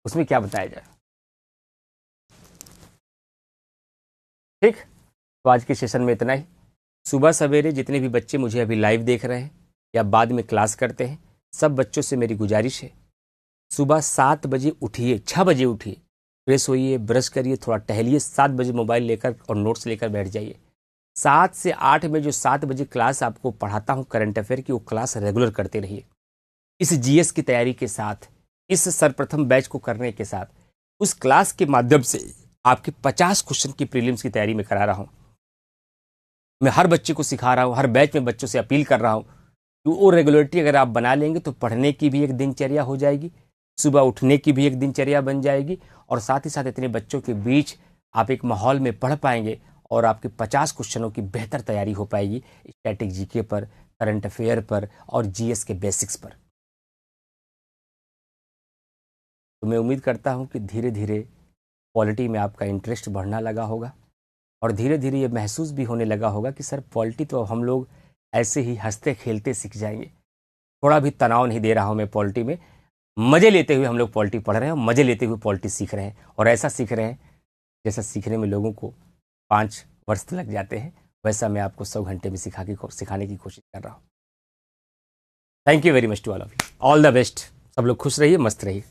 उसमें क्या बताया जाए। ठीक, तो आज के सेशन में इतना ही। सुबह सवेरे जितने भी बच्चे मुझे अभी लाइव देख रहे हैं या बाद में क्लास करते हैं, सब बच्चों से मेरी गुजारिश है, सुबह 7 बजे उठिए, 6 बजे उठिए, फ्रेश होइए, ब्रश करिए, थोड़ा टहलिए, 7 बजे मोबाइल लेकर और नोट्स लेकर बैठ जाइए। 7 से 8 में जो 7 बजे क्लास आपको पढ़ाता हूँ करंट अफेयर की, वो क्लास रेगुलर करते रहिए। इस जीएस की तैयारी के साथ, इस सर्वप्रथम बैच को करने के साथ, उस क्लास के माध्यम से आपके 50 क्वेश्चन की प्रीलिम्स की तैयारी में करा रहा हूँ। मैं हर बच्चे को सिखा रहा हूँ, हर बैच में बच्चों से अपील कर रहा हूँ कि वो रेगुलरिटी अगर आप बना लेंगे तो पढ़ने की भी एक दिनचर्या हो जाएगी, सुबह उठने की भी एक दिनचर्या बन जाएगी, और साथ ही साथ इतने बच्चों के बीच आप एक माहौल में पढ़ पाएंगे और आपके 50 क्वेश्चनों की बेहतर तैयारी हो पाएगी, स्टैटिक जीके पर, करंट अफेयर पर और जीएस के बेसिक्स पर। तो मैं उम्मीद करता हूँ कि धीरे धीरे पॉलिटी में आपका इंटरेस्ट बढ़ना लगा होगा और धीरे धीरे ये महसूस भी होने लगा होगा कि सर पॉलिटी तो हम लोग ऐसे ही हंसते खेलते सीख जाएंगे, थोड़ा भी तनाव नहीं दे रहा हूँ मैं पॉलिटी में, मजे लेते हुए हम लोग पॉलिटी पढ़ रहे हैं, मजे लेते हुए पॉलिटी सीख रहे हैं, और ऐसा सीख रहे हैं जैसा सीखने में लोगों को 5 वर्ष लग जाते हैं, वैसा मैं आपको 100 घंटे में सिखाने की कोशिश कर रहा हूँ। Thank you very much to all of you, all the best. सब लोग खुश रहिए, मस्त रहिए।